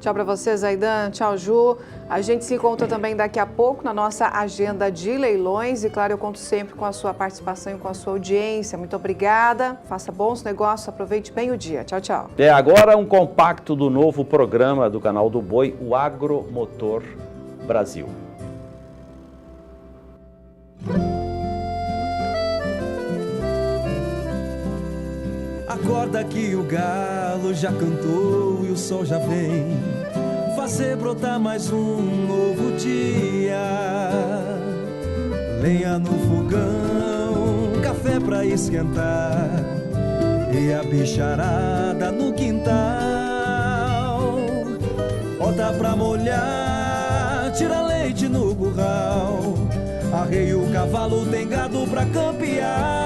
Tchau para você, Zaidan. Tchau, Ju. A gente se encontra também daqui a pouco na nossa agenda de leilões. E, claro, eu conto sempre com a sua participação e com a sua audiência. Muito obrigada. Faça bons negócios. Aproveite bem o dia. Tchau, tchau. É agora um compacto do novo programa do canal do Boi, o Agromotor Brasil. Acorda que o galo já cantou e o sol já vem fazer brotar mais um novo dia. Lenha no fogão, café pra esquentar e a bicharada no quintal. Bota pra molhar, tira leite no curral. Arreia o cavalo, tem gado pra campear.